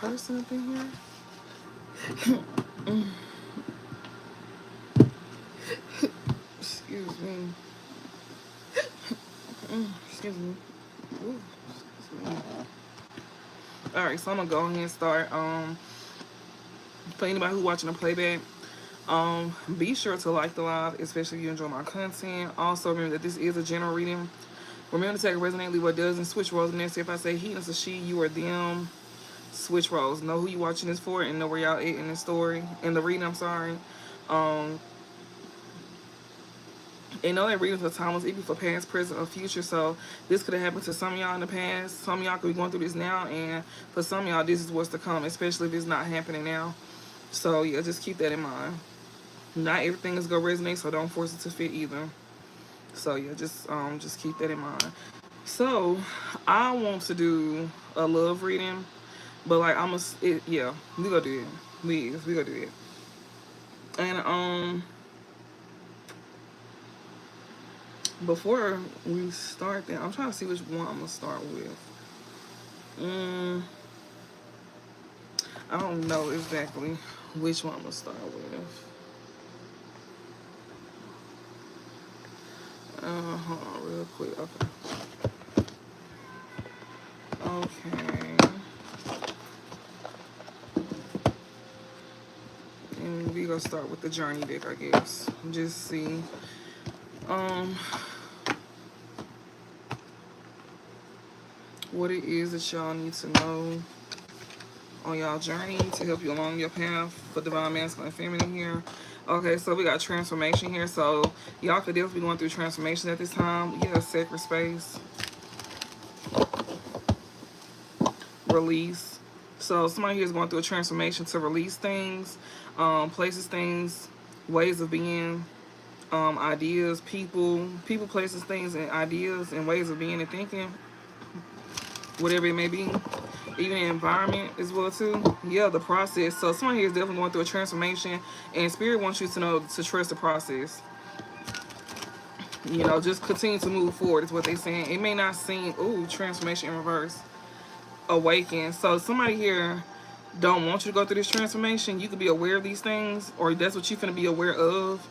person up in here? Excuse me. Excuse me. Ooh, excuse me. Alright, so I'm gonna go ahead and start. For anybody who watching the playback, be sure to like the live, especially if you enjoy my content. Also, remember that this is a general reading. Remember to take a resonate, leave what doesn't. Switch roles in there. See if I say he, it's a she, you, or them. Switch roles. Know who you watching this for and know where y'all at in the story. In the reading, I'm sorry. Um, and know that readings are timeless, even for past, present, or future. So this could have happened to some of y'all in the past. Some of y'all could be going through this now. And for some of y'all, this is what's to come, especially if it's not happening now. So yeah, just keep that in mind. Not everything is gonna resonate, so don't force it to fit either. So yeah, just keep that in mind. So I want to do a love reading, but like yeah, we gonna do it. We gonna do it. And before we start that, I'm trying to see which one I'm gonna start with. I don't know exactly which one I'm gonna start with. Hold on real quick. Okay. Okay. And we gonna start with the journey deck, I guess. Just see. What it is that y'all need to know on y'all journey to help you along your path for divine masculine and feminine here. Okay, so we got transformation here. So y'all could definitely be going through transformation at this time. Yeah, sacred space. Release. So somebody here is going through a transformation to release things, places, things, ways of being, ideas, people, places, things, and ideas and ways of being and thinking, whatever it may be. Even the environment as well too. Yeah, the process. So someone here is definitely going through a transformation, and spirit wants you to know to trust the process. You know, just continue to move forward is what they're saying. It may not seem, ooh, transformation in reverse, awaken. So somebody here don't want you to go through this transformation. You could be aware of these things, or that's what you're finna be aware of.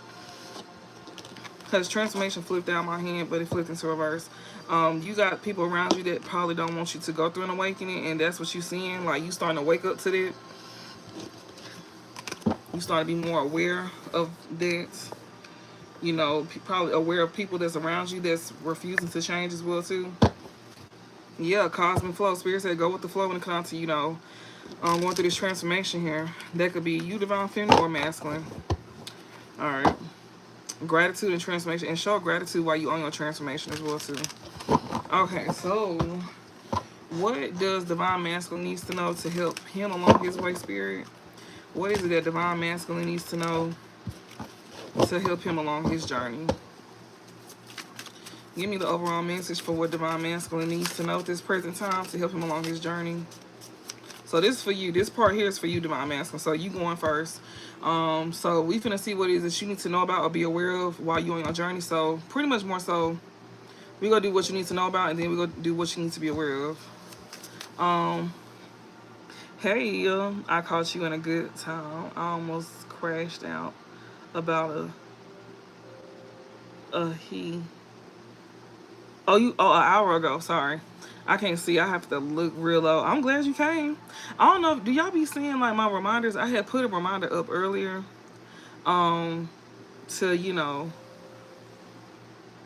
Because transformation flipped out my hand, but it flipped into reverse. You got people around you that probably don't want you to go through an awakening, and that's what you're seeing. Like, you starting to wake up to that. You start to be more aware of that. You know, probably aware of people that's around you that's refusing to change as well too. Yeah, cosmic flow. Spirit said go with the flow when it comes to, you know, going through this transformation here. That could be you, divine feminine, or masculine. All right. Gratitude and transformation, and show gratitude while you on your transformation as well too. Okay, so what does divine masculine needs to know to help him along his way, spirit? What is it that divine masculine needs to know to help him along his journey? Give me the overall message for what divine masculine needs to know at this present time to help him along his journey. So this is for you. This part here is for you, divine masculine. So you going first. So we finna see what it is that you need to know about or be aware of while you on your journey. So pretty much more so, we gonna do what you need to know about, and then we gonna do what you need to be aware of. Hey, I caught you in a good time. I almost crashed out about he. Oh, an hour ago. Sorry. I can't see. I have to look real low. I'm glad you came. I don't know. Do y'all be seeing like my reminders? I had put a reminder up earlier. To, you know,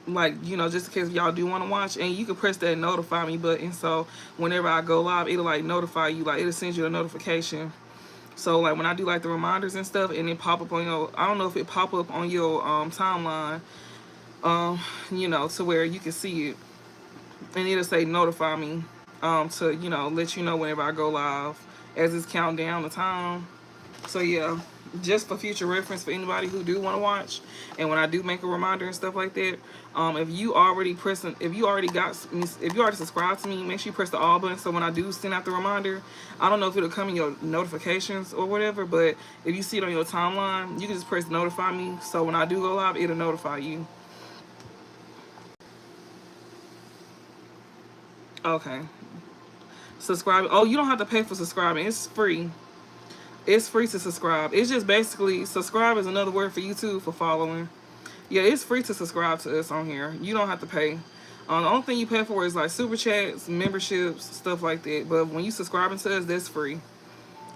like, you know, just in case y'all do want to watch, and you can press that notify me button. So whenever I go live, it'll like notify you. Like, it'll send you a notification. So like when I do like the reminders and stuff, and it pop up on your, I don't know if it pop up on your timeline, you know, to where you can see it, and it'll say notify me, to, you know, let you know whenever I go live as it's counting down the time. So yeah, just for future reference for anybody who do want to watch, and when I do make a reminder and stuff like that, if you already subscribed to me, make sure you press the all button. So when I do send out the reminder, I don't know if it'll come in your notifications or whatever, but if you see it on your timeline, you can just press notify me. So when I do go live, it'll notify you. Okay. Subscribe. Oh, you don't have to pay for subscribing. It's free. It's free to subscribe. It's just basically, subscribe is another word for YouTube for following. Yeah, it's free to subscribe to us on here. You don't have to pay. The only thing you pay for is like super chats, memberships, stuff like that. But when you subscribing to us, that's free.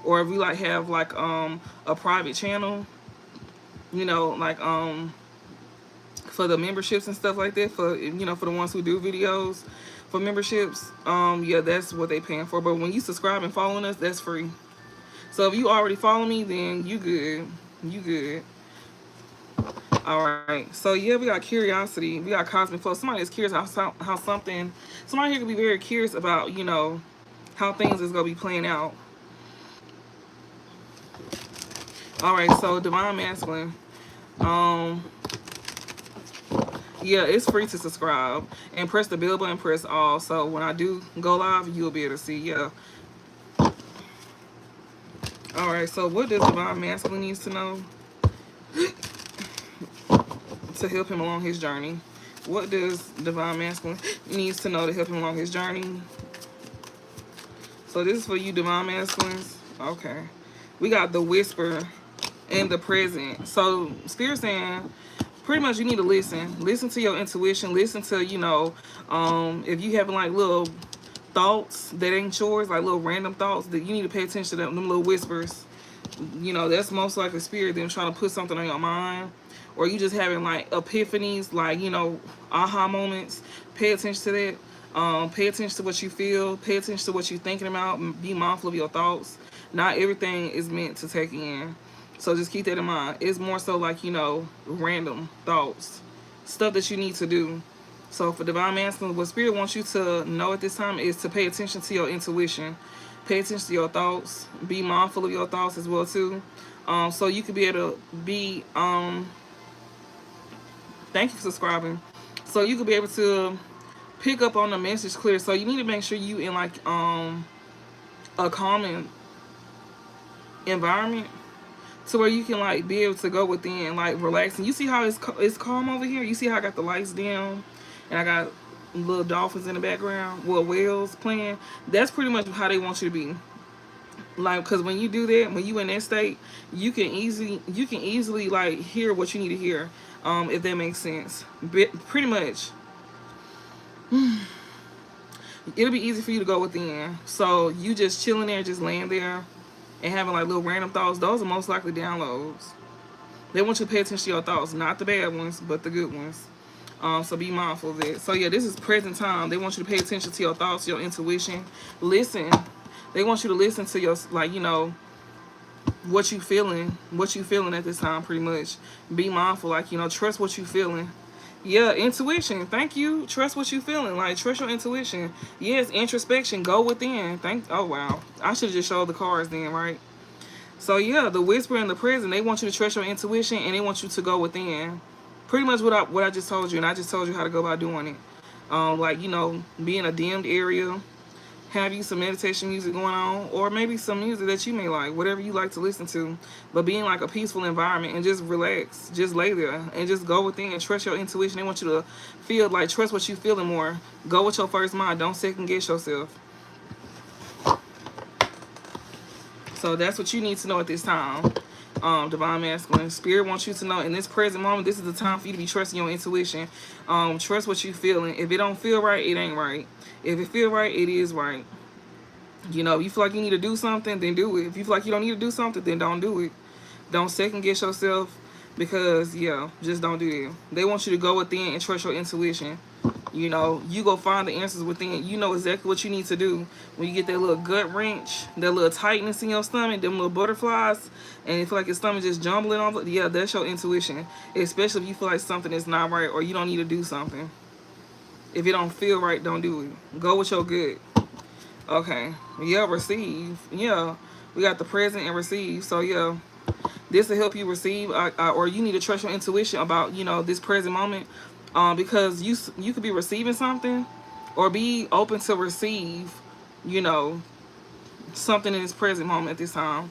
Or if we like have like a private channel, you know, like for the memberships and stuff like that, for for the ones who do videos for memberships, yeah, that's what they paying for. But when you subscribe and following us, that's free. So if you already follow me, then you good. You good. Alright. So yeah, we got curiosity. We got cosmic flow. Somebody is curious how something, somebody here could be very curious about, how things is gonna be playing out. Alright, so divine masculine. Yeah, it's free to subscribe. And press the bell button, press all. So when I do go live, you'll be able to see. Yeah. Alright, so what does divine masculine needs to know to help him along his journey? What does divine masculine needs to know to help him along his journey? So this is for you divine masculines. Okay. We got the whisper and the present. So Spirit saying pretty much you need to listen. Listen to your intuition. Listen to, if you having like little thoughts that ain't yours, like little random thoughts, that you need to pay attention to them little whispers. That's most likely Spirit them trying to put something on your mind. Or you just having like epiphanies, like, aha moments. Pay attention to that. Pay attention to what you feel. Pay attention to what you're thinking about. Be mindful of your thoughts. Not everything is meant to take in. So just keep that in mind. It's more so like, random thoughts. Stuff that you need to do. So for divine masculine, what Spirit wants you to know at this time is to pay attention to your intuition. Pay attention to your thoughts. Be mindful of your thoughts as well too. So you could be able to be... Thank you for subscribing. So you could be able to pick up on the message clear. So you need to make sure you in like a calming environment to where you can like be able to go within, like relax. And you see how it's calm over here? You see how I got the lights down and I got little dolphins in the background, well, whales playing? That's pretty much how they want you to be. Like, because when you do that, when you in that state, you can easily like hear what you need to hear, if that makes sense. Pretty much it'll be easy for you to go within. So you just chilling there, just laying there and having like little random thoughts. Those are most likely downloads. They want you to pay attention to your thoughts, not the bad ones, but the good ones. So be mindful of it. So yeah, this is present time. They want you to pay attention to your thoughts, your intuition. Listen. They want you to listen to your, like, what you feeling at this time, pretty much. Be mindful, like, trust what you feeling. Yeah, intuition. Thank you. Trust what you feeling. Like, trust your intuition. Yes, introspection. Go within. Oh, wow. I should have just showed the cards then, right? So, yeah, the whisper and the present, they want you to trust your intuition and they want you to go within. Pretty much what I just told you, and I just told you how to go about doing it. Like, be in a dimmed area. Have you some meditation music going on, or maybe some music that you may like, whatever you like to listen to, but be in like a peaceful environment and just relax, just lay there and just go within and trust your intuition. They want you to feel like, trust what you feeling more. Go with your first mind. Don't second guess yourself. So that's what you need to know at this time. Divine masculine. Spirit wants you to know in this present moment, this is the time for you to be trusting your intuition. Trust what you feeling. If it don't feel right, it ain't right. If it feel right, it is right. You feel like you need to do something, then do it. If you feel like you don't need to do something, then don't do it. Don't second guess yourself, because yeah, just don't do that. They want you to go within and trust your intuition. You go find the answers within. You know exactly what you need to do. When you get that little gut wrench, that little tightness in your stomach, them little butterflies, and you feel like your stomach just jumbling over, yeah, that's your intuition. Especially if you feel like something is not right or you don't need to do something. If it don't feel right, don't do it. Go with your gut. Okay. Yeah, receive. Yeah. We got the present and receive. So, yeah. This will help you receive, or you need to trust your intuition about, this present moment. Because you could be receiving something or be open to receive, something in this present moment at this time.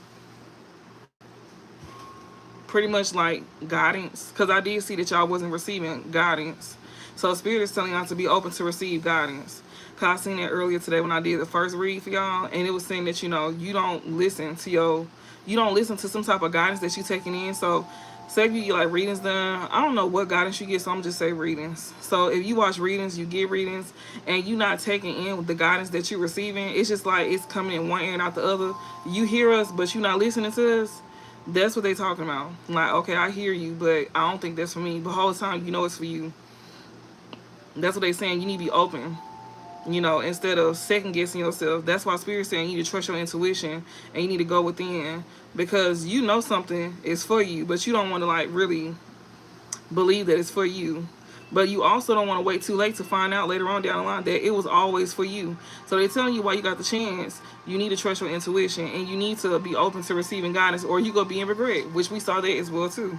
Pretty much like guidance. Because I did see that y'all wasn't receiving guidance. So Spirit is telling y'all to be open to receive guidance. Cause I seen it earlier today when I did the first read for y'all, and it was saying that, you know, you don't listen to some type of guidance that you taking in. So say if you get like readings done, I don't know what guidance you get, so I'm just say readings. So if you watch readings, you get readings, and you not taking in the guidance that you're receiving, it's just like it's coming in one ear and out the other. You hear us, but you not listening to us. That's what they talking about. Like, okay, I hear you, but I don't think that's for me. But the whole time, you know it's for you. That's what they saying. You need to be open, you know, instead of second guessing yourself. That's why Spirit's saying you need to trust your intuition and you need to go within, because you know something is for you, but you don't want to like really believe that it's for you. But you also don't want to wait too late to find out later on down the line that it was always for you. So they're telling you while you got the chance, you need to trust your intuition and you need to be open to receiving guidance, or you go be in regret, which we saw that as well too.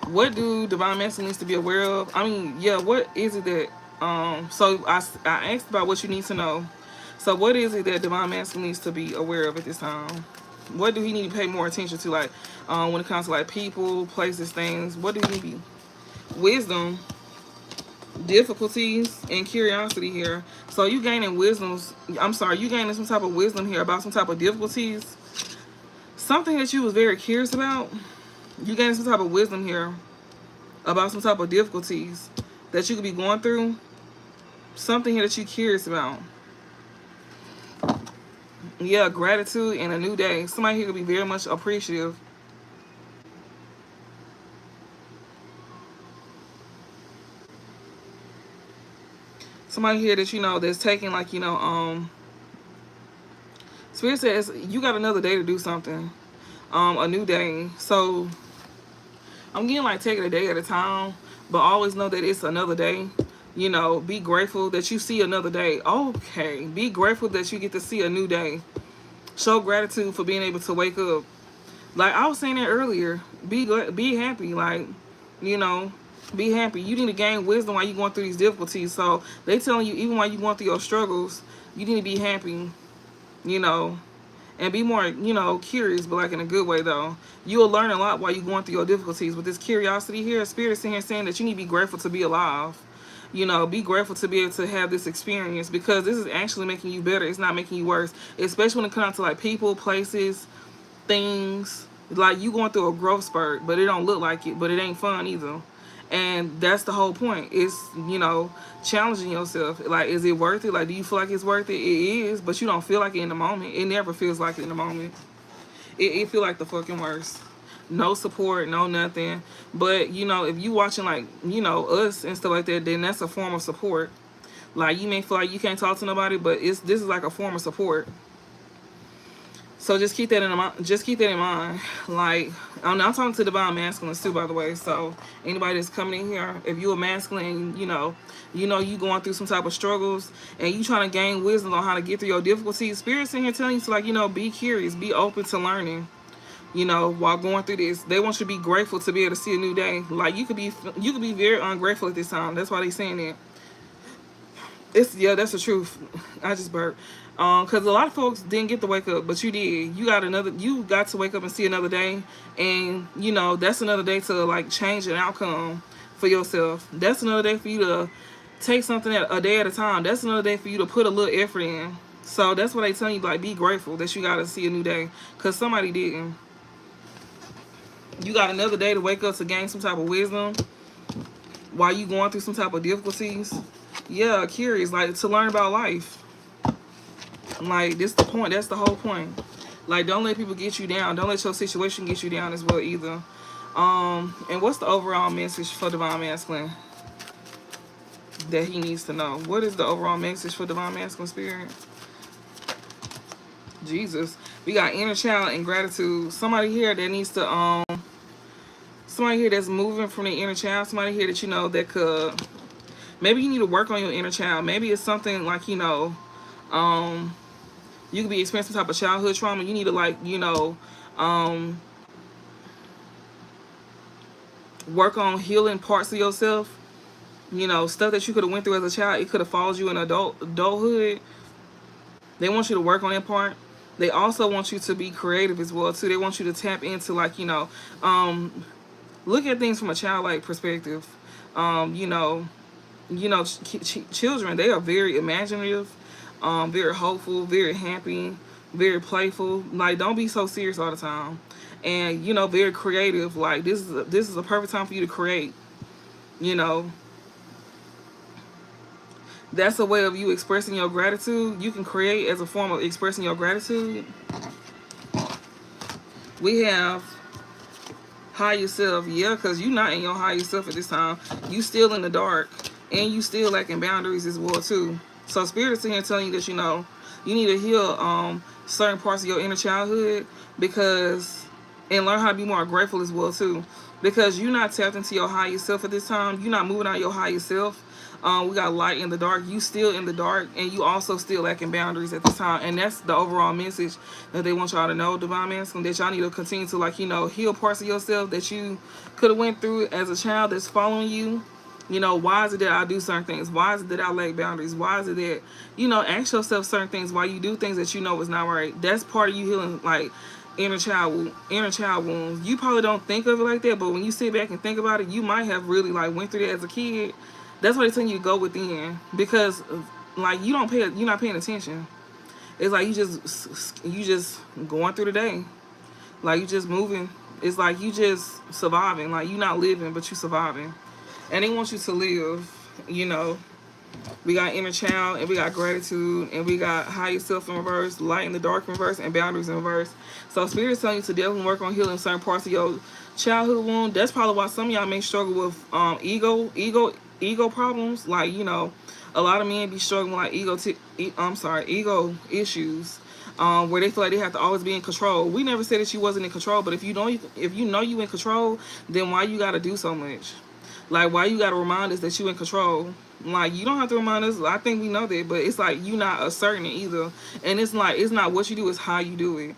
What do divine masculine needs to be aware of? I mean, yeah, what is it that so I asked about what you need to know. So what is it that divine masculine needs to be aware of at this time? What do he need to pay more attention to, like when it comes to like people, places, things? What do he need to be? Wisdom, difficulties, and curiosity here. So you gaining wisdoms, you gaining some type of wisdom here about some type of difficulties, something that you was very curious about. You gaining some type of wisdom here about some type of difficulties that you could be going through, something here that you're curious about. Yeah, gratitude and a new day. Somebody here could be very much appreciative. Somebody here that, you know, that's taking like, you know, Spirit says you got another day to do something. A new day. So I'm getting like taking a day at a time, but always know that it's another day. You know, be grateful that you see another day. Okay, be grateful that you get to see a new day. Show gratitude for being able to wake up. Like I was saying that earlier, be happy. Like, you know, be happy. You need to gain wisdom while you're going through these difficulties. So they telling you, even while you're going through your struggles, you need to be happy, you know, and be more, you know, curious, but like in a good way though. You'll learn a lot while you're going through your difficulties. With this curiosity here, Spirit is here saying that you need to be grateful to be alive. You know, be grateful to be able to have this experience, because this is actually making you better. It's not making you worse, especially when it comes to like people, places, things. Like you going through a growth spurt, but it don't look like it, but it ain't fun either. And that's the whole point. It's, you know, challenging yourself. Like, is it worth it? Like, do you feel like it's worth it? It is, but you don't feel like it in the moment. It never feels like it in the moment. It feel like the fucking worst. No support, no nothing. But, you know, if you watching like, you know, us and stuff like that, then that's a form of support. Like, you may feel like you can't talk to nobody, but this is like a form of support. So just keep that in mind. Just keep that in mind. Like, I'm talking to divine masculines too, by the way. So anybody that's coming in here, if you're a masculine, you know you going through some type of struggles and you trying to gain wisdom on how to get through your difficulties, Spirit's in here telling you to, like, you know, be curious, be open to learning. You know, while going through this, they want you to be grateful to be able to see a new day. Like, you could be very ungrateful at this time. That's why they saying it. That's the truth. I just burped. Because a lot of folks didn't get to wake up, but you did. You got to wake up and see another day, and you know that's another day to like change an outcome for yourself. That's another day for you to take something a day at a time. That's another day for you to put a little effort in. So that's what they tell you, like, be grateful that you got to see a new day, because somebody didn't. You got another day to wake up to gain some type of wisdom while you going through some type of difficulties. Yeah, curious, like, to learn about life. Like, this the point. That's the whole point. Like, don't let people get you down. Don't let your situation get you down as well either. And what's the overall message for divine masculine that he needs to know? What is the overall message for divine masculine spirit? Jesus. We got inner child and gratitude. Somebody here that needs to somebody here that's moving from the inner child. Somebody here that, you know, that could, maybe you need to work on your inner child. Maybe it's something like, you know, you could be experiencing some type of childhood trauma. You need to, like, you know, work on healing parts of yourself. You know, stuff that you could have went through as a child. It could have followed you in adulthood. They want you to work on that part. They also want you to be creative as well too. They want you to tap into, like, you know, look at things from a childlike perspective. You know, you know, children, they are very imaginative, very hopeful, very happy, very playful. Like, don't be so serious all the time. And, you know, very creative. Like, this is a perfect time for you to create. You know, that's a way of you expressing your gratitude. You can create as a form of expressing your gratitude. We have higher self, yeah, because you're not in your higher self at this time. You still in the dark, and you still lacking boundaries as well too. So spirit is here telling you that, you know, you need to heal certain parts of your inner childhood, because, and learn how to be more grateful as well too, because you're not tapped into your higher self at this time. You're not moving out your higher self. We got light in the dark. You still in the dark, and you also still lacking boundaries at this time. And that's the overall message that they want y'all to know, divine masculine, that y'all need to continue to, like, you know, heal parts of yourself that you could have went through as a child that's following you. You know, why is it that I do certain things? Why is it that I lack boundaries? Why is it that, you know, ask yourself certain things why you do things that you know is not right. That's part of you healing, like, inner child wounds. You probably don't think of it like that, but when you sit back and think about it, you might have really, like, went through that as a kid. That's why they tell you to go within, because, like, you're not paying attention. It's like you just going through the day, like you just moving. It's like you just surviving. Like, you're not living, but you surviving, and they want you to live. You know, we got inner child, and we got gratitude, and we got higher self in reverse, light in the dark in reverse, and boundaries in reverse. So spirit is telling you to definitely work on healing certain parts of your childhood wound. That's probably why some of y'all may struggle with ego problems. Like, you know, a lot of men be struggling with, like, ego issues, where they feel like they have to always be in control. We never said that you wasn't in control, but if you know you in control, then why you gotta do so much? Like, why you gotta remind us that you in control? Like, you don't have to remind us. I think we know that, but it's like you not asserting it either. And it's like, it's not what you do, it's how you do it.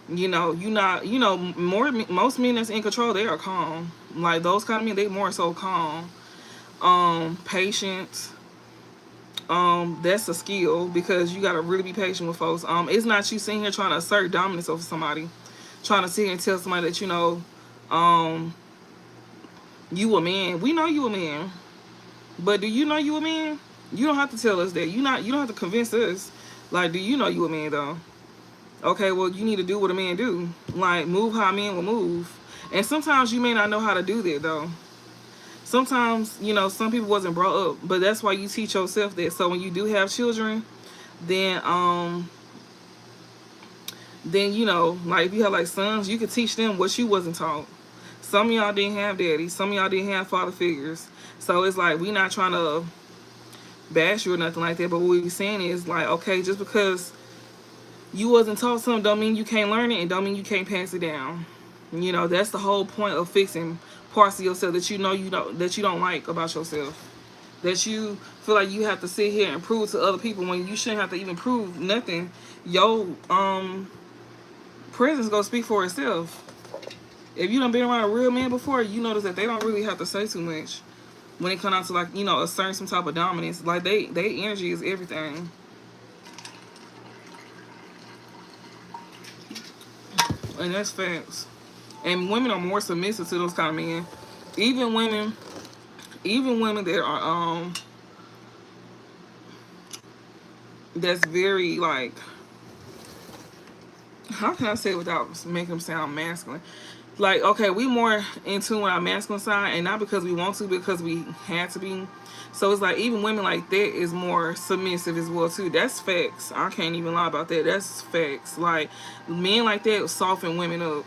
You know, you not, you know, most men that's in control, they are calm. Like, those kind of men, they more so calm. Patience. That's a skill, because you gotta really be patient with folks. It's not you sitting here trying to assert dominance over somebody, trying to sit here and tell somebody that, you know, you a man. We know you a man, but do you know you a man? You don't have to tell us that. You don't have to convince us. Like, do you know you a man though? Okay, well, you need to do what a man do. Like, move how a man will move. And sometimes you may not know how to do that though. Sometimes, you know, some people wasn't brought up, but that's why you teach yourself that. So when you do have children, then you know, like, if you have like sons, you could teach them what you wasn't taught. Some of y'all didn't have daddies. Some of y'all didn't have father figures. So it's like, we not trying to bash you or nothing like that, but what we're saying is, like, okay, just because you wasn't taught something don't mean you can't learn it, and don't mean you can't pass it down. You know, that's the whole point of fixing parts of yourself that you don't like about yourself, that you feel like you have to sit here and prove to other people when you shouldn't have to even prove nothing. Your presence gonna speak for itself. If you done been around a real man before, you notice that they don't really have to say too much when it comes out to, like, you know, asserting some type of dominance. Like, they energy is everything. And that's facts. And women are more submissive to those kind of men. Even women that are that's very, like, how can I say it without making them sound masculine? Like, okay, we more in tune with our masculine side, and not because we want to, because we had to be. So it's like, even women like that is more submissive as well too. That's facts. I can't even lie about that. That's facts. Like, men like that soften women up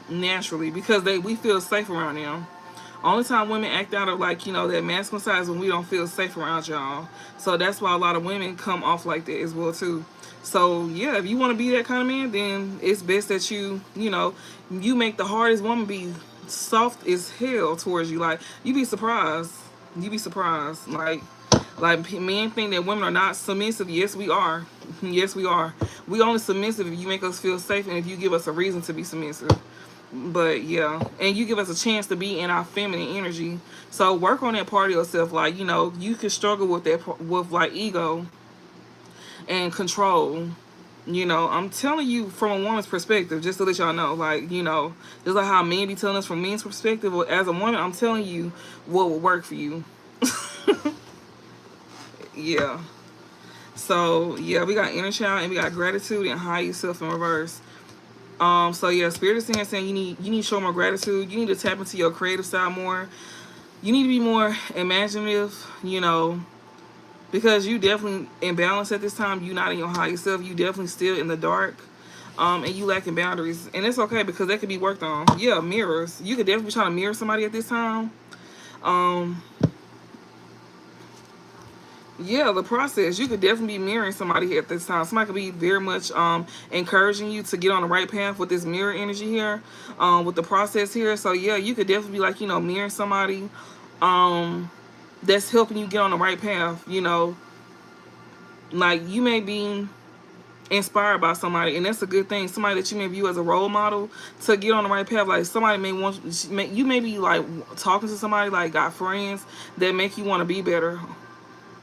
naturally, because we feel safe around them. Only time women act out of, like, you know, that masculine side is when we don't feel safe around y'all. So that's why a lot of women come off like that as well too. So yeah, if you want to be that kind of man, then it's best that you know, you make the hardest woman be soft as hell towards you. Like, you be surprised. Like men think that women are not submissive. Yes, we are. Yes, we are. We only submissive if you make us feel safe, and if you give us a reason to be submissive. But yeah, and you give us a chance to be in our feminine energy. So work on that part of yourself. Like, you know, you can struggle with that, with, like, ego and control. You know, I'm telling you from a woman's perspective, just to let y'all know. Like, you know, just like how men be telling us from men's perspective, as a woman, I'm telling you what will work for you. Yeah. So yeah, we got inner child and we got gratitude and higher self in reverse. So yeah, spirit is saying you need to show more gratitude. You need to tap into your creative side more. You need to be more imaginative, because you definitely imbalanced at this time. You not in your higher self. You definitely still in the dark. And you lacking boundaries. And it's okay because that could be worked on. Yeah, mirrors. You could definitely be trying to mirror somebody at this time. Um, yeah, the process. You could definitely be mirroring somebody at this time. Somebody could be very much encouraging you to get on the right path with this mirror energy here, with the process here. So yeah, you could definitely be like, mirroring somebody that's helping you get on the right path, like you may be inspired by somebody, and that's a good thing. Somebody that you may view as a role model to get on the right path. Like somebody you may be like talking to somebody, like got friends that make you want to be better,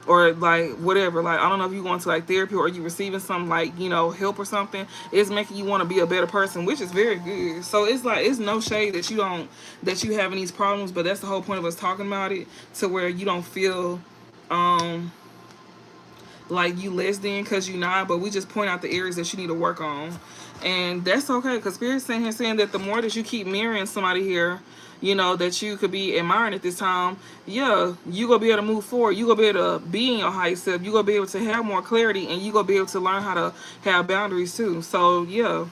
or like whatever. Like I don't know if you going to like therapy or you receiving some like help or something. It's making you want to be a better person, which is very good. So it's like it's no shade that you having these problems, but that's the whole point of us talking about it, to where you don't feel like you less than, because you not, but we just point out the areas that you need to work on, and that's okay, because Spirit's saying that the more that you keep mirroring somebody here, that you could be admiring at this time, yeah, you gonna be able to move forward. You gonna be able to be in your high self. You gonna be able to have more clarity, and you gonna be able to learn how to have boundaries too. So yeah,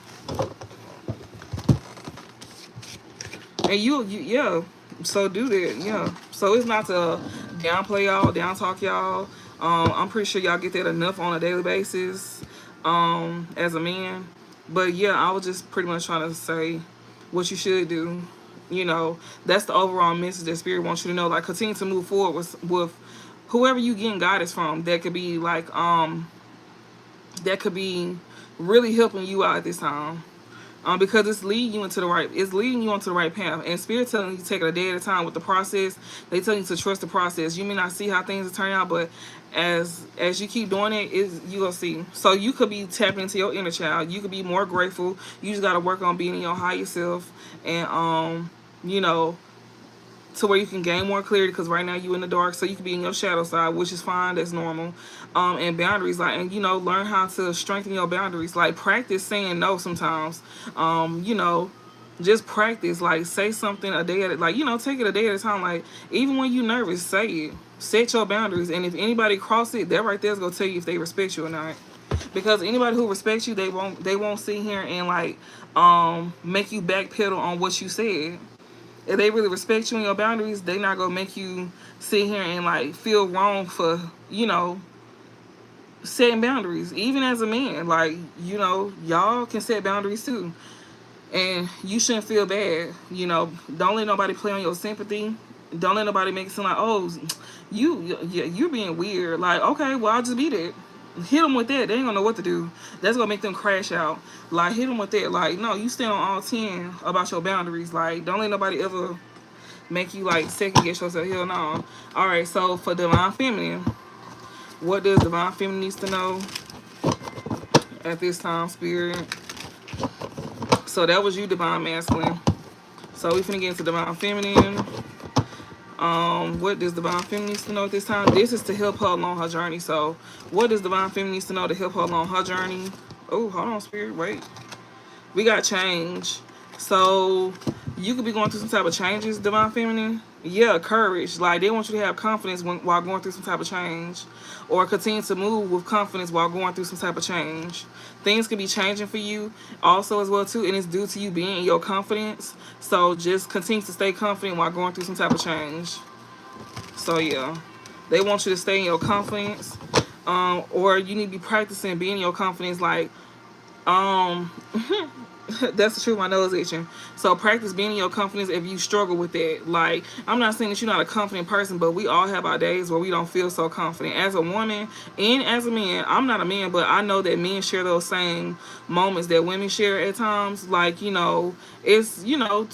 and yeah, so do that, yeah. So it's not to downplay y'all, down talk y'all. I'm pretty sure y'all get that enough on a daily basis, as a man. But yeah, I was just pretty much trying to say what you should do. That's the overall message that Spirit wants you to know. Like, continue to move forward with whoever you getting guidance from. That could be like, that could be really helping you out at this time. Because it's leading you onto the right path. And Spirit telling you to take it a day at a time with the process. They tell you to trust the process. You may not see how things are turning out, but as you keep doing it, you gonna see. So you could be tapping into your inner child. You could be more grateful. You just gotta work on being in your higher self, and to where you can gain more clarity, because right now you in the dark, so you can be in your shadow side, which is fine, that's normal. And boundaries, like, and learn how to strengthen your boundaries. Like, practice saying no sometimes. Just practice, like, say something a day at it, like, take it a day at a time. Like, even when you nervous, say it. Set your boundaries, and if anybody cross it, that right there is gonna tell you if they respect you or not. Because anybody who respects you, they won't sit here and like make you backpedal on what you said. If they really respect you and your boundaries, they not gonna make you sit here and like feel wrong for setting boundaries. Even as a man, like y'all can set boundaries too, and you shouldn't feel bad. Don't let nobody play on your sympathy. Don't let nobody make it seem like, oh, you're being weird. Like, okay, well, I'll just be there. Hit them with that. They ain't gonna know what to do. That's gonna make them crash out. Like, hit them with that. Like, no, you stand on all 10 about your boundaries. Like, don't let nobody ever make you like second guess yourself. Hell no. All right, so for Divine Feminine, what does Divine Feminine needs to know at this time, Spirit? So that was you, Divine Masculine. So we finna get into Divine Feminine. What does Divine Feminine needs to know at this time? This is to help her along her journey. So what does Divine Feminine needs to know to help her along her journey? Oh, hold on, Spirit, wait. We got change. So you could be going through some type of changes, Divine Feminine. Yeah, courage. Like, they want you to have confidence while going through some type of change, or continue to move with confidence while going through some type of change. Things can be changing for you also as well too, and it's due to you being in your confidence. So just continue to stay confident while going through some type of change. So yeah, they want you to stay in your confidence, or you need to be practicing being in your confidence. Like, that's the truth, my nose itching. So practice being in your confidence if you struggle with that. Like, I'm not saying that you're not a confident person, but we all have our days where we don't feel so confident. As a woman and as a man, I'm not a man, but I know that men share those same moments that women share at times. Like, it's,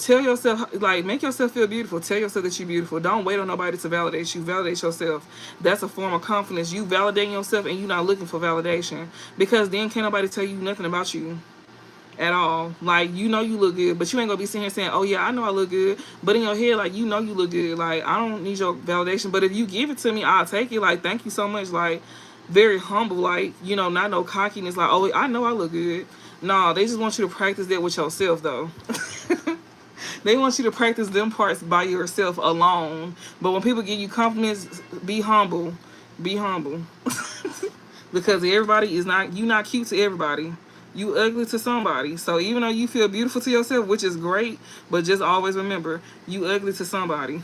tell yourself, like, make yourself feel beautiful. Tell yourself that you're beautiful. Don't wait on nobody to validate you. Validate yourself. That's a form of confidence. You validating yourself, and you're not looking for validation, because then can't nobody tell you nothing about you. at all. Like, you know you look good, but you ain't gonna be sitting here saying, oh yeah, I know I look good. But in your head, like, you know you look good. Like, I don't need your validation. But if you give it to me, I'll take it. Like, thank you so much. Like, very humble. Like, you know, not no cockiness. Like, oh, I know I look good. No, they just want you to practice that with yourself, though. They want you to practice them parts by yourself alone. But when people give you compliments, be humble. Be humble. Because everybody is not, you not cute to everybody. You ugly to somebody. So even though you feel beautiful to yourself, which is great, but just always remember, you ugly to somebody.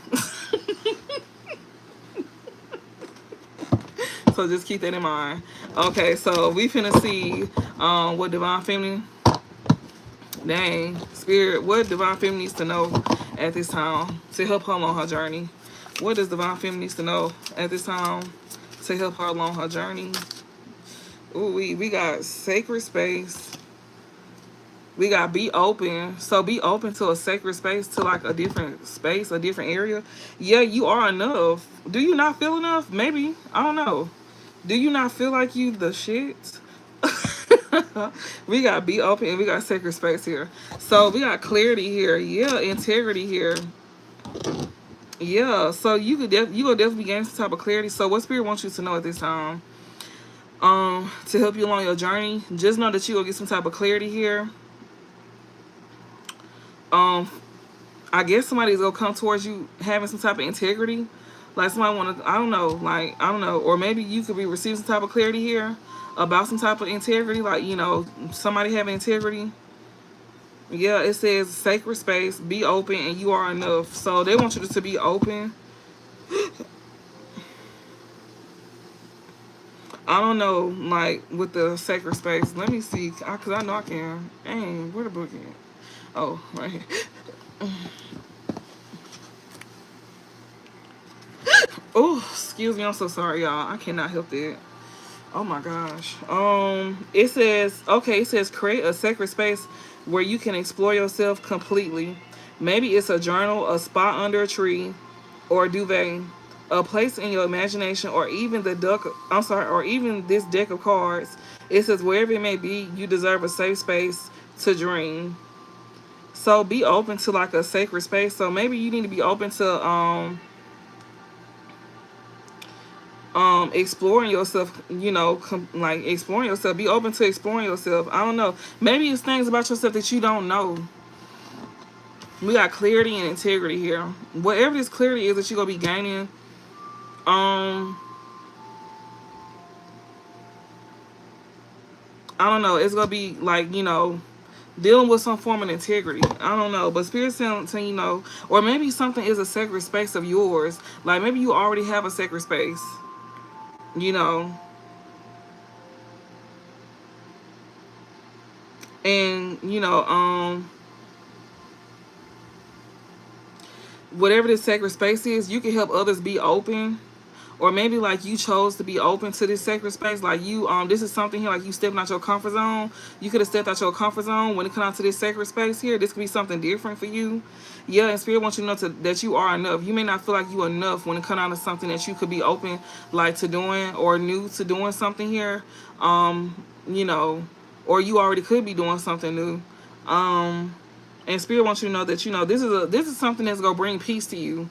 So just keep that in mind. Okay, so we finna see what Divine Feminine, dang, Spirit, what Divine Feminine needs to know at this time to help her along her journey. What does Divine Feminine needs to know at this time to help her along her journey? Ooh, we got sacred space. We got be open. So be open to a sacred space, to like a different space, a different area. Yeah, you are enough. Do you not feel enough? Maybe. I don't know. Do you not feel like you the shit? We got be open and we got sacred space here. So we got clarity here. Yeah, integrity here. Yeah, so you could you gonna definitely gain some type of clarity. So what Spirit wants you to know at this time, to help you along your journey, just know that you gonna get some type of clarity here. I guess somebody's gonna come towards you having some type of integrity. Like somebody wanna, I don't know, like, I don't know. Or maybe you could be receiving some type of clarity here about some type of integrity, like, you know, somebody having integrity. Yeah, it says sacred space, be open, and you are enough. So they want you to be open. I don't know, like, with the sacred space. Let me see, because I know I can. Dang, where the book at? Oh, right here. Oh, excuse me, I'm so sorry, y'all. I cannot help that. Oh my gosh. It says, okay, it says create a sacred space where you can explore yourself completely. Maybe it's a journal, a spot under a tree, or a duvet, a place in your imagination, or even or even this deck of cards. It says wherever it may be, you deserve a safe space to dream. So be open to like a sacred space. So maybe you need to be open to exploring yourself, you know, like exploring yourself. Be open to exploring yourself. I don't know. Maybe it's things about yourself that you don't know. We got clarity and integrity here. Whatever this clarity is that you're gonna be gaining, I don't know. It's gonna be like, you know, dealing with some form of integrity. I don't know, but Spirit saying, you know, or maybe something is a sacred space of yours. Like maybe you already have a sacred space, you know, and you know, whatever this sacred space is, you can help others be open. Or maybe like you chose to be open to this sacred space. Like you, this is something here, like you stepping out your comfort zone. You could have stepped out your comfort zone when it comes out to this sacred space here. This could be something different for you. Yeah, and Spirit wants you to know that you are enough. You may not feel like you are enough when it comes out to something that you could be open, like to doing, or new to doing something here. You know, or you already could be doing something new. And Spirit wants you to know that, you know, this is something that's gonna bring peace to you.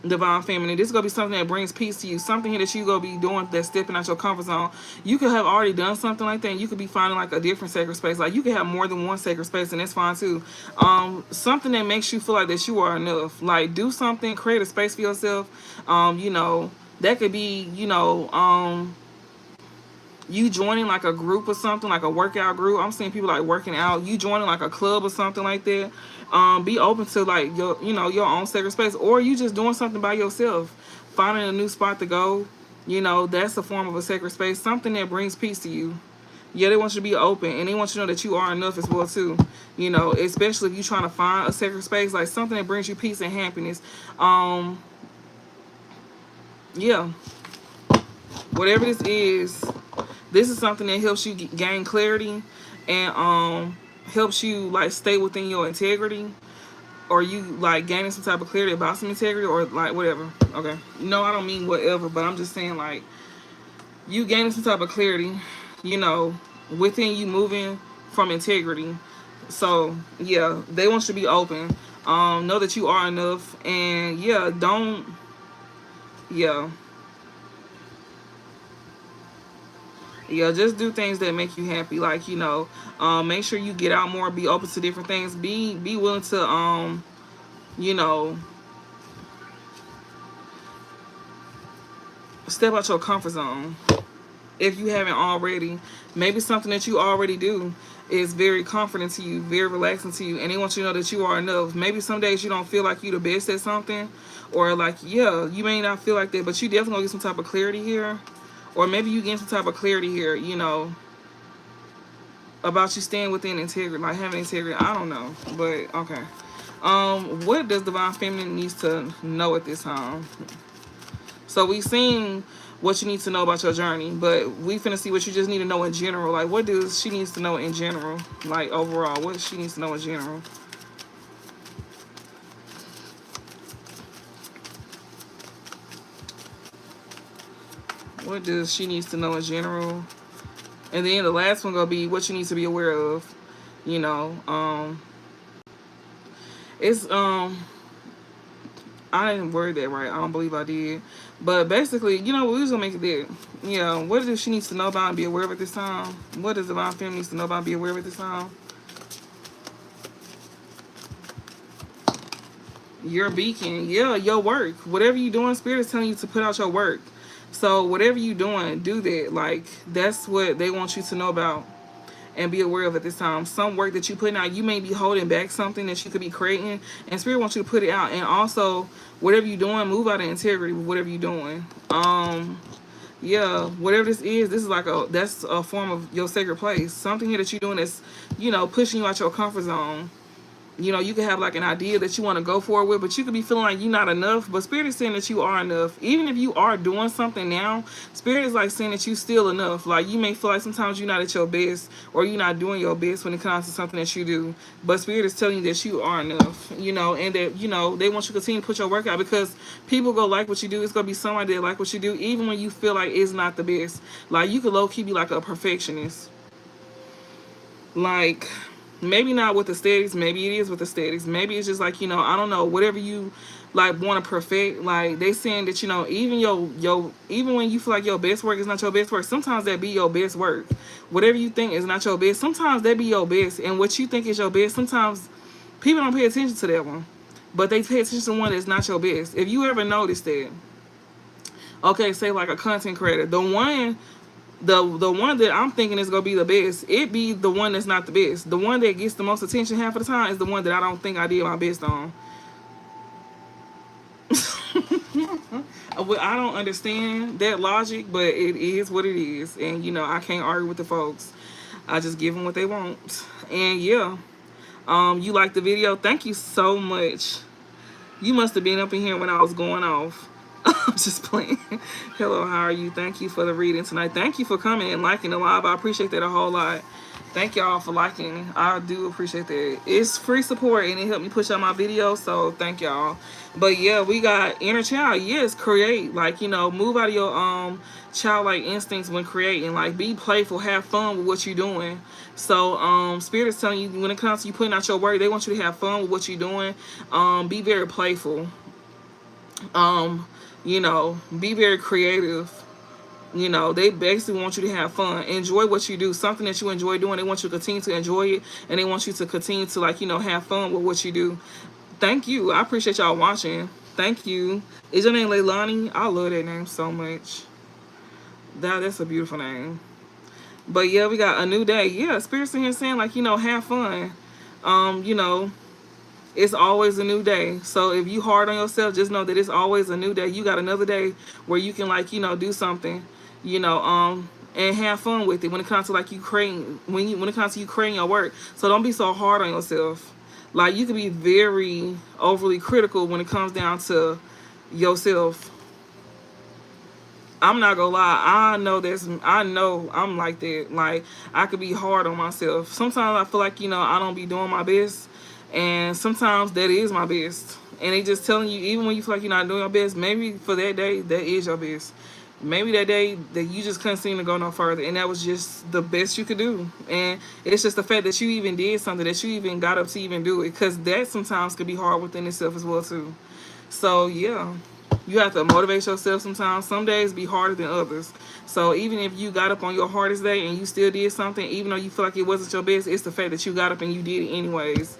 Divine Feminine, this is gonna be something that brings peace to you. Something here that you gonna be doing that's stepping out your comfort zone. You could have already done something like that, and you could be finding like a different sacred space. Like you could have more than one sacred space, and that's fine too. Something that makes you feel like that you are enough. Like do something, create a space for yourself. You know, that could be, you know, you joining like a group or something, like a workout group. I'm seeing people like working out. You joining like a club or something like that. Be open to like your, you know, your own sacred space, or you just doing something by yourself, finding a new spot to go. You know, that's a form of a sacred space, something that brings peace to you. Yeah, they want you to be open, and they want you to know that you are enough as well too. You know, especially if you're trying to find a sacred space, like something that brings you peace and happiness. Yeah, whatever this is something that helps you gain clarity and helps you like stay within your integrity, or you like gaining some type of clarity about some integrity, or like whatever. Okay, no, I don't mean whatever, but I'm just saying like you gaining some type of clarity, you know, within you moving from integrity. So yeah, they want you to be open. Know that you are enough, and yeah, don't, yeah, yeah, just do things that make you happy. Like, make sure you get out more, be open to different things, be willing to you know, step out your comfort zone. If you haven't already, maybe something that you already do is very comforting to you, very relaxing to you, and they want you to know that you are enough. Maybe some days you don't feel like you the best at something, or like, yeah, you may not feel like that, but you definitely gonna get some type of clarity here, or maybe you get some type of clarity here, about you staying within integrity, like having integrity. I don't know, but okay. What does divine feminine needs to know at this time? So we've seen what you need to know about your journey, but we finna see what you just need to know in general. Like, what does she needs to know in general? Like, overall, what she needs to know in general? What does she needs to know in general? And then the last one gonna be what you need to be aware of. You know, it's I didn't word that right. I don't believe I did. But basically, we was gonna make it there. What does she needs to know about and be aware of at this time? What does divine feminine needs to know about and be aware of at this time? Your beacon, yeah, your work. Whatever you're doing, Spirit is telling you to put out your work. So whatever you're doing, do that. Like, that's what they want you to know about and be aware of at this time. Some work that you putting out, you may be holding back something that you could be creating, and Spirit wants you to put it out. And also, whatever you're doing, move out of integrity with whatever you're doing. Yeah, whatever this is like that's a form of your sacred place. Something here that you're doing that's, pushing you out your comfort zone. You can have like an idea that you want to go forward with, but you could be feeling like you're not enough. But Spirit is saying that you are enough. Even if you are doing something now, Spirit is like saying that you still enough. Like, you may feel like sometimes you're not at your best, or you're not doing your best when it comes to something that you do. But Spirit is telling you that you are enough, and that, they want you to continue to put your work out, because people go like what you do. It's going to be somebody that like what you do, even when you feel like it's not the best. Like, you could low-key be like a perfectionist. Like, maybe not with aesthetics, maybe it is with aesthetics, maybe it's just like, I don't know, whatever you like want to perfect. Like, they saying that, even even when you feel like your best work is not your best work, sometimes that be your best work. Whatever you think is not your best, sometimes that be your best. And what you think is your best, sometimes people don't pay attention to that one, but they pay attention to one that's not your best. If you ever noticed that, okay, say like a content creator, the one that I'm thinking is gonna be the best, it be the one that's not the best. The one that gets the most attention half of the time is the one that I don't think I did my best on. I don't understand that logic, but it is what it is. And I can't argue with the folks. I just give them what they want. And yeah, you like the video? Thank you so much. You must have been up in here when I was going off. I'm just playing. Hello, how are you? Thank you for the reading tonight. Thank you for coming and liking the live. I appreciate that a whole lot. Thank y'all for liking. I do appreciate that. It's free support and it helped me push out my videos, so thank y'all. But yeah, we got inner child. Yes, create. Like, move out of your childlike instincts when creating. Like, be playful, have fun with what you're doing. So Spirit is telling you, when it comes to you putting out your work, they want you to have fun with what you're doing. Be very playful. Be very creative. They basically want you to have fun, enjoy what you do, something that you enjoy doing. They want you to continue to enjoy it, and they want you to continue to, like, have fun with what you do. Thank you. I appreciate y'all watching. Thank you. Is your name Leilani? I love that name so much. That's a beautiful name. But yeah, we got a new day. Yeah, Spirit's in here saying, like, have fun. It's always a new day. So if you hard on yourself, just know that it's always a new day. You got another day where you can, like, do something, and have fun with it when it comes to, like, you creating, when it comes to you creating your work. So don't be so hard on yourself. Like, you can be very overly critical when it comes down to yourself. I'm not gonna lie, I know I'm like that. Like, I could be hard on myself. Sometimes I feel like, I don't be doing my best, and sometimes that is my best. And they just telling you, even when you feel like you're not doing your best, maybe for that day, that is your best. maybe that day that you just couldn't seem to go no further, and that was just the best you could do. And it's just the fact that you even did something, that you even got up to even do it, because that sometimes could be hard within itself as well too. So yeah, you have to motivate yourself sometimes. Some days be harder than others. So even if you got up on your hardest day and you still did something, even though you feel like it wasn't your best, it's the fact that you got up and you did it anyways.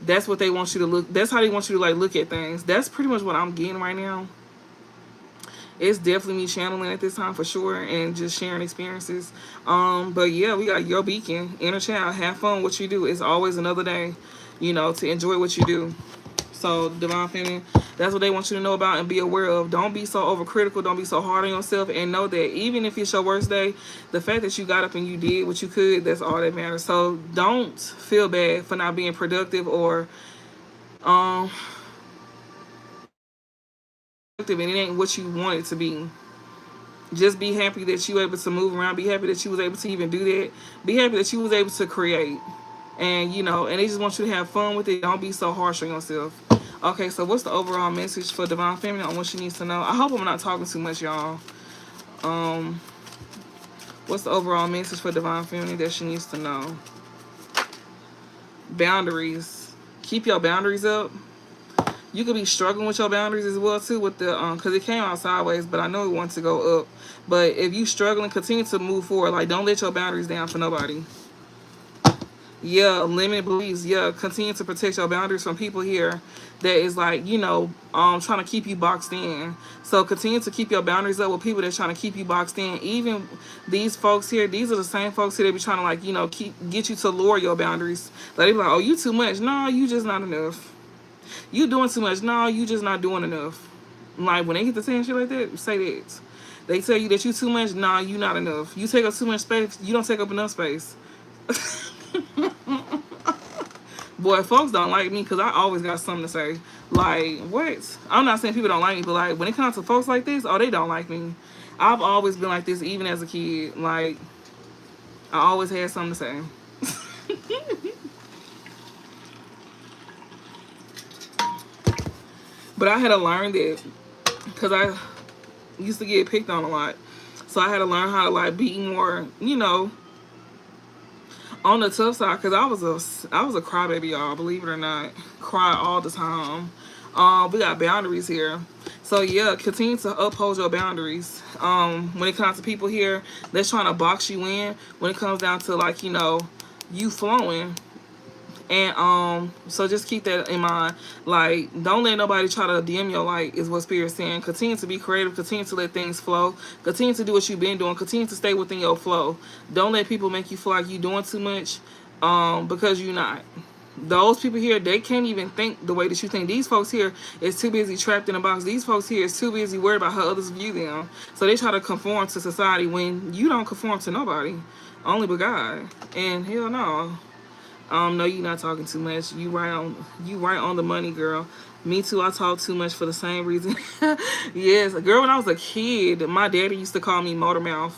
That's what they want you to look. That's how they want you to like look at things. That's pretty much what I'm getting right now. It's definitely me channeling at this time for sure, and just sharing experiences. But yeah, we got your beacon, inner child. Have fun what you do. It's always another day, to enjoy what you do. So divine feminine, that's what they want you to know about and be aware of. Don't be so overcritical. Don't be so hard on yourself, and know that even if it's your worst day, the fact that you got up and you did what you could, that's all that matters. So don't feel bad for not being productive or um and it ain't what you want it to be. Just be happy that you were able to move around. Be happy that you was able to even do that. Be happy that you was able to create. And and they just want you to have fun with it. Don't be so harsh on yourself. Okay, so what's the overall message for divine feminine on what she needs to know? I hope I'm not talking too much, y'all. Um, what's the overall message for divine feminine that she needs to know? Boundaries. Keep your boundaries up. You could be struggling with your boundaries as well too, with the because it came out sideways, but I know it wants to go up. But if you struggling, continue to move forward. Like, don't let your boundaries down for nobody. Yeah, limited beliefs. Yeah, continue to protect your boundaries from people here that is like, trying to keep you boxed in. So continue to keep your boundaries up with people that's trying to keep you boxed in. Even these folks here, these are the same folks here that be trying to like, get you to lower your boundaries. Like, they be like, oh, you too much. No, you just not enough. You doing too much. No, you just not doing enough. Like, when they get to saying shit like that, say that. They tell you that you too much. Nah, you not enough. You take up too much space. You don't take up enough space. Boy, folks don't like me because I always got something to say. Like, what? I'm not saying people don't like me, but like, when it comes to folks like this, oh, they don't like me. I've always been like this, even as a kid. Like, I always had something to say. But I had to learn that because I used to get picked on a lot. So I had to learn how to like be more, on the tough side, because I was a crybaby, y'all. Believe it or not, cry all the time. We got boundaries here, so yeah, continue to uphold your boundaries. When it comes to people here that's trying to box you in, when it comes down to like you flowing. And so just keep that in mind. Like, don't let nobody try to dim your light, is what Spirit's saying. Continue to be creative. Continue to let things flow. Continue to do what you've been doing. Continue to stay within your flow. Don't let people make you feel like you're doing too much, because you're not. Those people here, they can't even think the way that you think. These folks here is too busy trapped in a box. These folks here is too busy worried about how others view them. So they try to conform to society when you don't conform to nobody, only but God. And hell no. No, you're not talking too much. You right on the money, girl. Me too. I talk too much for the same reason. Yes, girl. When I was a kid, my daddy used to call me motor mouth.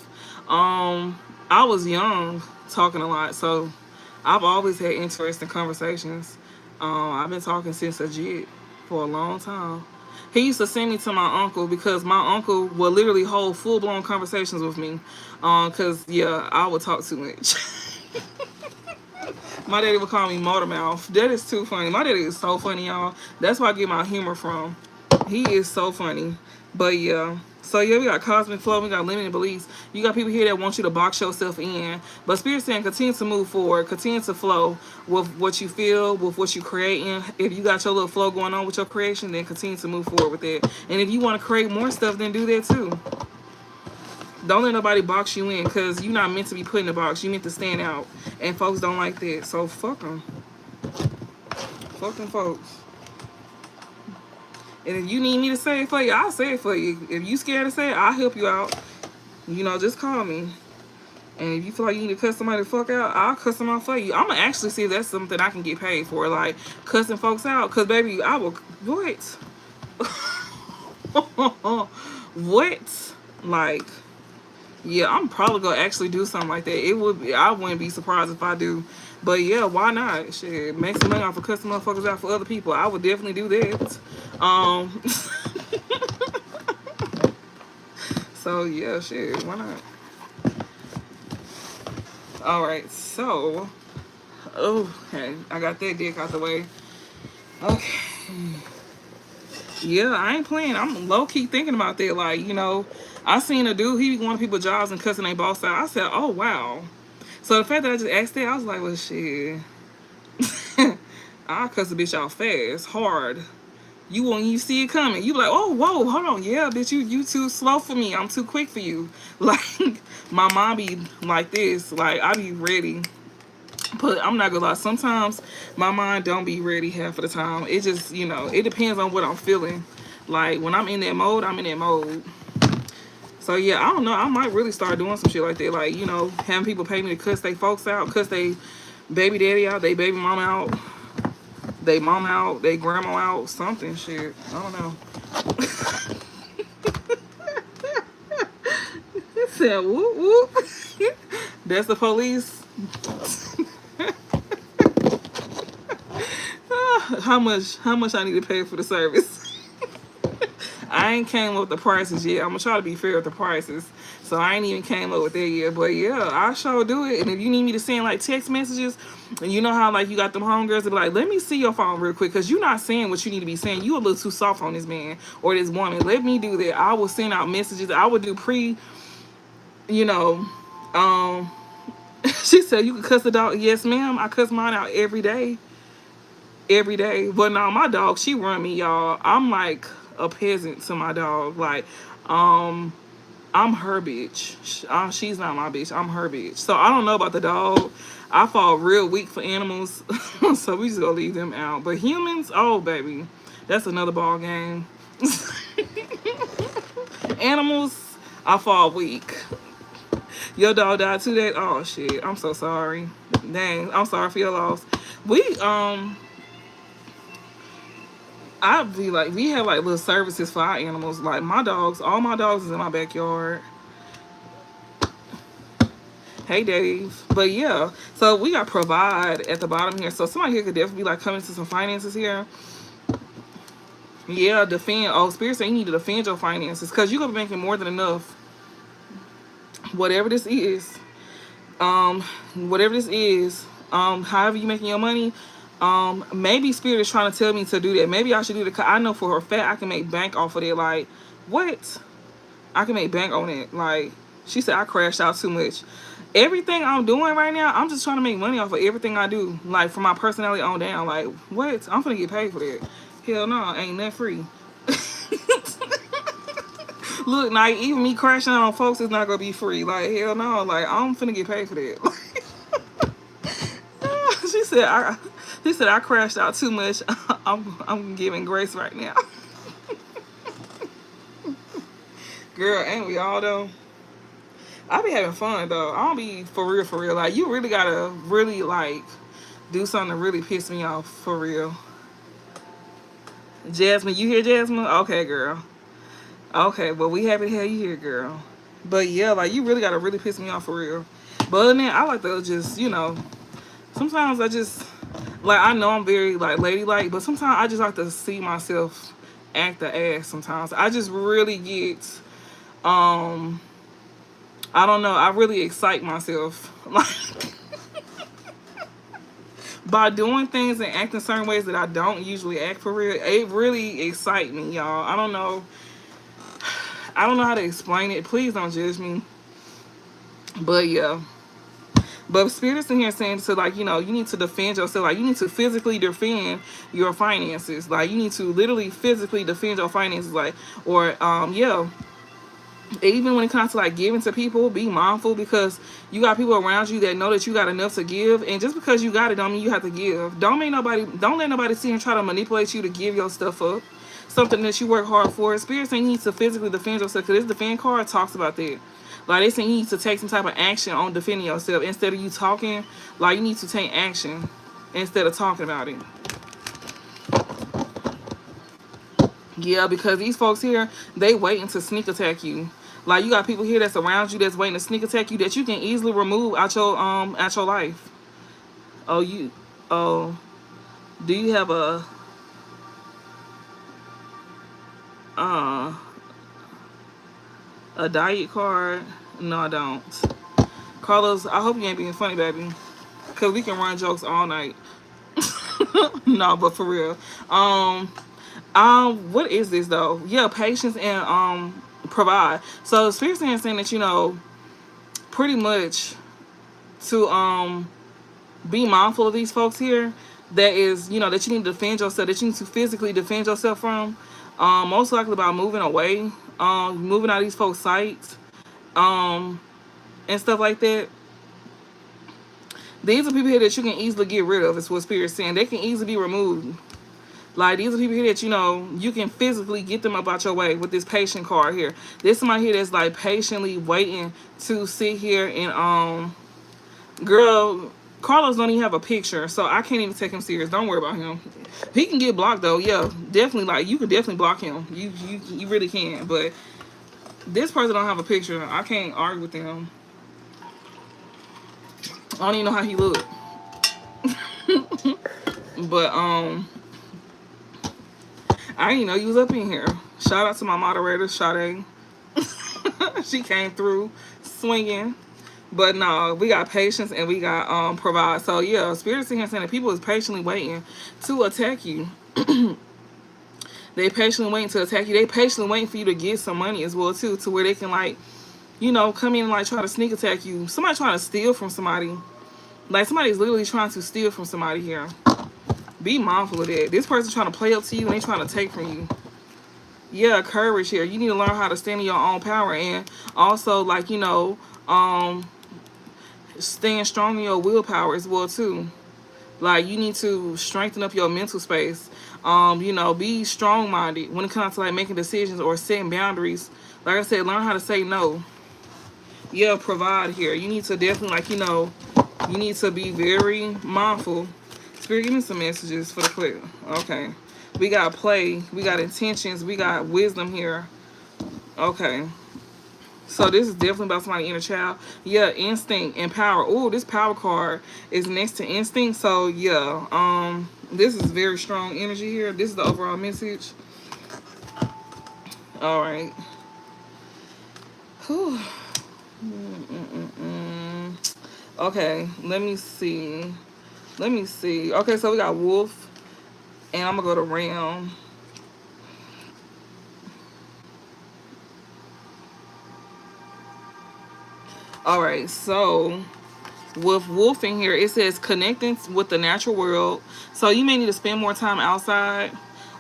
I was young, talking a lot, so I've always had interesting conversations. I've been talking since a jit for a long time. He used to send me to my uncle because my uncle would literally hold full-blown conversations with me. Cause yeah, I would talk too much. My daddy would call me motor mouth. That is too funny. My daddy is so funny, y'all. That's where I get my humor from. He is so funny. But yeah. So yeah, we got cosmic flow. We got limited beliefs. You got people here that want you to box yourself in. But Spirit's saying continue to move forward. Continue to flow with what you feel, with what you creating. If you got your little flow going on with your creation, then continue to move forward with it. And if you want to create more stuff, then do that too. Don't let nobody box you in, because you're not meant to be put in a box. You meant to stand out. And folks don't like that. So fuck them. Fuck them folks. And if you need me to say it for you, I'll say it for you. If you scared to say it, I'll help you out. Just call me. And if you feel like you need to cuss somebody the fuck out, I'll cuss them out for you. I'm going to actually see if that's something I can get paid for. Like, cussing folks out. Because, baby, I will... What? What? Like... Yeah, I'm probably gonna actually do something like that. It would be, I wouldn't be surprised if I do. But yeah, why not? Shit, make some money off of cussing motherfuckers out for other people. I would So yeah, shit, why not? All right, so okay, I got that dick out the way. Okay. Yeah, I ain't playing. I'm low key thinking about that. Like, I seen a dude, he be going to people's jobs and cussing their boss out. I said, oh, wow. So the fact that I just asked that, I was like, well, shit. I'll cuss a bitch out fast, hard. You won't even see it coming. You be like, oh, whoa, hold on. Yeah, bitch, you too slow for me. I'm too quick for you. Like, my mom be like this. Like, I be ready. But I'm not gonna lie, sometimes my mind don't be ready half of the time. It just, it depends on what I'm feeling. Like, when I'm in that mode, I'm in that mode. So yeah, I don't know, I might really start doing some shit like that. Like, having people pay me to cuss they folks out, cuss they baby daddy out, they baby mama out, they mom out, they grandma out, something shit. I don't know. It said whoop whoop. That's the police. How much I need to pay for the service? I ain't came up with the prices yet. I'm gonna try to be fair with the prices. So I ain't even came up with that yet. But yeah, I sure do it. And if you need me to send like text messages, and you know how like you got them homegirls to be like, let me see your phone real quick, because you're not saying what you need to be saying. You a little too soft on this man or this woman. Let me do that. I will send out messages. I would do you know, um she said you could cuss the dog. Yes, ma'am. I cuss mine out every day. Every day. But now my dog, she run me, y'all. I'm like a peasant to my dog. Like, I'm her bitch. She's not my bitch. I'm her bitch. So I don't know about the dog. I fall real weak for animals. So we just gonna leave them out. But humans, oh baby, that's another ball game. Animals, I fall weak. Your dog died 2 days. Oh shit. I'm so sorry. Dang. I'm sorry for your loss. I'd be like, we have like little services for our animals. Like my dogs, all my dogs is in my backyard. Hey Dave. But yeah, so we got provide at the bottom here. So somebody here could definitely be like coming to some finances here. Yeah, defend. Oh, Spirit saying you need to defend your finances, because you're gonna be making more than enough. Whatever this is. Whatever this is, however you making your money, maybe Spirit is trying to tell me to do that. Maybe I should do that, because I know for a fact I can make bank off of it. Like, what? I can make bank on it. Like, she said I crashed out too much. Everything I'm doing right now, I'm just trying to make money off of everything I do. Like, from my personality on down. Like, what? I'm gonna get paid for that. Hell no, ain't that free. Look, like, even me crashing out on folks is not gonna be free. Like, hell no. Like, I'm finna get paid for that. She said I crashed out too much. I'm giving grace right now. Girl, ain't we all though? I be having fun though. I don't be for real. Like, you really gotta really like do something to really piss me off for real. Jasmine, you hear Jasmine? Okay, girl. Okay, well, we happy to have you here, girl. But yeah, like, you really gotta really piss me off for real. But other than that, I like to just, sometimes I just, like, I know I'm very, like, ladylike, but sometimes I just like to see myself act the ass sometimes. I just really get, I don't know, I really excite myself. Like, by doing things and acting certain ways that I don't usually act for real, it really excites me, y'all. I don't know how to explain it. Please don't judge me. But yeah. But Spirit is in here saying to, like, you need to defend yourself. Like, you need to physically defend your finances. Like, you need to literally physically defend your finances. Like, or, yeah. Even when it comes to, like, giving to people, be mindful, because you got people around you that know that you got enough to give. And just because you got it don't mean you have to give. Don't let nobody see and try to manipulate you to give your stuff up. Something that you work hard for. Spirit saying you need to physically defend yourself, because this defend card talks about that. Like, they saying you need to take some type of action on defending yourself. Instead of you talking, like, you need to take action instead of talking about it. Yeah, because these folks here, they waiting to sneak attack you. Like, you got people here that's around you that's waiting to sneak attack you, that you can easily remove out your life. Oh, do you have a A diet card. No, I don't. Carlos, I hope you ain't being funny, baby. Because we can run jokes all night. No, but for real. What is this though? Yeah, patience and provide. So Spirit saying that, you know, pretty much to be mindful of these folks here that is, you know, that you need to defend yourself, that you need to physically defend yourself from. Most likely about moving away, moving out of these folks' sights, and stuff like that. These are people here that you can easily get rid of, is what Spirit's saying. They can easily be removed. Like, these are people here that, you know, you can physically get them up out your way with this patient card here. There's somebody here that's, like, patiently waiting to sit here and, girl, Carlos don't even have a picture, so I can't even take him serious. Don't worry about him. He can get blocked, though. Yeah, definitely. Like, you can definitely block him. You really can. But this person don't have a picture. I can't argue with them. I don't even know how he look. But, I didn't know you was up in here. Shout out to my moderator, Sade. She came through swinging. But no, we got patience and we got provide. So yeah, Spirit's in here saying that people is patiently waiting to attack you. They patiently waiting to attack you. They patiently waiting for you to get some money as well too, to where they can, like, you know, come in and, like, try to sneak attack you. Somebody trying to steal from somebody. Like, somebody's literally trying to steal from somebody here. Be mindful of that. This person trying to play up to you and they trying to take from you. Yeah, courage here. You need to learn how to stand in your own power, and also, like, you know, stand strong in your willpower as well too. Like, you need to strengthen up your mental space. You know, be strong-minded when it comes to, like, making decisions or setting boundaries. Like I said, learn how to say no. Yeah, provide here. You need to definitely, like, you know, you need to be very mindful. Spirit, give me some messages for the clip. Okay. We got play. We got intentions. We got wisdom here. Okay. So this is definitely about somebody's inner child. Yeah, instinct and power. Oh, this power card is next to instinct. So yeah, this is very strong energy here. This is the overall message. All right. Whew. Okay, let me see. Okay, so we got wolf, and I'm gonna go to ram. All right, so with wolf in here, it says connecting with the natural world. So you may need to spend more time outside.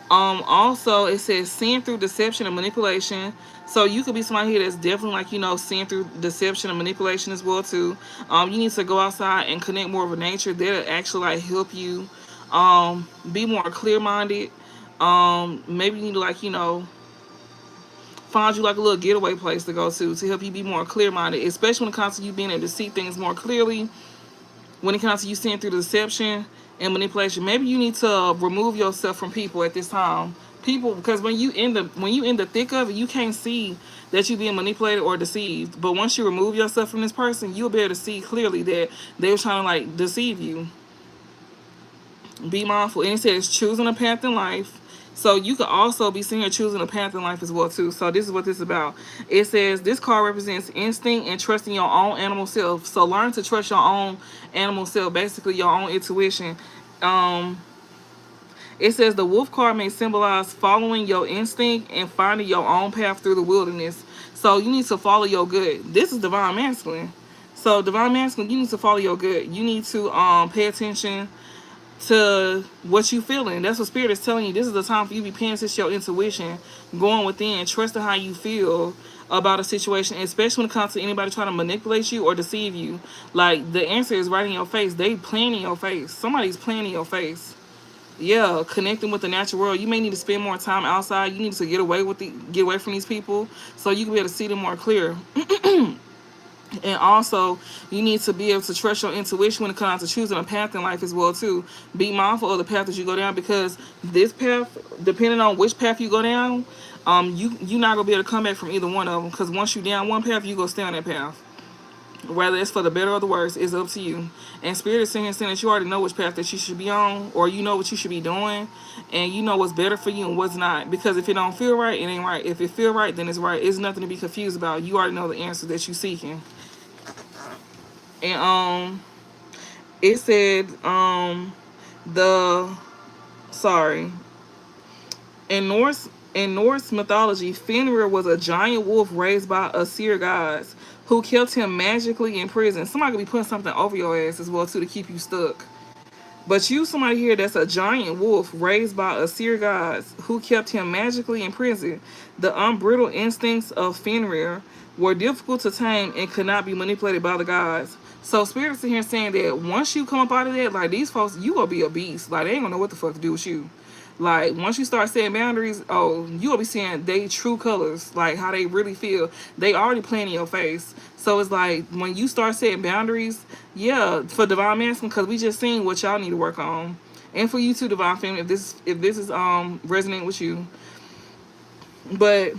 Also, it says seeing through deception and manipulation. So you could be somebody here that's definitely, like, you know, seeing through deception and manipulation as well too. You need to go outside and connect more with nature. That'll actually, like, help you be more clear-minded. Maybe you need to, like, you know, find you, like, a little getaway place to go to help you be more clear-minded, especially when it comes to you being able to see things more clearly. When it comes to you seeing through the deception and manipulation, maybe you need to remove yourself from people at this time. People, because when you in the thick of it, you can't see that you're being manipulated or deceived. But once you remove yourself from this person, you'll be able to see clearly that they're trying to, like, deceive you. Be mindful. And it says choosing a path in life. So you could also be seeing choosing a path in life as well too. So this is what this is about. It says this card represents instinct and trusting your own animal self. So learn to trust your own animal self, basically your own intuition. It says the wolf card may symbolize following your instinct and finding your own path through the wilderness. So you need to follow your gut. This is divine masculine. So divine masculine, you need to follow your gut. You need to pay attention to what you feeling. That's what Spirit is telling you. This is the time for you to be paying attention to your intuition, going within, trusting how you feel about a situation, especially when it comes to anybody trying to manipulate you or deceive you. Like, the answer is right in your face. They playing in your face. Somebody's playing in your face. Yeah, connecting with the natural world. You may need to spend more time outside. You need to get away from these people so you can be able to see them more clear. And also, you need to be able to trust your intuition when it comes to choosing a path in life as well too. Be mindful of the path that you go down, because this path, depending on which path you go down, you're not gonna be able to come back from either one of them. Because once you down one path, you go stay on that path. Whether it's for the better or the worse, it's up to you. And Spirit is saying that you already know which path that you should be on, or you know what you should be doing, and you know what's better for you and what's not. Because if it don't feel right, it ain't right. If it feel right, then it's right. It's nothing to be confused about. You already know the answer that you seeking. And it said the sorry in Norse mythology, Fenrir was a giant wolf raised by Asir gods who kept him magically in prison. Somebody could be putting something over your ass as well too to keep you stuck. But you, somebody here that's a giant wolf raised by Asir gods who kept him magically in prison. The unbridled instincts of Fenrir were difficult to tame and could not be manipulated by the gods. So spirits in here saying that once you come up out of that, like these folks, you gonna be a beast. Like they ain't gonna know what the fuck to do with you. Like once you start setting boundaries, oh, you gonna be seeing they true colors, like how they really feel. They already playing in your face. So it's like when you start setting boundaries, yeah, for divine masculine, because we just seen what y'all need to work on, and for you too, divine feminine, if this is resonating with you. But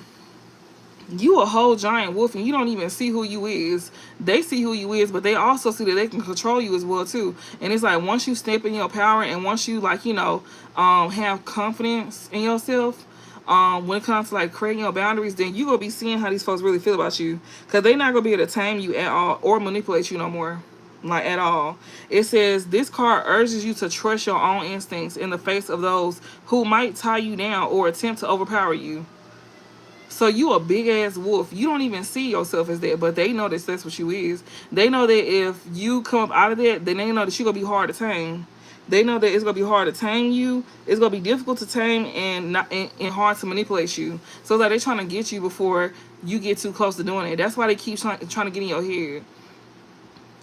you a whole giant wolf and you don't even see who you is. They see who you is, but they also see that they can control you as well too. And it's like once you step in your power and once you like, you know, have confidence in yourself, when it comes to like creating your boundaries, then you gonna be seeing how these folks really feel about you. Cause they not gonna be able to tame you at all or manipulate you no more. Like at all. It says this card urges you to trust your own instincts in the face of those who might tie you down or attempt to overpower you. So you a big ass wolf. You don't even see yourself as that, but they know that that's what you is. They know that if you come up out of that, then they know that you're gonna be hard to tame. They know that it's gonna be hard to tame you. It's gonna be difficult to tame and not and hard to manipulate you. So it's like they're trying to get you before you get too close to doing it. That's why they keep trying to get in your head.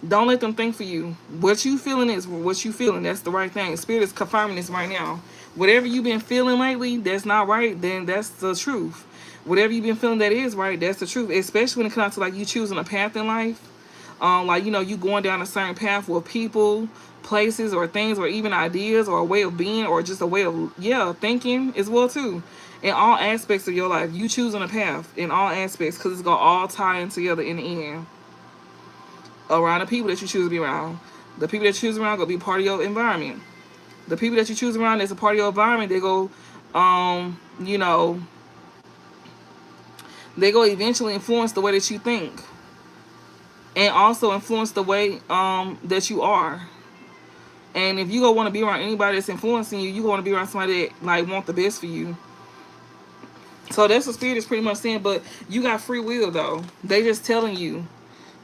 Don't let them think for you. What you feeling is what you feeling. That's the right thing. Spirit is confirming this right now. Whatever you've been feeling lately that's not right, then that's the truth. Whatever you've been feeling that is right, that's the truth. Especially when it comes to like you choosing a path in life. Like, you know, you going down a certain path with people, places, or things, or even ideas, or a way of being, or just a way of, yeah, thinking as well too. In all aspects of your life, you choosing a path in all aspects, because it's going to all tie in together in the end. Around the people that you choose to be around. The people that you choose around going to be part of your environment. The people that you choose around that's a part of your environment, they go, you know, they go eventually influence the way that you think. And also influence the way that you are. And if you go want to be around anybody that's influencing you, you want to be around somebody that like want the best for you. So that's what Spirit is pretty much saying. But you got free will though. They just telling you,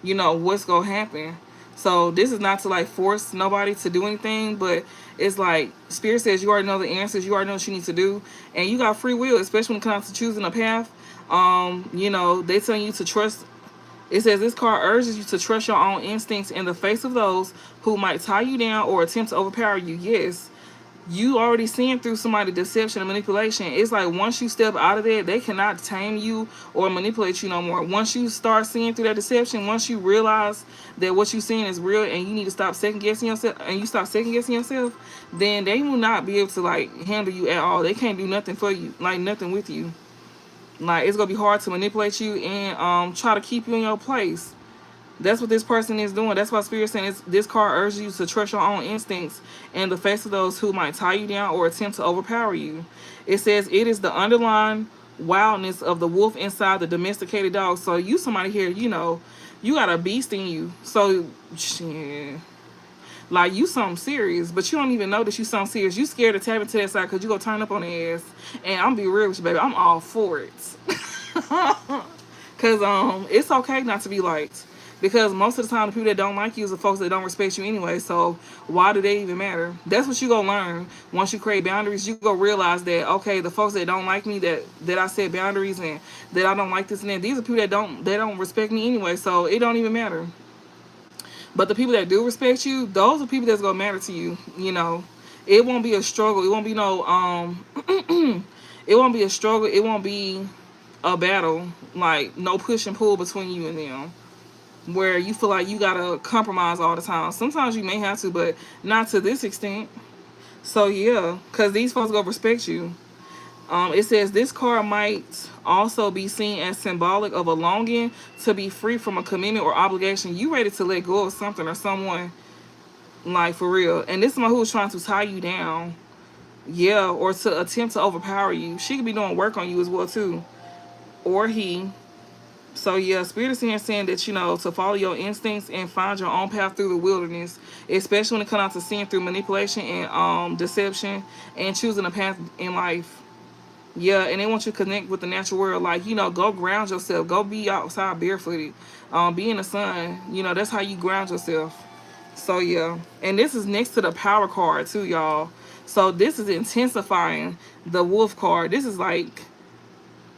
you know, what's gonna happen. So this is not to like force nobody to do anything, but it's like Spirit says you already know the answers, you already know what you need to do, and you got free will, especially when it comes to choosing a path. You know, they telling you to trust. It says this card urges you to trust your own instincts in the face of those who might tie you down or attempt to overpower you. Yes, you already seeing through somebody's deception and manipulation. It's like once you step out of that, they cannot tame you or manipulate you no more. Once you start seeing through that deception, once you realize that what you're seeing is real and you need to stop second guessing yourself, and you stop second guessing yourself, then they will not be able to like handle you at all. They can't do nothing for you, like nothing with you. Like it's gonna be hard to manipulate you and try to keep you in your place. That's what this person is doing. That's why Spirit saying this card urges you to trust your own instincts in the face of those who might tie you down or attempt to overpower you. It says it is the underlying wildness of the wolf inside the domesticated dog. So you somebody here, you know, you got a beast in you. So shit. Like you something serious, but you don't even know that you something serious. You scared to tap into that side because you gonna turn up on the ass. And I'm be real with you, baby. I'm all for it. Cause it's okay not to be liked. Because most of the time the people that don't like you is the folks that don't respect you anyway. So why do they even matter? That's what you gonna learn once you create boundaries. You go realize that okay, the folks that don't like me, that I set boundaries and that I don't like this and that, these are people that don't respect me anyway. So it don't even matter. But the people that do respect you, those are people that's gonna matter to you. You know, it won't be a struggle. It won't be no it won't be a struggle. It won't be a battle. Like no push and pull between you and them, where you feel like you gotta compromise all the time. Sometimes you may have to, but not to this extent. So yeah, cause these folks gonna respect you. It says this card might also be seen as symbolic of a longing to be free from a commitment or obligation. You ready to let go of something or someone, like for real. And this is someone who is trying to tie you down, yeah, or to attempt to overpower you. She could be doing work on you as well too, or he. So yeah, Spirit is here saying that, you know, to follow your instincts and find your own path through the wilderness, especially when it comes out to seeing through manipulation and deception and choosing a path in life. Yeah, and they want you to connect with the natural world. Like, you know, go ground yourself. Go be outside barefooted. Be in the sun. You know, that's how you ground yourself. So yeah. And this is next to the power card too, y'all. So this is intensifying the wolf card. This is like,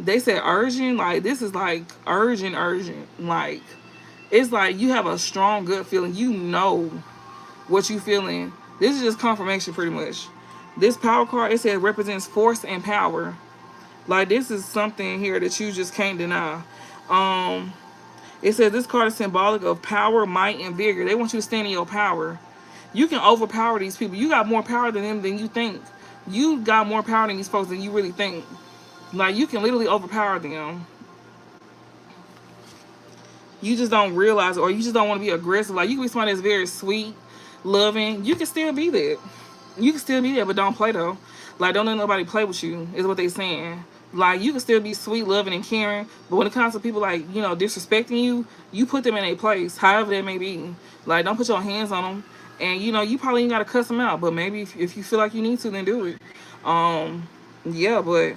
they said urgent. Like, this is like urgent, urgent. Like, it's like you have a strong gut feeling. You know what you feeling. This is just confirmation pretty much. This power card, it says represents force and power. Like, this is something here that you just can't deny. It says this card is symbolic of power, might, and vigor. They want you to stand in your power. You can overpower these people. You got more power than them than you think. You got more power than these folks than you really think. Like, you can literally overpower them. You just don't realize it, or you just don't want to be aggressive. Like, you can be somebody that's very sweet, loving. You can still be that. You can still be there, but don't play though. Like, don't let nobody play with you, is what they saying. Like, you can still be sweet, loving, and caring, but when it comes to people, like, you know, disrespecting you, you put them in a place, however that may be. Like, don't put your hands on them. And, you know, you probably ain't got to cuss them out, but maybe if you feel like you need to, then do it. Yeah, but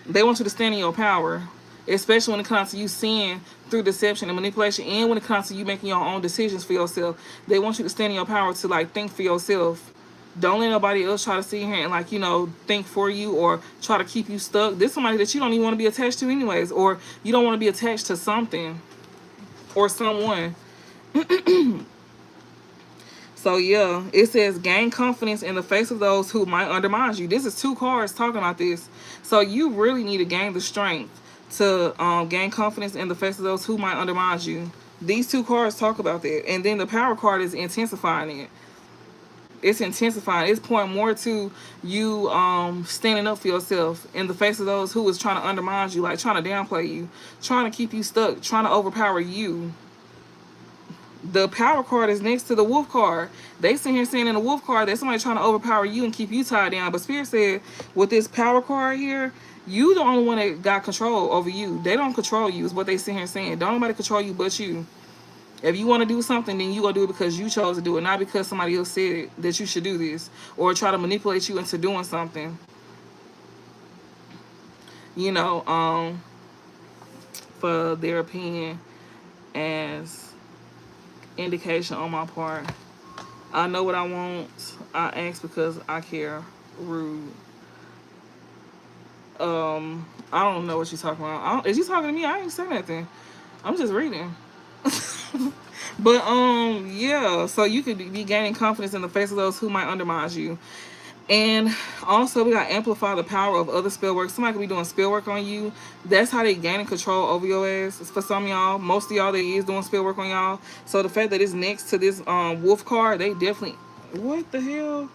they want you to stand in your power, especially when it comes to you seeing through deception and manipulation, and when it comes to you making your own decisions for yourself. They want you to stand in your power to, like, think for yourself. Don't let nobody else try to sit here and, like, you know, think for you or try to keep you stuck. This is somebody that you don't even want to be attached to anyways, or you don't want to be attached to something or someone. So yeah, it says gain confidence in the face of those who might undermine you. This is two cards talking about this. So you really need to gain the strength to gain confidence in the face of those who might undermine you. These two cards talk about that. And then the power card is intensifying it. It's intensifying. It's pointing more to you standing up for yourself in the face of those who is trying to undermine you, like trying to downplay you, trying to keep you stuck, trying to overpower you. The power card is next to the wolf card. They sit here saying in the wolf card that somebody trying to overpower you and keep you tied down. But Spirit said with this power card here, you the only one that got control over you. They don't control you is what they sit here saying. Don't nobody control you but you. If you want to do something, then you gonna do it because you chose to do it, not because somebody else said that you should do this or try to manipulate you into doing something. You know, for their opinion as indication on my part. I know what I want. I ask because I care. Rude. I don't know what she's talking about. Is she talking to me? I ain't saying nothing. I'm just reading. But yeah, so you could be gaining confidence in the face of those who might undermine you. And also we got amplify the power of other spell work. Somebody could be doing spell work on you. That's how they gaining control over your ass. For some of y'all, most of y'all, they is doing spell work on y'all. So the fact that it's next to this wolf card, they definitely, what the hell?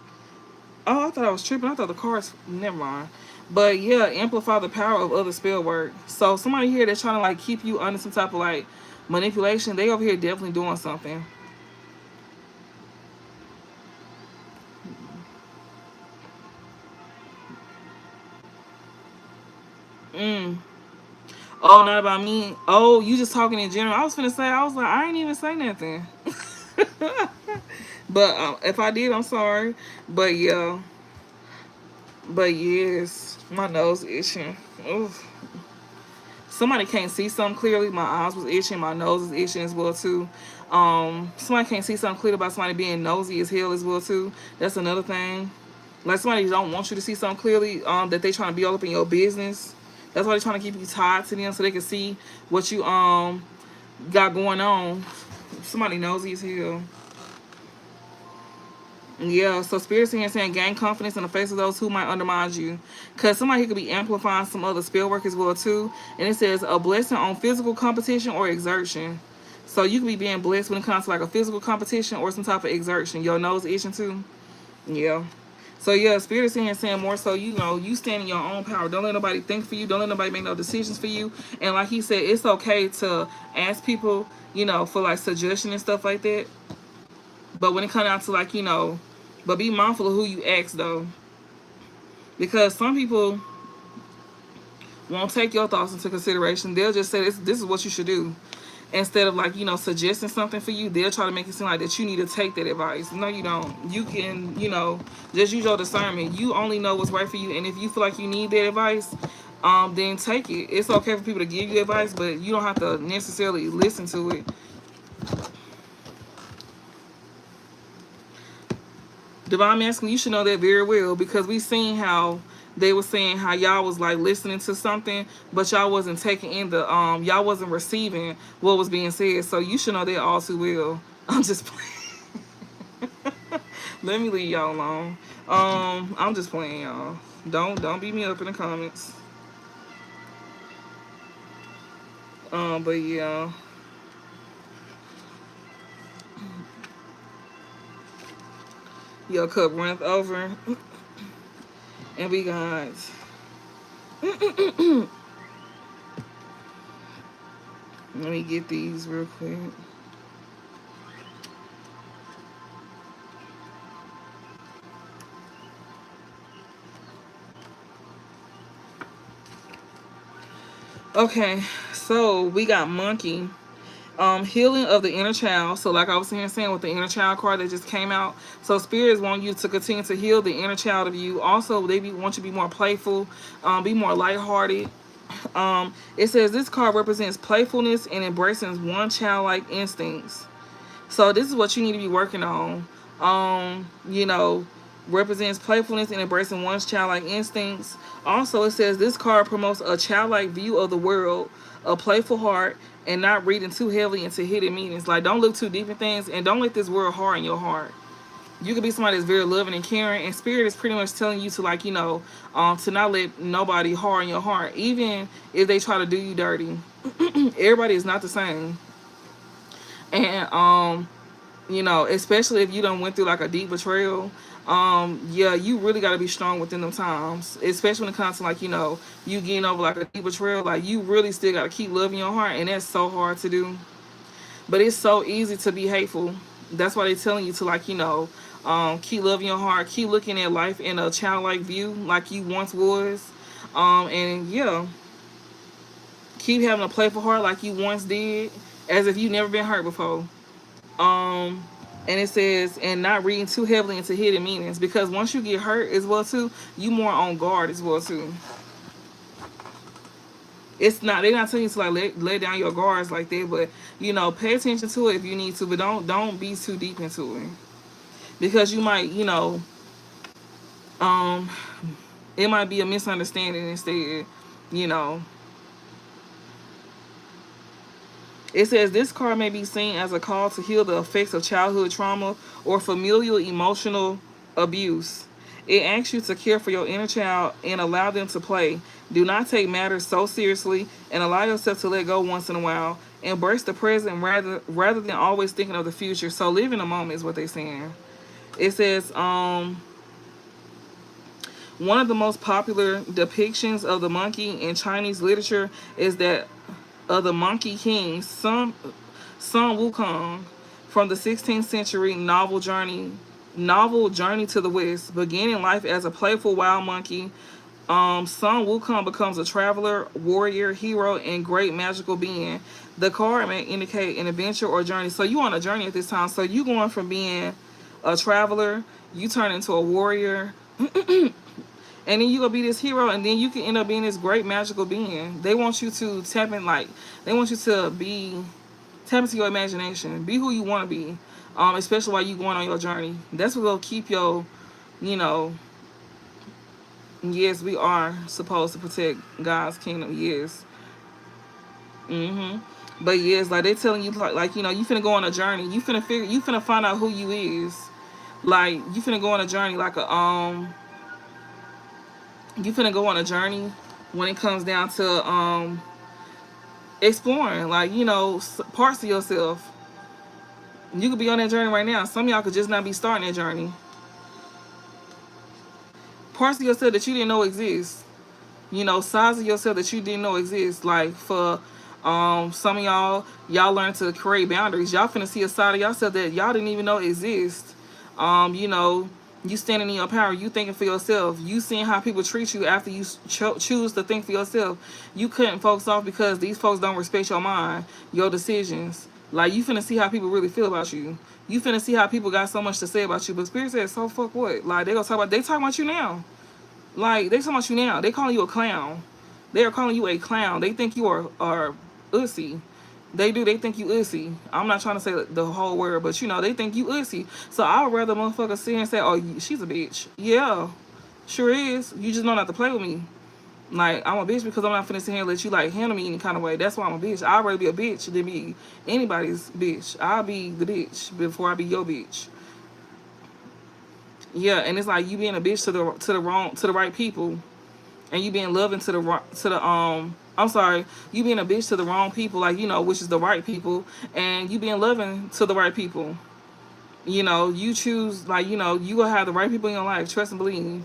Oh, I thought I was tripping. I thought the cards, never mind. But yeah, amplify the power of other spell work. So somebody here that's trying to, like, keep you under some type of, like, manipulation, they over here definitely doing something. Oh, not about me. Oh, you just talking in general. I was finna say, I was like, I ain't even say nothing. But if I did, I'm sorry. But yeah. But yes, my nose itching. Oof. Somebody can't see something clearly. My eyes was itching. My nose is itching as well too. Somebody can't see something clear about somebody being nosy as hell as well too. That's another thing. Like, somebody don't want you to see something clearly. That they trying to be all up in your business. That's why they're trying to keep you tied to them so they can see what you got going on. Somebody nosy as hell. Yeah, so Spirit's here saying gain confidence in the face of those who might undermine you. Because somebody could be amplifying some other spell work as well too. And it says a blessing on physical competition or exertion. So you could be being blessed when it comes to, like, a physical competition or some type of exertion. Your nose itching too? Yeah. So yeah, Spirit is saying more so, you know, you stand in your own power. Don't let nobody think for you. Don't let nobody make no decisions for you. And like he said, it's okay to ask people, you know, for like suggestion and stuff like that. But when it comes down to like, you know, but be mindful of who you ask though. Because some people won't take your thoughts into consideration. They'll just say this is what you should do. Instead of like, you know, suggesting something for you, they'll try to make it seem like that you need to take that advice. No, you don't. You can, you know, just use your discernment. You only know what's right for you, and if you feel like you need that advice, then take it. It's okay for people to give you advice, but you don't have to necessarily listen to it. Divine Masculine, you should know that very well, because we seen how they were saying how y'all was like listening to something, but y'all wasn't taking in the y'all wasn't receiving what was being said. So you should know that all too well. I'm just playing. Let me leave y'all alone. I'm just playing, y'all. Don't beat me up in the comments. But yeah. Your cup runneth over. And we got let me get these real quick. Okay, so we got monkey. Healing of the inner child. So like I was saying with the inner child card that just came out. So spirits want you to continue to heal the inner child of you. Also, they want you to be more playful, be more lighthearted. It says this card represents playfulness and embracing one childlike instincts. So this is what you need to be working on. You know, represents playfulness and embracing one's childlike instincts. Also, it says this card promotes a childlike view of the world, a playful heart, and not reading too heavily into hidden meanings. Like, don't look too deep in things, and don't let this world harden your heart. You could be somebody that's very loving and caring, and Spirit is pretty much telling you to, like, you know, to not let nobody harden your heart, even if they try to do you dirty. Everybody is not the same. And you know, especially if you done went through like a deep betrayal, yeah, you really got to be strong within them times, especially when it comes to like, you know, you getting over like a deep betrayal. Like, you really still got to keep loving your heart, and that's so hard to do, but it's so easy to be hateful. That's why they're telling you to, like, you know, keep loving your heart, keep looking at life in a childlike view like you once was, and yeah, keep having a playful heart like you once did, as if you never been hurt before. And it says, and not reading too heavily into hidden meanings, because once you get hurt as well too, you more on guard as well too. It's not, they're not telling you to like let down your guards like that, but you know, pay attention to it if you need to, but don't be too deep into it, because you might, you know, it might be a misunderstanding instead, you know. It says this card may be seen as a call to heal the effects of childhood trauma or familial emotional abuse. It asks you to care for your inner child and allow them to play. Do not take matters so seriously, and allow yourself to let go once in a while. Embrace the present rather than always thinking of the future. So live in the moment is what they're saying. It says one of the most popular depictions of the monkey in Chinese literature is that of the Monkey King, Sun Wukong, from the 16th century novel Journey to the West. Beginning life as a playful wild monkey, Sun Wukong becomes a traveler, warrior, hero, and great magical being. The card may indicate an adventure or journey. So you on a journey at this time. So you going from being a traveler, you turn into a warrior, and then you gonna be this hero, and then you can end up being this great magical being. They want you to tap in, like, they want you to tap into your imagination, be who you want to be, especially while you going on your journey. That's what will keep your, you know. Yes, we are supposed to protect God's kingdom. Yes. But yes, like they telling you, like, you know, you finna go on a journey. You finna find out who you is. Like, you finna go on a journey, like you finna go on a journey when it comes down to exploring, like, you know, parts of yourself. You could be on that journey right now. Some of y'all could just not be starting that journey. parts of yourself that you didn't know exist. You know, sides of yourself that you didn't know exist. Like for some of y'all learn to create boundaries. Y'all finna see a side of yourself that y'all didn't even know exist. You know, you standing in your power, you thinking for yourself, you seeing how people treat you after you choose to think for yourself. You cutting folks off because these folks don't respect your mind, your decisions. Like, you finna see how people really feel about you. You finna see how people got so much to say about you. But Spirit says, so fuck what? Like, they talking about you now. Like, they talking about you now. They calling you a clown. They are calling you a clown. They think you are ussy. They do. They think you ussy. I'm not trying to say the whole word, but you know, they think you ussy. So I would rather motherfucker sit here and say, oh, she's a bitch. Yeah, sure is. You just know not to play with me. Like, I'm a bitch because I'm not finna sit here and let you like handle me any kind of way. That's why I'm a bitch. I'd rather be a bitch than be anybody's bitch. I'll be the bitch before I be your bitch. Yeah, and it's like you being a bitch to the right people, and you being loving to the I'm sorry, you being a bitch to the wrong people, like, you know, which is the right people, and you being loving to the right people. You know, you choose, like, you know, you gonna have the right people in your life. Trust and believe.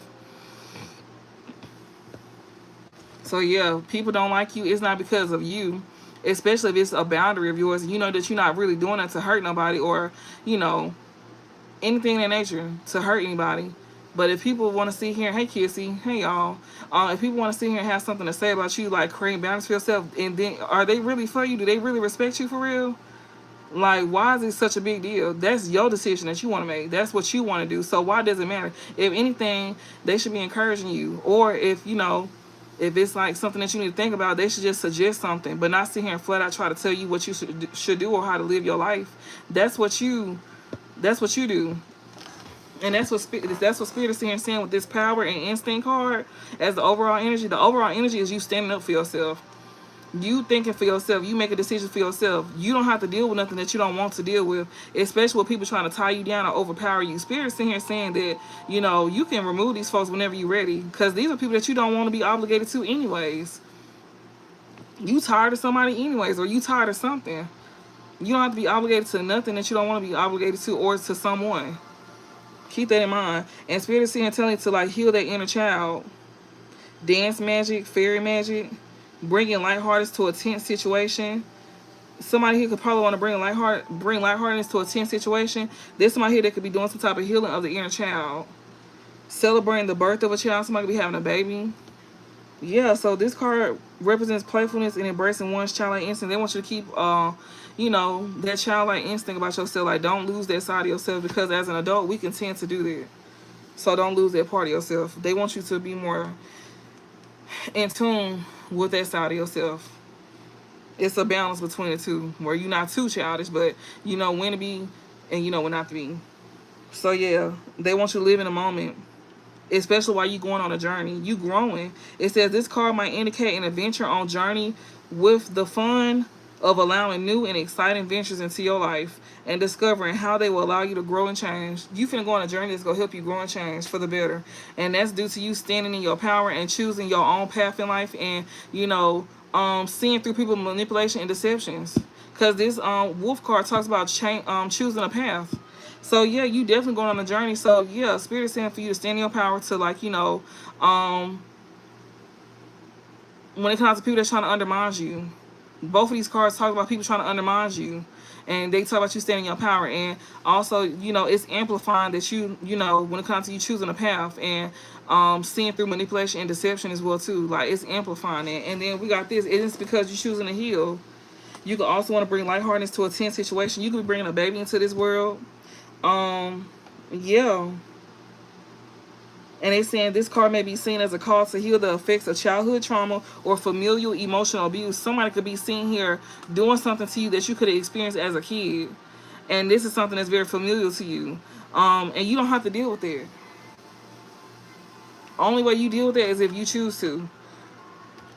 So yeah, people don't like you. It's not because of you, especially if it's a boundary of yours. You know that you're not really doing it to hurt nobody, or you know, anything in that nature to hurt anybody. But if people want to sit here, hey Kissy, hey y'all, if people want to sit here and have something to say about you, like creating boundaries for yourself, and then are they really for you? Do they really respect you for real? Like, why is it such a big deal? That's your decision that you want to make. That's what you want to do. So why does it matter? If anything, they should be encouraging you. Or if, you know, if it's like something that you need to think about, they should just suggest something, but not sit here and flat out try to tell you what you should do or how to live your life. That's what you do. And that's what Spirit is saying with this power and instinct card as the overall energy. The overall energy is you standing up for yourself. You thinking for yourself. You make a decision for yourself. You don't have to deal with nothing that you don't want to deal with, especially with people trying to tie you down or overpower you. Spirit is sitting here saying that, you know, you can remove these folks whenever you're ready, because these are people that you don't want to be obligated to anyways. You tired of somebody anyways, or you tired of something. You don't have to be obligated to nothing that you don't want to be obligated to, or to someone. Keep that in mind. And Spirit is saying, telling you to like heal that inner child. Dance magic, fairy magic, bringing lightheartedness to a tense situation. Somebody here could probably want to bring lightheartedness to a tense situation. There's somebody here that could be doing some type of healing of the inner child. Celebrating the birth of a child. Somebody could be having a baby. Yeah, so this card represents playfulness and embracing one's childlike instinct. They want you to keep, you know, that childlike instinct about yourself. Like, don't lose that side of yourself, because as an adult, we can tend to do that. So don't lose that part of yourself. They want you to be more in tune with that side of yourself. It's a balance between the two, where you're not too childish, but you know when to be and you know when not to be. So yeah, they want you to live in the moment, especially while you going on a journey. You growing. It says this card might indicate an adventure on journey with the fun of allowing new and exciting ventures into your life and discovering how they will allow you to grow and change. You finna go on a journey that's gonna help you grow and change for the better. And that's due to you standing in your power and choosing your own path in life, and, you know, seeing through people's manipulation and deceptions. Because this wolf card talks about choosing a path. So yeah, you definitely going on a journey. So yeah, Spirit is saying for you to stand in your power to, like, you know, when it comes to people that's trying to undermine you. Both of these cards talk about people trying to undermine you, and they talk about you standing in your power. And also, you know, it's amplifying that you know, when it comes to you choosing a path and seeing through manipulation and deception as well too. Like, it's amplifying it. And then we got this. It is because you're choosing to heal. You could also want to bring lightheartedness to a tense situation. You could be bringing a baby into this world. Yeah. And they're saying this card may be seen as a call to heal the effects of childhood trauma or familial emotional abuse. Somebody could be seen here doing something to you that you could have experienced as a kid. And this is something that's very familiar to you. And you don't have to deal with it. Only way you deal with it is if you choose to.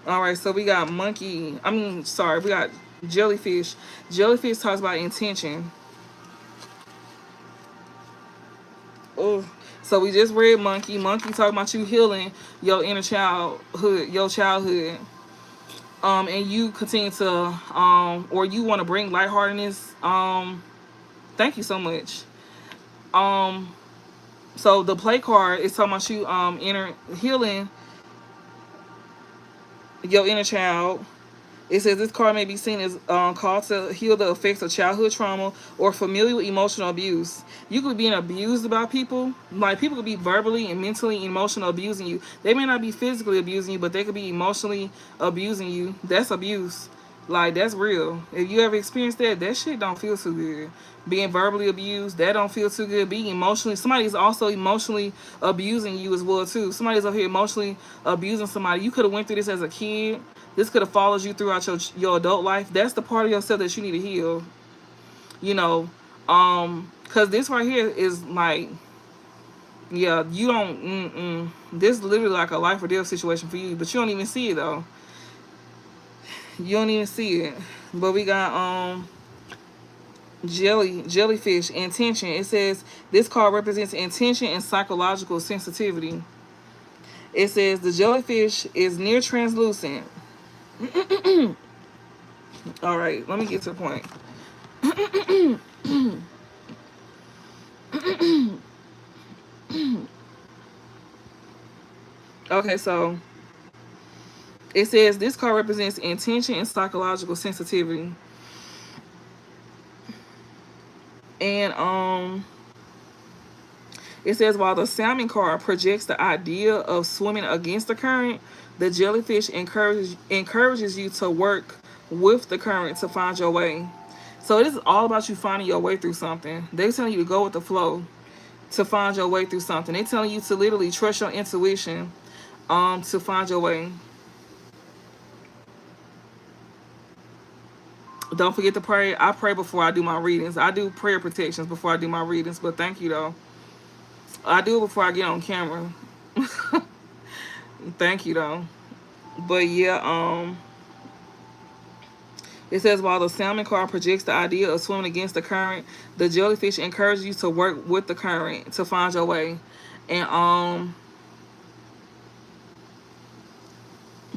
Alright, so we got we got jellyfish. Jellyfish talks about intention. Oh, so we just read monkey. Monkey talking about you healing your inner childhood, and you continue to, or you want to bring lightheartedness. Thank you so much. So the play card is talking about you inner healing your inner child. It says this card may be seen as called to heal the effects of childhood trauma or familial emotional abuse. You could be being abused about people. Like, people could be verbally and mentally, emotional abusing you. They may not be physically abusing you, but they could be emotionally abusing you. That's abuse. Like, that's real. If you ever experienced that, that shit don't feel too good. Being verbally abused, that don't feel too good. Being emotionally, somebody's also emotionally abusing you as well too. Somebody's up here emotionally abusing somebody. You could have went through this as a kid. This could have followed you throughout your adult life. That's the part of yourself that you need to heal. You know, because this right here is like, yeah, you don't. This is literally like a life or death situation for you, but you don't even see it though. You don't even see it. But we got jellyfish, intention. It says this card represents intention and psychological sensitivity. It says the jellyfish is near translucent. All right, let me get to the point. Okay, so it says this card represents intention and psychological sensitivity. And it says while the salmon card projects the idea of swimming against the current, the jellyfish encourages you to work with the current to find your way. So this is all about you finding your way through something. They're telling you to go with the flow to find your way through something. They're telling you to literally trust your intuition to find your way. Don't forget to pray. I pray before I do my readings. I do prayer protections before I do my readings, but thank you though. I do it before I get on camera. Thank you though. But yeah, it says while the salmon card projects the idea of swimming against the current, the jellyfish encourages you to work with the current to find your way. And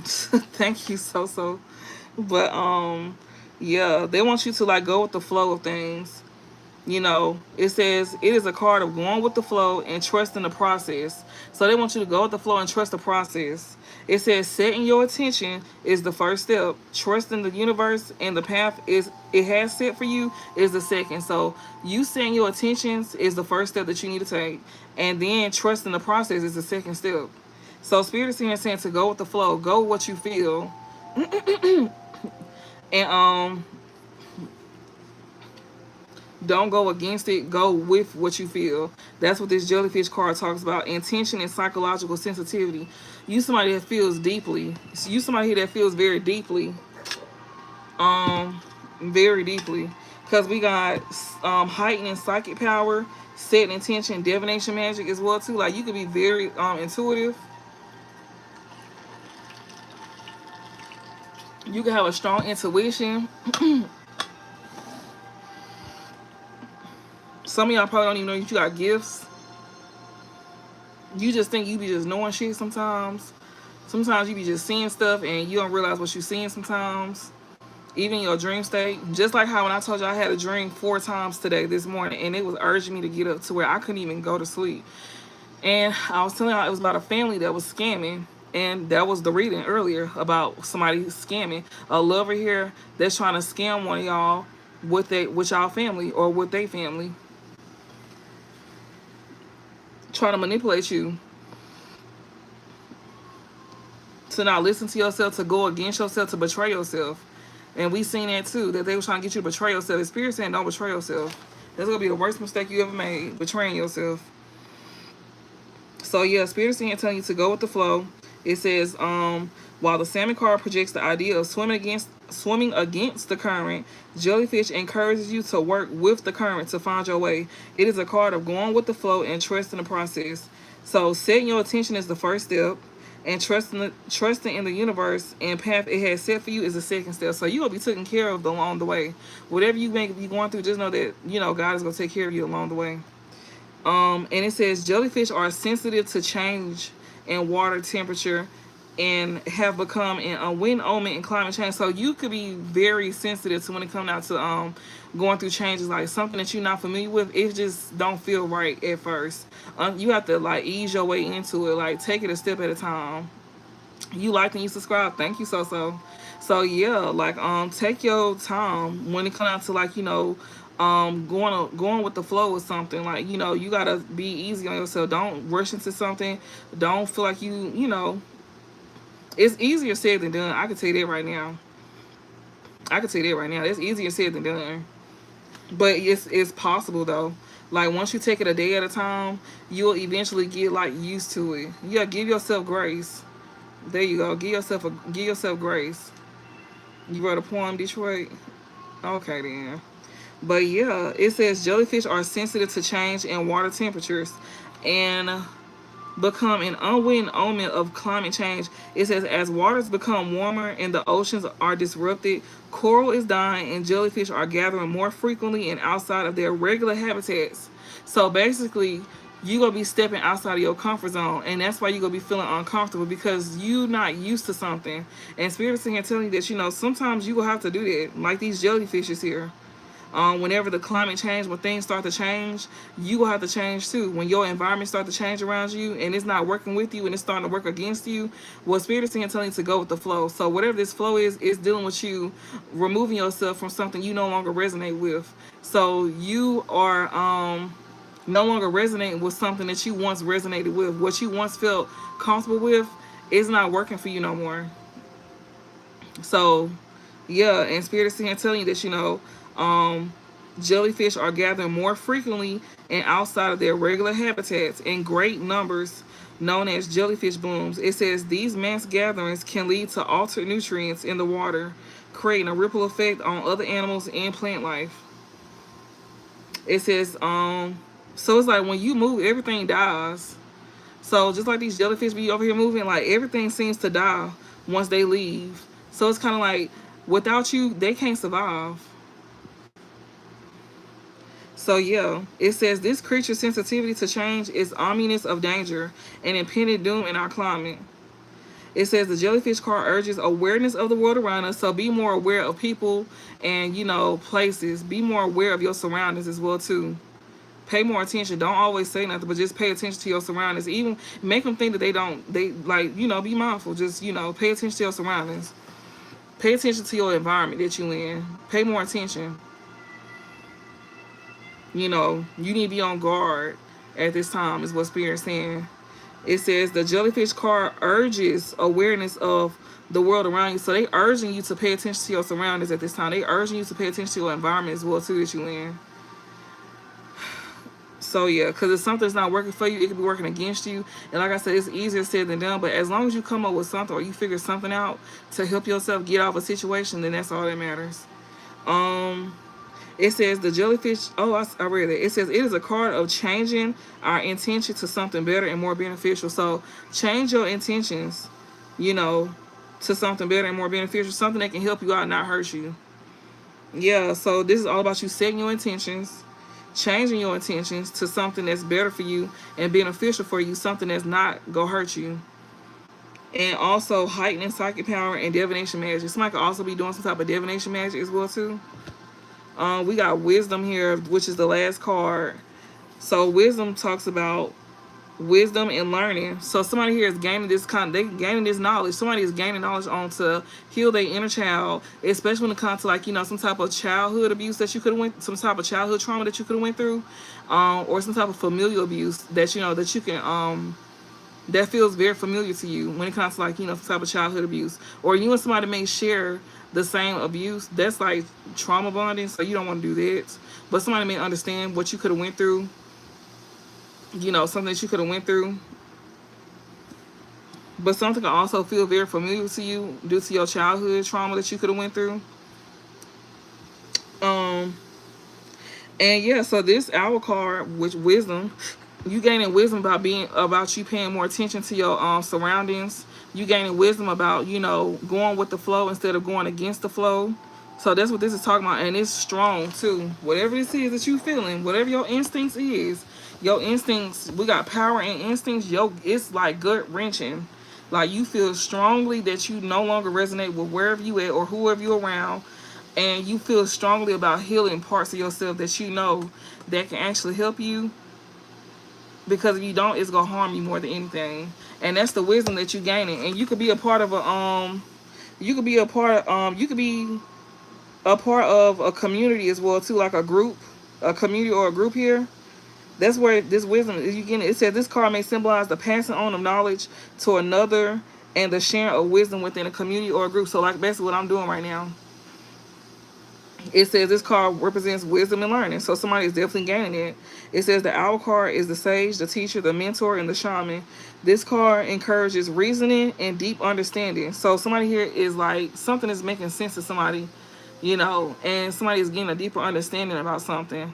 thank you so. But yeah, they want you to like go with the flow of things. You know, it says it is a card of going with the flow and trusting the process. So they want you to go with the flow and trust the process. It says setting your attention is the first step. Trusting the universe and the path is it has set for you is the second. So you setting your attentions is the first step that you need to take. And then trusting the process is the second step. So Spirit is here saying to go with the flow, go with what you feel. And don't go against it. Go with what you feel. That's what this jellyfish card talks about. Intention and psychological sensitivity. You somebody that feels deeply. You somebody that feels very deeply. Very deeply. Because we got heightening psychic power, setting intention, divination magic as well too. Like you could be very intuitive. You can have a strong intuition. Some of y'all probably don't even know that you got gifts. You just think you be just knowing shit sometimes. Sometimes you be just seeing stuff and you don't realize what you're seeing sometimes. Even in your dream state. Just like how when I told you I had a dream 4 times today, this morning, and it was urging me to get up to where I couldn't even go to sleep. And I was telling y'all it was about a family that was scamming. And that was the reading earlier about somebody scamming. A lover here that's trying to scam one of y'all with y'all family or with their family. Trying to manipulate you to not listen to yourself, to go against yourself, to betray yourself. And we seen that too, that they were trying to get you to betray yourself. The Spirit saying don't betray yourself. That's going to be the worst mistake you ever made, betraying yourself. So yeah, Spirit saying telling you to go with the flow. It says, while the salmon card projects the idea of swimming against the current, jellyfish encourages you to work with the current to find your way. It is a card of going with the flow and trusting the process. So setting your attention is the first step, and trusting in the universe and path it has set for you is the second step. So you will be taken care of along the way. Whatever you may be going through, just know that God is gonna take care of you along the way. And it says jellyfish are sensitive to change in water temperature and have become a wind omen in climate change. So you could be very sensitive to when it comes out to going through changes, like something that you're not familiar with. It just don't feel right at first. You have to like ease your way into it, like take it a step at a time. You like and you subscribe, thank you. So yeah, like take your time when it comes out to like, you know, going with the flow with something. Like, you know, you gotta be easy on yourself. Don't rush into something. Don't feel like you know, it's easier said than done. I can tell you that right now. I can tell you that right now. It's easier said than done. But it's possible though. Like once you take it a day at a time, you'll eventually get like used to it. Yeah, give yourself grace. There you go. Give yourself grace. You wrote a poem, Detroit? Okay then. But yeah, it says jellyfish are sensitive to change in water temperatures and become an unwitting omen of climate change. It says as waters become warmer and the oceans are disrupted, coral is dying and jellyfish are gathering more frequently and outside of their regular habitats. So basically, you're gonna be stepping outside of your comfort zone, and that's why you're gonna be feeling uncomfortable because you're not used to something. And spirits in here telling you that, you know, sometimes you will have to do that, like these jellyfishes here. Whenever the climate change, when things start to change, you will have to change too. When your environment start to change around you and it's not working with you and it's starting to work against you, well, spirit is telling you to go with the flow. So whatever this flow is dealing with you, removing yourself from something you no longer resonate with. So you are no longer resonating with something that you once resonated with. What you once felt comfortable with is not working for you no more. So yeah, and spirit is here telling you that, you know, jellyfish are gathering more frequently and outside of their regular habitats in great numbers, known as jellyfish blooms. It says these mass gatherings can lead to altered nutrients in the water, creating a ripple effect on other animals and plant life. It says, so it's like when you move, everything dies. So just like these jellyfish be over here moving, like everything seems to die once they leave. So it's kind of like without you, they can't survive. So yeah, it says this creature's sensitivity to change is ominous of danger and impending doom in our climate. It says the jellyfish card urges awareness of the world around us. So be more aware of people and, you know, places. Be more aware of your surroundings as well too. Pay more attention. Don't always say nothing, but just pay attention to your surroundings. Even make them think that they like, you know, be mindful. Just, you know, pay attention to your surroundings. Pay attention to your environment that you in. Pay more attention. You know, you need to be on guard at this time is what Spirit's saying. It says the jellyfish card urges awareness of the world around you. So they urging you to pay attention to your surroundings at this time. They urging you to pay attention to your environment as well too that you in. So yeah, because if something's not working for you, it could be working against you. And like I said, it's easier said than done. But as long as you come up with something or you figure something out to help yourself get out of a situation, then that's all that matters. It says the jellyfish, oh, I read it. It says it is a card of changing our intention to something better and more beneficial. So change your intentions, you know, to something better and more beneficial, something that can help you out and not hurt you. Yeah, so this is all about you setting your intentions, changing your intentions to something that's better for you and beneficial for you, something that's not going to hurt you. And also heightening psychic power and divination magic. Somebody could also be doing some type of divination magic as well too. We got wisdom here, which is the last card. So wisdom talks about wisdom and learning. So somebody here is gaining this they gaining this knowledge. Somebody is gaining knowledge on to heal their inner child, especially when it comes to like, you know, some type of childhood abuse that you could have went, some type of childhood trauma that you could have went through, or some type of familial abuse that, you know, that you can that feels very familiar to you when it comes to like, you know, some type of childhood abuse, or you and somebody may share the same abuse. That's like trauma bonding, so you don't want to do that. But somebody may understand what you could have went through, you know, something that you could have went through. But something can also feel very familiar to you due to your childhood trauma that you could have went through. And yeah, so this owl card, which wisdom, you gaining wisdom about you paying more attention to your surroundings. You gaining wisdom about, you know, going with the flow instead of going against the flow. So that's what this is talking about, and it's strong too. Whatever this is that you feeling, whatever your instincts is, your instincts, we got power and instincts. It's like gut wrenching. Like you feel strongly that you no longer resonate with wherever you at or whoever you're around, and you feel strongly about healing parts of yourself that you know that can actually help you, because if you don't, it's gonna harm you more than anything. And that's the wisdom that you gaining. And you could be a part of you could be a part of a community as well too, like a group, a community or a group here. That's where this wisdom is you getting it. It says this card may symbolize the passing on of knowledge to another and the sharing of wisdom within a community or a group. So like basically what I'm doing right now. It says this card represents wisdom and learning. So somebody is definitely gaining it. It says the owl card is the sage, the teacher, the mentor, and the shaman. This card encourages reasoning and deep understanding. So somebody here is like, something is making sense to somebody, you know, and somebody is getting a deeper understanding about something.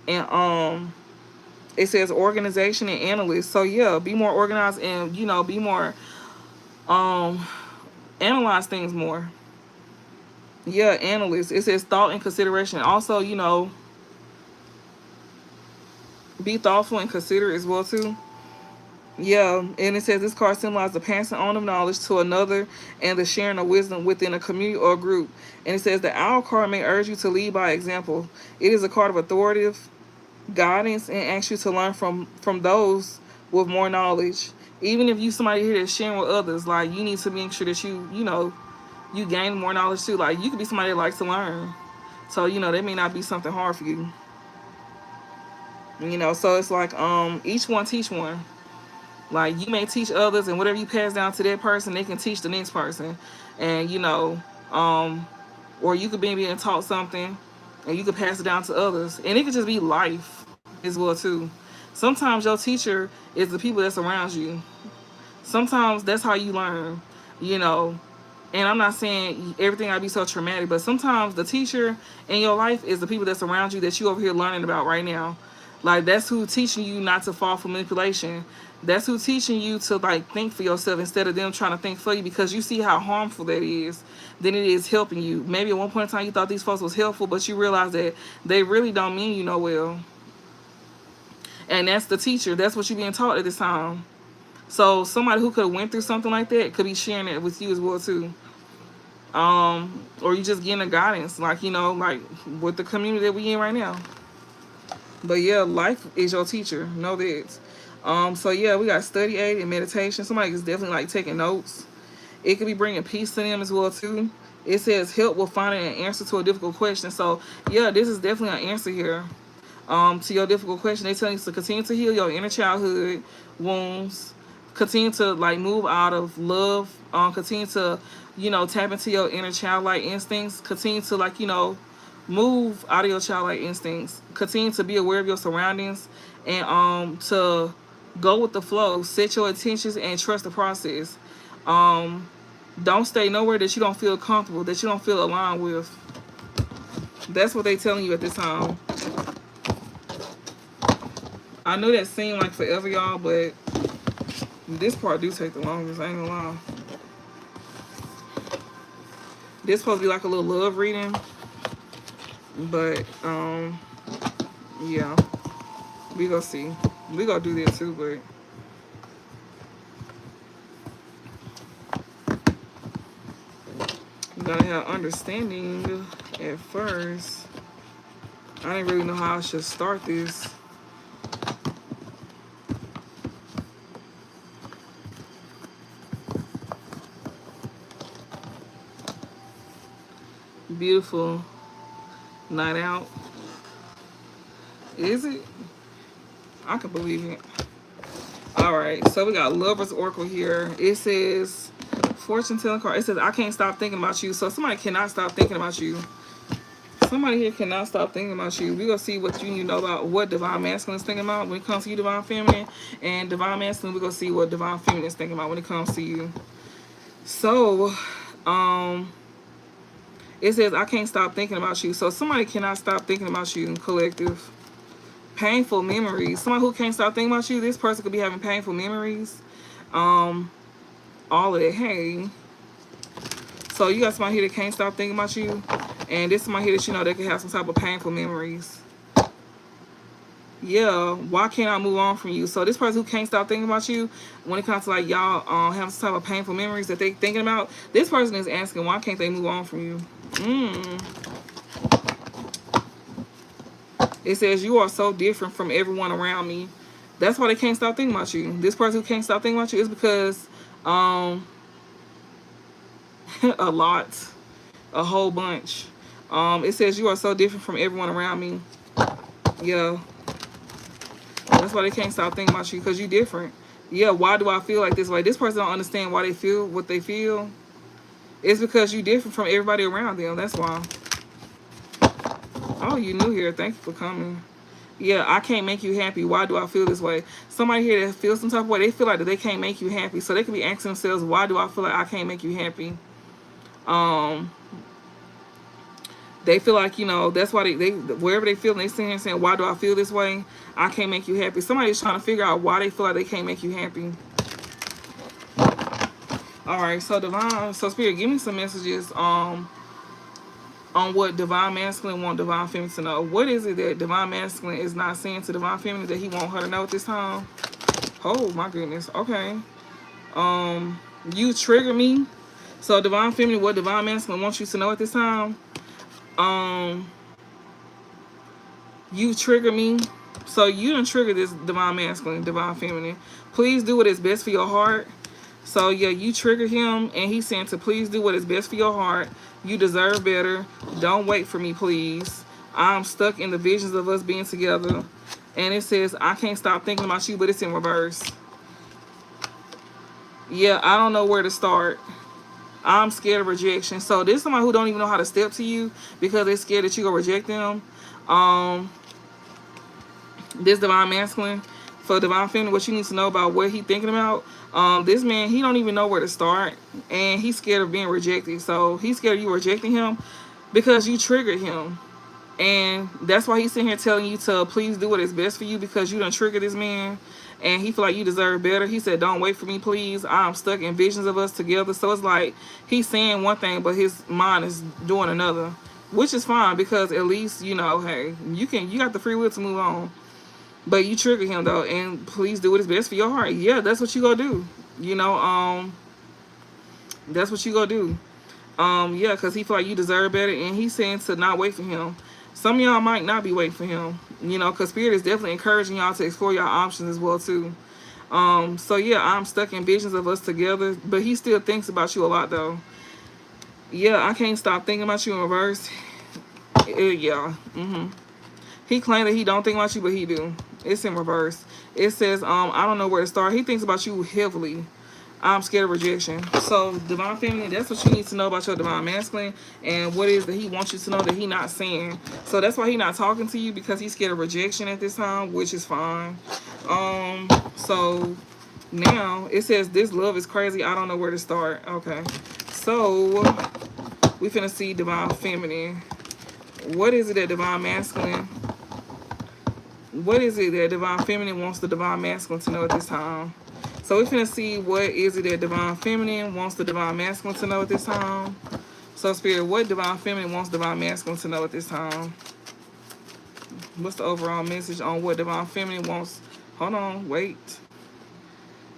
And it says organization and analyst. So yeah, be more organized and, you know, be more analyze things more. Yeah, analyst. It says thought and consideration. Also, you know, be thoughtful and considerate as well too. Yeah, and it says this card symbolizes the passing on of knowledge to another and the sharing of wisdom within a community or group. And it says the owl card may urge you to lead by example. It is a card of authoritative guidance and asks you to learn from those with more knowledge. Even if you somebody here that's sharing with others, like you need to make sure that you know, you gain more knowledge too. Like you could be somebody that likes to learn. So, you know, that may not be something hard for you. You know, so it's like each one teach one. Like you may teach others, and whatever you pass down to that person, they can teach the next person. And you know, or you could be being taught something and you could pass it down to others. And it could just be life as well too. Sometimes your teacher is the people that's around you. Sometimes that's how you learn, you know. And I'm not saying everything gotta be so traumatic, but sometimes the teacher in your life is the people that's around you that you over here learning about right now. Like that's who teaching you not to fall for manipulation. That's who teaching you to like think for yourself instead of them trying to think for you, because you see how harmful that is than it is helping you. Maybe at one point in time you thought these folks was helpful, but you realize that they really don't mean you no well. And that's the teacher. That's what you're being taught at this time. So somebody who could have went through something like that could be sharing it with you as well too. Or you just getting a guidance, like, you know, like with the community that we in right now. But yeah, life is your teacher. Know that. So yeah, we got study aid and meditation. Somebody is definitely like taking notes. It could be bringing peace to them as well too. It says help with finding an answer to a difficult question. So yeah, this is definitely an answer here. To your difficult question. They tell you to continue to heal your inner childhood wounds. Continue to like move out of love. Continue to, you know, tap into your inner childlike instincts. Continue to like, you know, move out of your childlike instincts. Continue to be aware of your surroundings and to go with the flow. Set your intentions and trust the process. Don't stay nowhere that you don't feel comfortable, that you don't feel aligned with. That's what they telling you at this time. I know that seemed like forever, y'all, but this part do take the longest. I ain't gonna lie. This supposed to be like a little love reading, but yeah, we gonna see. We gonna do that too, but you gotta have understanding at first. I didn't really know how I should start this. Beautiful night out. Is it? I can believe it. Alright, so we got Lover's Oracle here. It says, fortune telling card. It says, I can't stop thinking about you. So somebody cannot stop thinking about you. Somebody here cannot stop thinking about you. We're going to see what you need to know about what Divine Masculine is thinking about when it comes to you, Divine Feminine. And Divine Masculine, we're going to see what Divine Feminine is thinking about when it comes to you. So, it says, I can't stop thinking about you. So somebody cannot stop thinking about you in collective. Painful memories. Somebody who can't stop thinking about you, this person could be having painful memories. All of that. Hey. So you got somebody here that can't stop thinking about you. And this somebody here that you know that can have some type of painful memories. Yeah, why can't I move on from you? So this person who can't stop thinking about you, when it comes to like y'all have some type of painful memories that they thinking about, this person is asking why can't they move on from you? It says you are so different from everyone around me. That's why they can't stop thinking about you. This person who can't stop thinking about you is because a lot, a whole bunch. It says you are so different from everyone around me. Yeah, that's why they can't stop thinking about you, because you different. Yeah, why do I feel like this way? This person don't understand why they feel what they feel. It's because you different from everybody around them. That's why. Oh, you new here. Thank you for coming. Yeah, I can't make you happy. Why do I feel this way? Somebody here that feels some type of way, they feel like that they can't make you happy. So they could be asking themselves, why do I feel like I can't make you happy? They feel like, you know, that's why they wherever they feel, and they sitting here saying, why do I feel this way? I can't make you happy. Somebody's trying to figure out why they feel like they can't make you happy. All right, so divine, so spirit, give me some messages on what divine masculine want divine feminine to know. What is it that divine masculine is not saying to divine feminine that he want her to know at this time? Oh my goodness. Okay. You trigger me. So divine feminine, what divine masculine wants you to know at this time? You trigger me. So you done trigger this divine masculine, divine feminine. Please do what is best for your heart. So yeah, you trigger him, and he's saying to please do what is best for your heart. You deserve better. Don't wait for me, please. I'm stuck in the visions of us being together. And it says, I can't stop thinking about you, but it's in reverse. Yeah, I don't know where to start. I'm scared of rejection. So this is somebody who don't even know how to step to you because they're scared that you gonna reject them. This divine masculine, for divine feminine, what you need to know about what he thinking about. This man, he don't even know where to start, and he's scared of being rejected. So he's scared of you rejecting him because you triggered him. And that's why he's sitting here telling you to please do what is best for you, because you done triggered this man. And he feel like you deserve better. He said, don't wait for me, please. I'm stuck in visions of us together. So it's like he's saying one thing, but his mind is doing another. Which is fine, because at least, you know, hey, you got the free will to move on. But you trigger him, though. And please do what is best for your heart. Yeah, that's what you gonna do. You know, that's what you gonna do. Yeah, because he feel like you deserve better. And he's saying to not wait for him. Some of y'all might not be waiting for him, you know, because Spirit is definitely encouraging y'all to explore your options as well, too. So, yeah, I'm stuck in visions of us together, but he still thinks about you a lot, though. Yeah, I can't stop thinking about you in reverse. Yeah. He claimed that he don't think about you, but he do. It's in reverse. It says, I don't know where to start. He thinks about you heavily. I'm scared of rejection. So, divine feminine, that's what you need to know about your divine masculine, and what is that he wants you to know that he not saying. So that's why he not talking to you, because he's scared of rejection at this time, which is fine. So now it says this love is crazy. I don't know where to start. Okay. So we finna see divine feminine. What is it that divine masculine? What is it that divine feminine wants the divine masculine to know at this time? So we're finna see what is it that divine feminine wants the divine masculine to know at this time. So Spirit, what divine feminine wants divine masculine to know at this time? What's the overall message on what divine feminine wants? Hold on, wait.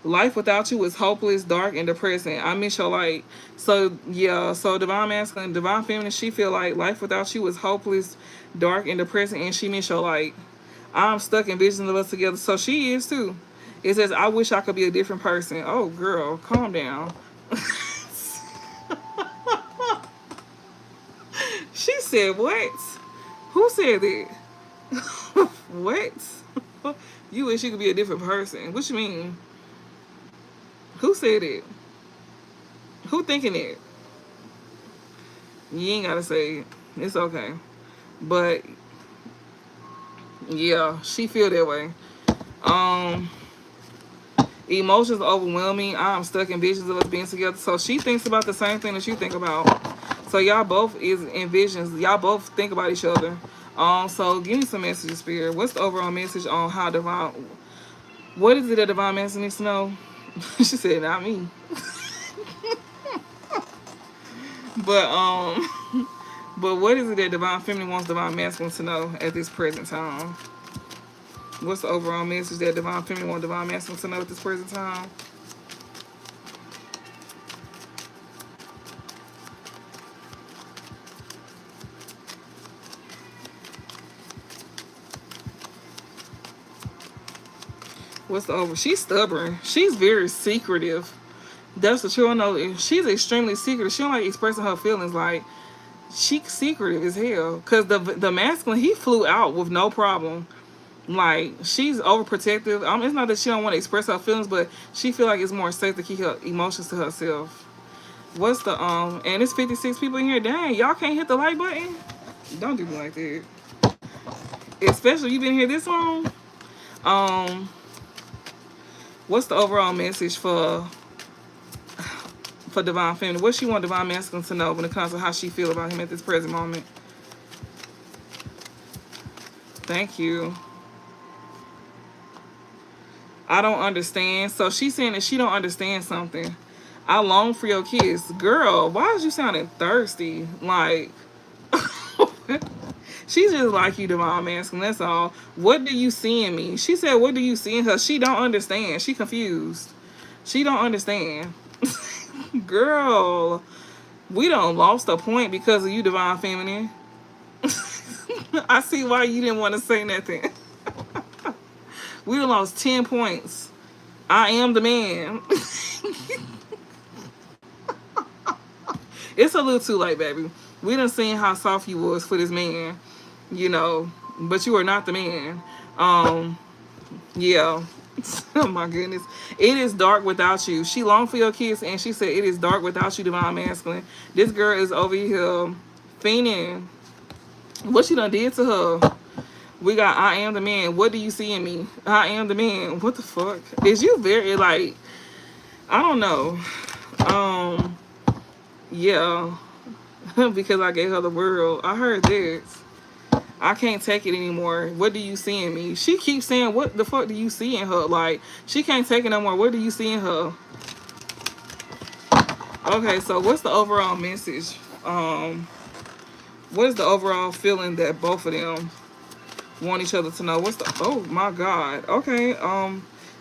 Life without you is hopeless, dark, and depressing. I miss your light. So yeah, so divine masculine, divine feminine, she feel like life without you is hopeless, dark, and depressing, and she miss your light. I'm stuck in visions of us together. So she is too. It says, I wish I could be a different person. Oh, girl, calm down. She said, what? Who said that? What? You wish you could be a different person. What you mean? Who said it? Who thinking it? You ain't gotta say it. It's okay. But, yeah, she feel that way. Emotions overwhelming. I'm stuck in visions of us being together. So she thinks about the same thing that you think about. So y'all both is in visions. Y'all both think about each other. So give me some messages, Spirit. What's the overall message on how divine? What is it that divine masculine needs to know? She said, not me. But but what is it that divine feminine wants divine masculine to know at this present time? What's the overall message that divine feminine want divine masculine to know at this present time? What's the over? She's stubborn. She's very secretive. That's the truth. I know she's extremely secretive. She don't like expressing her feelings. Like she's secretive as hell. Cause the masculine, he flew out with no problem. Like she's overprotective. It's not that she don't want to express her feelings, but she feel like it's more safe to keep her emotions to herself. What's the And it's 56 people in here. Dang, y'all can't hit the like button. Don't do me like that. Especially you been here this long. Um, what's the overall message for divine feminine? What she want divine masculine to know when it comes to how she feel about him at this present moment? Thank you. I don't understand. So she's saying that she don't understand something. I long for your kiss. Girl, why is you sounding thirsty? Like, she's just like you, divine masculine. That's all. What do you see in me? She said, what do you see in her? She don't understand. She confused. She don't understand. Girl, we done lost a point because of you, divine feminine. I see why you didn't want to say nothing. We done lost 10 points. I am the man. It's a little too late, baby. We done seen how soft you was for this man, you know, but you are not the man. Yeah. Oh my goodness. It is dark without you. She longed for your kiss and she said it is dark without you, divine masculine. This girl is over here fiending. What you done did to her? We got I am the man. What do you see in me? I am the man. What the fuck? Is you very like I don't know. Yeah. Because I gave her the world. I heard this. I can't take it anymore. What do you see in me? She keeps saying, what the fuck do you see in her? Like, she can't take it no more. What do you see in her? Okay, so what's the overall message? What is the overall feeling that both of them want each other to know? What's the, oh my God. Okay,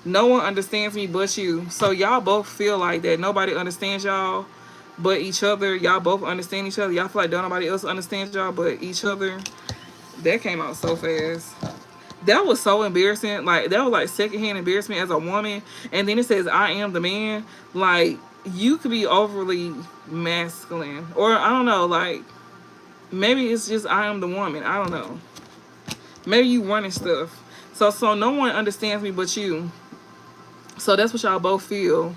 no one understands me but you. So y'all both feel like that nobody understands y'all but each other. Y'all both understand each other. Y'all feel like don't nobody else understands y'all but each other. That came out so fast. That was so embarrassing. Like, that was like secondhand embarrassment as a woman. And then it says, I am the man. Like, you could be overly masculine. Or, I don't know, like, maybe it's just I am the woman. I don't know. Maybe you running stuff. So no one understands me but you. So that's what y'all both feel.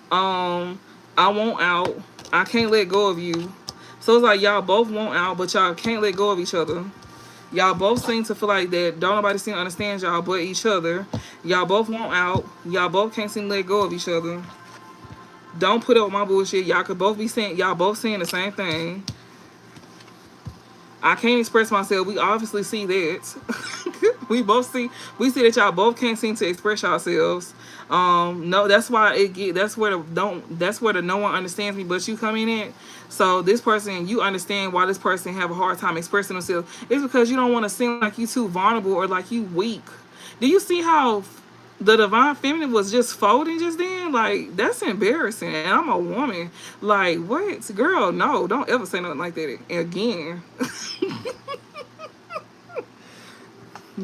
I want out. I can't let go of you. So it's like y'all both want out, but y'all can't let go of each other. Y'all both seem to feel like that don't nobody seem to understand y'all but each other. Y'all both want out. Y'all both can't seem to let go of each other. Don't put up with my bullshit. Y'all could both be saying, y'all both saying the same thing. I can't express myself. We obviously see that. we see that y'all both can't seem to express yourselves. No, that's why that's where the no one understands me but you come in at. So this person, you understand why this person have a hard time expressing themselves. It's because you don't want to seem like you too vulnerable or like you weak. Do you see how the divine feminine was just folding just then? Like, that's embarrassing. And I'm a woman. Like, what? Girl, no, don't ever say nothing like that again.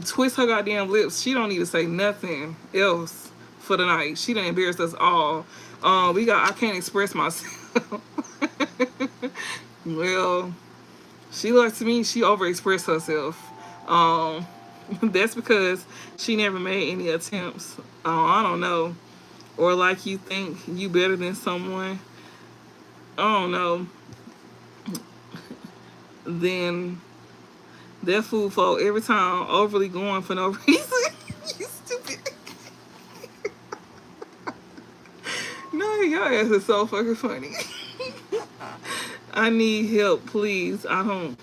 Twist her goddamn lips. She don't need to say nothing else for the night. She done embarrassed us all. I can't express myself. Well, she likes to me, she overexpressed herself. That's because she never made any attempts. I don't know. Or like you think you better than someone. I don't know. Then that fool folk every time overly going for no reason. You stupid. No, your ass is so fucking funny. I need help, please. I don't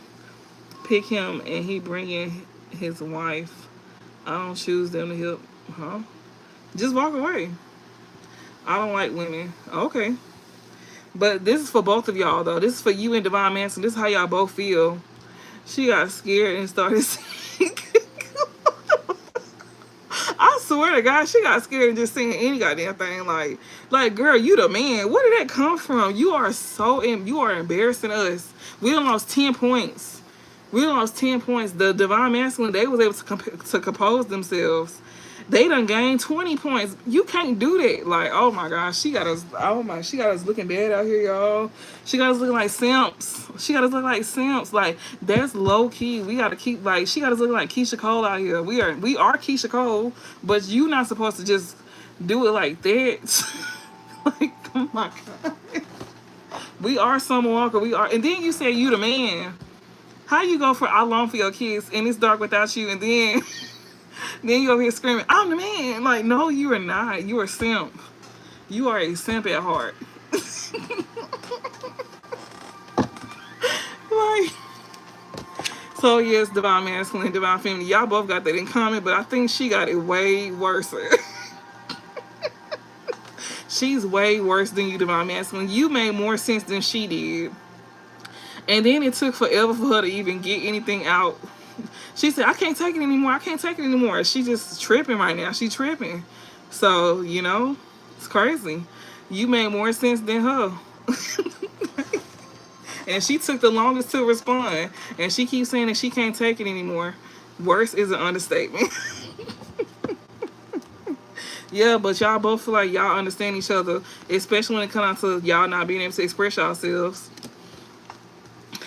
pick him and he bringing his wife. I don't choose them to help. Huh? Just walk away. I don't like women. Okay. But this is for both of y'all, though. This is for you and Divine Manson. This is how y'all both feel. She got scared and started singing. swear to God, she got scared and just saying any goddamn thing. Like, girl, you the man. Where did that come from? You are you are embarrassing us. We done lost 10 points. We done lost 10 points. The divine masculine, they was able to compose themselves. They done gained 20 points. You can't do that. Like, oh my gosh, she got us looking bad out here, y'all. She got us looking like simps. She got us looking like simps. Like, that's low key. We gotta keep, like, she got us looking like Keisha Cole out here. We are Keisha Cole, but you not supposed to just do it like that. Like, oh my God. We are Summer Walker. We are, and then you say you the man. How you go for I long for your kiss and it's dark without you, and then then you over here screaming, I'm the man. Like, no, you are not. You are a simp. You are a simp at heart. Like, so yes, divine masculine, divine feminine. Y'all both got that in common, but I think she got it way worse. She's way worse than you, divine masculine. You made more sense than she did. And then it took forever for her to even get anything out. She said, I can't take it anymore. I can't take it anymore. She just tripping right now. She tripping. So, you know, it's crazy. You made more sense than her. And she took the longest to respond. And she keeps saying that she can't take it anymore. Worse is an understatement. Yeah, but y'all both feel like y'all understand each other, especially when it comes down to y'all not being able to express yourselves.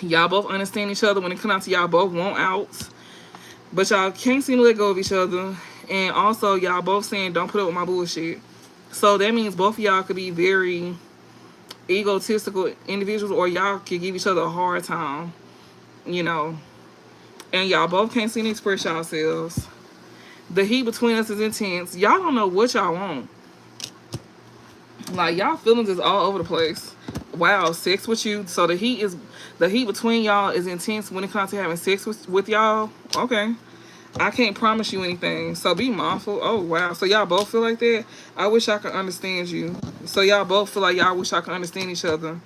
Y'all both understand each other when it comes down to y'all both want outs. But y'all can't seem to let go of each other. And also, y'all both saying, don't put up with my bullshit. So that means both of y'all could be very egotistical individuals, or y'all could give each other a hard time, you know. And y'all both can't seem to express yourselves. The heat between us is intense. Y'all don't know what y'all want. Like, y'all feelings is all over the place. Wow, sex with you. So the heat between y'all is intense when it comes to having sex with y'all. Okay. I can't promise you anything. So be mindful. Oh, wow. So y'all both feel like that? I wish I could understand you. So y'all both feel like y'all wish I could understand each other.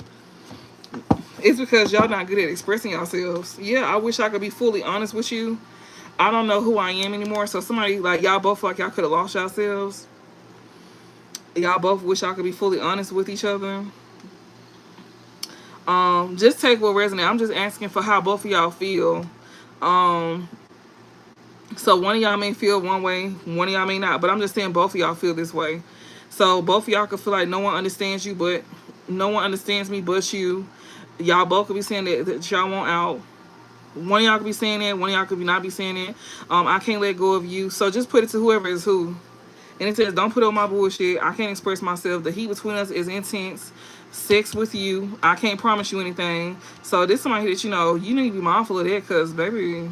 It's because y'all not good at expressing yourselves. Yeah, I wish I could be fully honest with you. I don't know who I am anymore. So somebody, like, y'all both feel like y'all could have lost yourselves. Y'all both wish y'all could be fully honest with each other. Just take what resonates. I'm just asking for how both of y'all feel. So one of y'all may feel one way, one of y'all may not, but I'm just saying both of y'all feel this way. So both of y'all could feel like no one understands you, but no one understands me but you. Y'all both could be saying that y'all want out. One of y'all could be saying that, one of y'all could not be saying it. I can't let go of you. So just put it to whoever is who. And it says, don't put up my bullshit. I can't express myself. The heat between us is intense. Sex with you. I can't promise you anything. So this is somebody that, you know, you need to be mindful of that, because, baby,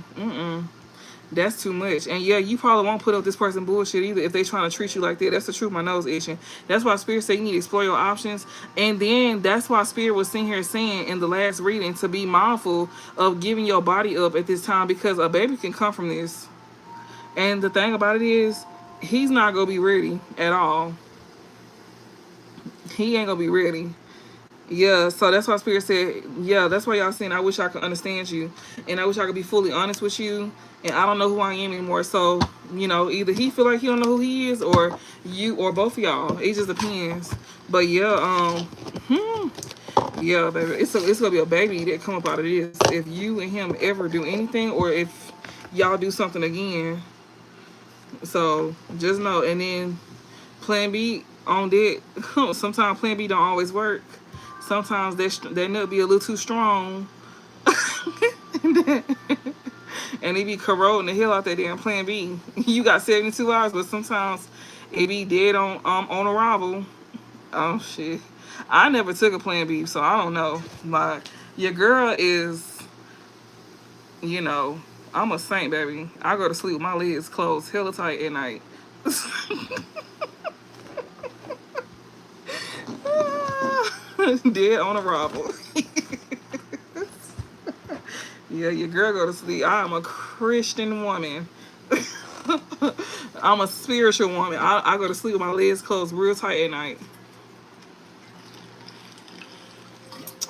that's too much. And yeah, you probably won't put up this person bullshit either if they trying to treat you like that. That's the truth. My nose itching. That's why Spirit said you need to explore your options. And then that's why Spirit was sitting here saying in the last reading to be mindful of giving your body up at this time, because a baby can come from this. And the thing about it is, he's not going to be ready at all. He ain't going to be ready. Yeah, so that's why Spirit said, yeah, that's why y'all saying, I wish I could understand you. And I wish I could be fully honest with you. And I don't know who I am anymore. So, you know, either he feel like he don't know who he is, or you, or both of y'all. It just depends. But yeah, yeah, baby, it's gonna be a baby that come up out of this if you and him ever do anything, or if y'all do something again. So just know. And then plan B on that. Sometimes plan B don't always work. Sometimes that nut be a little too strong. And it be corroding the hell out that damn plan B. You got 72 hours, but sometimes it be dead on arrival. Oh shit. I never took a plan B, so I don't know. Like, your girl is, you know, I'm a saint, baby. I go to sleep with my legs closed hella tight at night. Dead on arrival. Yeah, your girl go to sleep. I am a Christian woman. I'm a spiritual woman. I go to sleep with my legs closed real tight at night.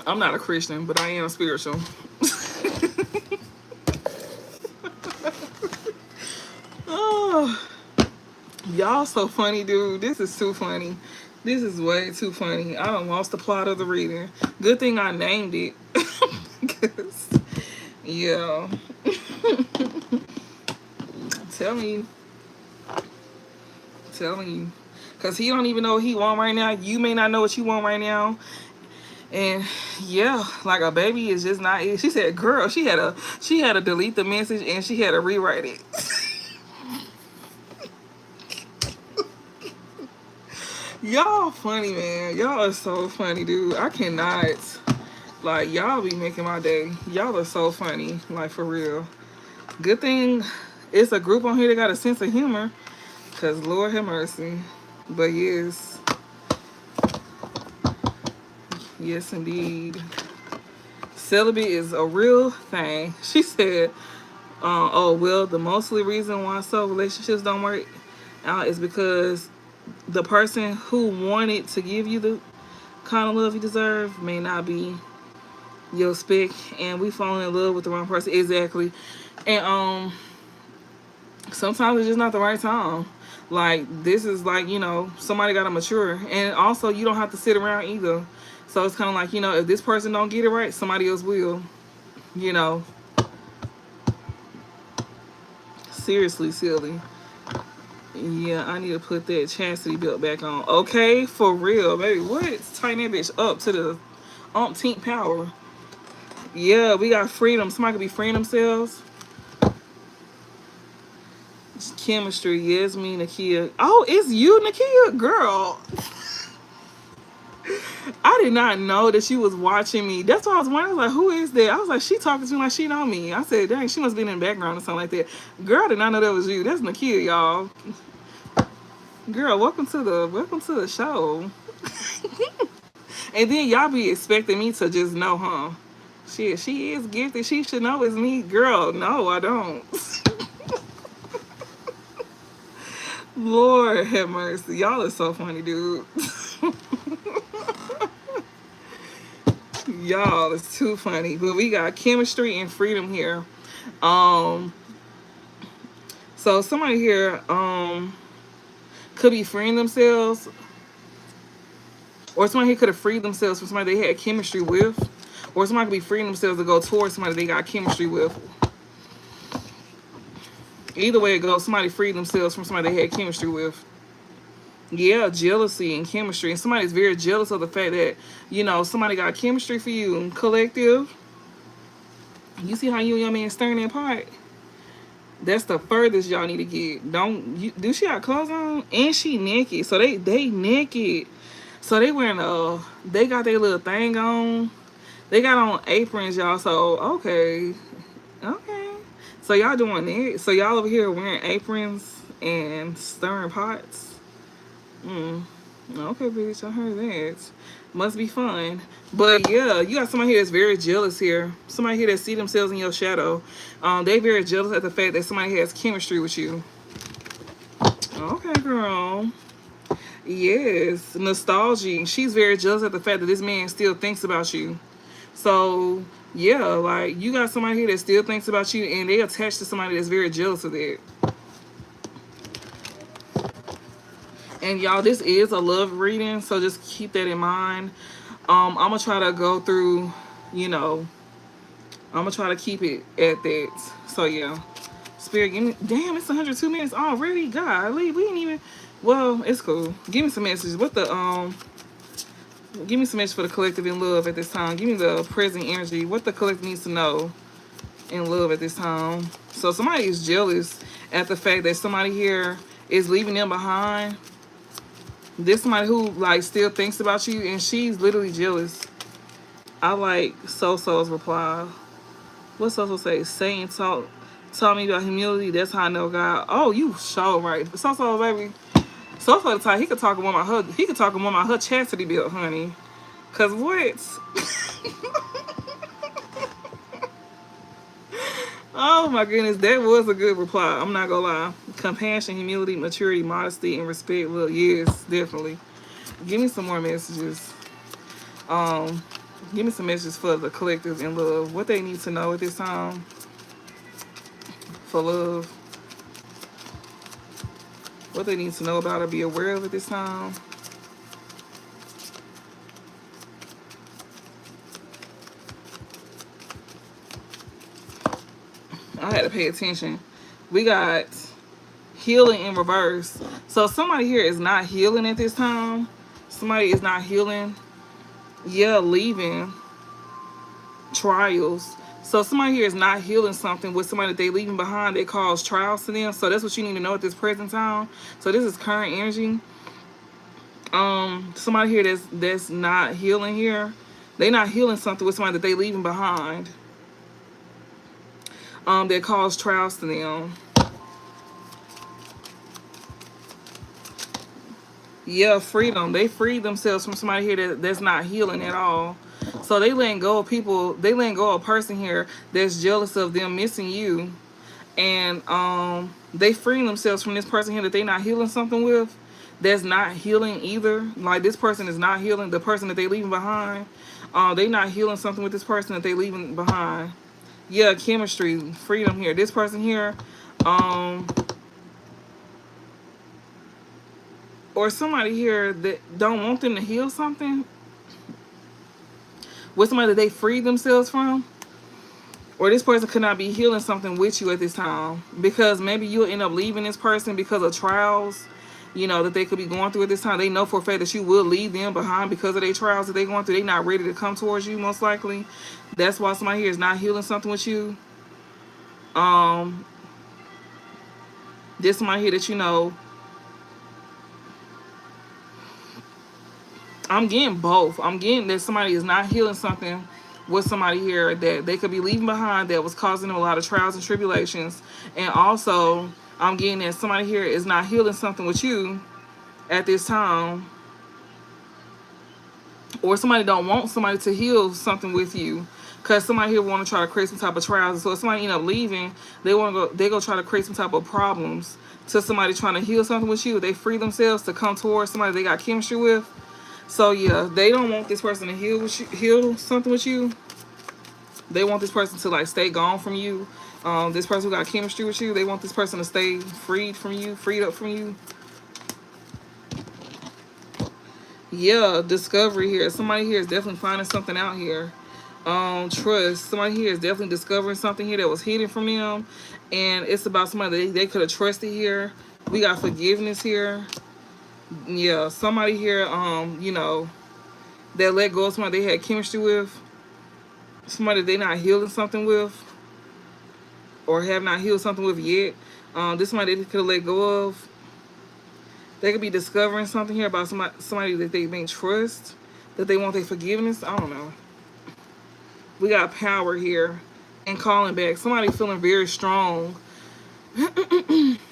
I'm not a Christian, but I am spiritual. Oh. Y'all so funny, dude. This is too funny. This is way too funny. I done lost the plot of the reading. Good thing I named it. 'Cause, yeah. Telling you. Telling you. Because he don't even know what he want right now. You may not know what you want right now. And yeah, like a baby is just not it. She said, girl, she had to delete the message and she had to rewrite it. Y'all funny, man. Y'all are so funny, dude. I cannot. Like, y'all be making my day. Y'all are so funny. Like, for real. Good thing it's a group on here that got a sense of humor. Because, Lord have mercy. But yes. Yes, indeed. Celibate is a real thing. She said, oh, well, the mostly reason why so relationships don't work out is because the person who wanted to give you the kind of love you deserve may not be your spec, and we fall in love with the wrong person. Exactly. And sometimes it's just not the right time. Like, this is like, you know, somebody gotta mature. And also, you don't have to sit around either. So it's kind of like, you know, if this person don't get it right, somebody else will. You know. Seriously, silly. Yeah, I need to put that chastity belt back on. Okay, for real, baby. What? Tighten that bitch up to the umpteenth power. Yeah, we got freedom. Somebody could be freeing themselves. It's chemistry. Yes, me, Nakia. Oh, it's you, Nakia? Girl. I did not know that she was watching me. That's why I was wondering, like, who is that? I was like, she talking to me like she know me. I said, dang, she must be in the background or something like that. Girl, I did not know that was you. That's Nakia, y'all. Girl, welcome to the show. And then y'all be expecting me to just know, huh? Shit, she is gifted. She should know it's me. Girl, no, I don't. Lord have mercy. Y'all are so funny, dude. Y'all is too funny. But we got chemistry and freedom here. So somebody here could be freeing themselves, or somebody here could have freed themselves from somebody they had chemistry with, or somebody could be freeing themselves to go towards somebody they got chemistry with. Either way it goes, somebody freed themselves from somebody they had chemistry with. Yeah, jealousy and chemistry. And somebody's very jealous of the fact that, you know, somebody got chemistry for you. Collective. You see how you and your man stirring that pot? That's the furthest y'all need to get. Do she have clothes on? And she naked. So they naked. So they wearing they got their little thing on. They got on aprons, y'all. So okay. Okay. So y'all doing it. So y'all over here wearing aprons and stirring pots. Okay, bitch, I heard that. Must be fun. But yeah, you got somebody here that's very jealous here. Somebody here that see themselves in your shadow. They very jealous at the fact that somebody has chemistry with you. Okay, girl. Yes, nostalgia. She's very jealous at the fact that this man still thinks about you. So yeah, like, you got somebody here that still thinks about you, and they attached to somebody that's very jealous of that. And y'all, this is a love reading, so just keep that in mind. I'm gonna try to go through, you know, I'm gonna try to keep it at that. So yeah, Spirit, give me. Damn, it's 102 minutes already. Golly, we ain't even. Well, it's cool. Give me some messages. Give me some message for the collective in love at this time. Give me the present energy. What the collective needs to know in love at this time. So somebody is jealous at the fact that somebody here is leaving them behind. This somebody who, like, still thinks about you, and she's literally jealous. I like So-So's reply. What So-So say? Satan taught me about humility. That's how I know God. Oh, you so right. So-So, baby. So-So the type, he could talk a woman about her chastity belt, honey. Cause what? Oh my goodness, that was a good reply. I'm not gonna lie. Compassion, humility, maturity, modesty, and respect. Well, yes, definitely. Give me some more messages. Give me some messages for the collective in love. What they need to know at this time for love. What they need to know about or be aware of at this time. I had to pay attention. We got healing in reverse. So somebody here is not healing at this time. Somebody is not healing. Yeah, leaving trials. So somebody here is not healing something with somebody that they leaving behind that cause trials to them. So that's what you need to know at this present time. So this is current energy. Somebody here that's not healing here. They not healing something with somebody that they leaving behind. That cause trials to them. Yeah, freedom. They freed themselves from somebody here that's not healing at all. So they letting go of people. They letting go of a person here that's jealous of them missing you, and they freeing themselves from this person here that they not healing something with. That's not healing either. Like this person is not healing the person that they leaving behind. They not healing something with this person that they leaving behind. Yeah, chemistry, freedom here. This person here, or somebody here that don't want them to heal something with somebody that they freed themselves from, or this person could not be healing something with you at this time, because maybe you'll end up leaving this person because of trials, you know, that they could be going through at this time. They know for a fact that you will leave them behind because of their trials that they're going through. They're not ready to come towards you, most likely. That's why somebody here is not healing something with you. This somebody here that you know, I'm getting both. I'm getting that somebody is not healing something with somebody here that they could be leaving behind that was causing them a lot of trials and tribulations. And also, I'm getting that somebody here is not healing something with you at this time. Or somebody don't want somebody to heal something with you, because somebody here want to try to create some type of trials. So if somebody end up leaving, they go try to create some type of problems to somebody trying to heal something with you. They free themselves to come towards somebody they got chemistry with. So yeah, they don't want this person to heal something with you. They want this person to like stay gone from you. This person who got chemistry with you, they want this person to stay freed from you, freed up from you. Yeah, discovery here. Somebody here is definitely finding something out here. Trust. Somebody here is definitely discovering something here that was hidden from them, and it's about somebody that they could have trusted here. We got forgiveness here. Yeah, somebody here, you know, that let go of somebody they had chemistry with, somebody they not healing something with, or have not healed something with yet. This somebody they could have let go of. They could be discovering something here about somebody that they may trust, that they want their forgiveness. I don't know. We got power here and calling back. Somebody feeling very strong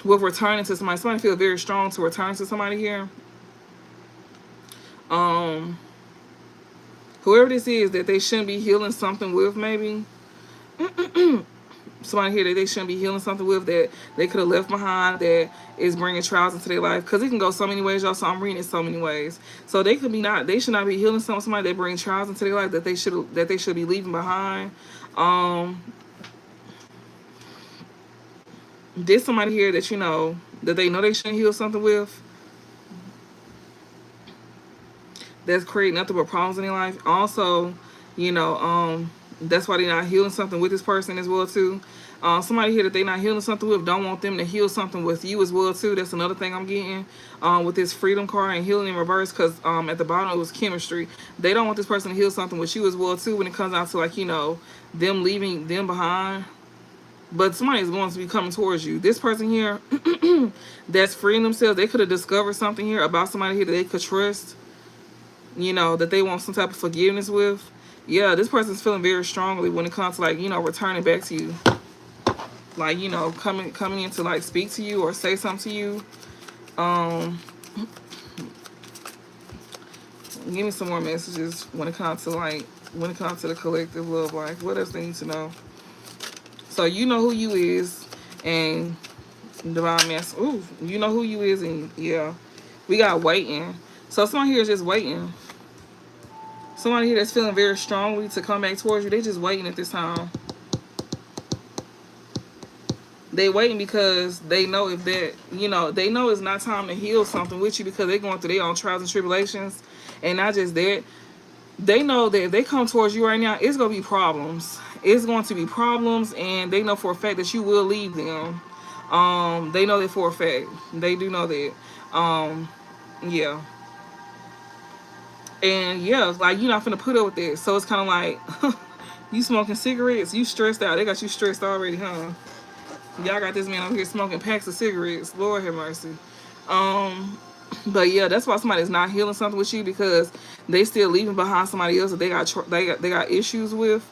with returning to somebody. Somebody feel very strong to return to somebody here. Whoever this is that they shouldn't be healing something with, maybe. Somebody here that they shouldn't be healing something with, that they could have left behind, that is bringing trials into their life, because it can go so many ways, y'all. So I'm reading it so many ways. So they could be not, they should not be healing somebody that brings trials into their life, that they should be leaving behind. There's somebody here that you know that they know they shouldn't heal something with, that's creating nothing but problems in their life. Also, you know, that's why they're not healing something with this person as well too. Somebody here that they're not healing something with don't want them to heal something with you as well too. That's another thing I'm getting with this freedom card and healing in reverse, because at the bottom it was chemistry. They don't want this person to heal something with you as well too, when it comes out to, like, you know, them leaving them behind. But somebody is going to be coming towards you. This person here that's freeing themselves, they could have discovered something here about somebody here that they could trust, you know, that they want some type of forgiveness with. Yeah, this person's feeling very strongly when it comes to, like, you know, returning back to you. Like, you know, coming in to, like, speak to you or say something to you. Give me some more messages when it comes to, like, when it comes to the collective love life. What else they need to know? So you know who you is, and divine master. Ooh, you know who you is, and yeah, we got waiting. So someone here is just waiting. Somebody here that's feeling very strongly to come back towards you. They just waiting at this time. They waiting because they know if that, you know, they know it's not time to heal something with you because they're going through their own trials and tribulations. And not just that, they know that if they come towards you right now, it's going to be problems. It's going to be problems, and they know for a fact that you will leave them. They know that for a fact. They do know that. Yeah. And yeah, like, you're not finna put up with it. So it's kind of like, you smoking cigarettes, you stressed out. They got you stressed already, huh? Y'all got this man over here smoking packs of cigarettes. Lord have mercy. But yeah, that's why somebody's not healing something with you, because they still leaving behind somebody else that they got issues with.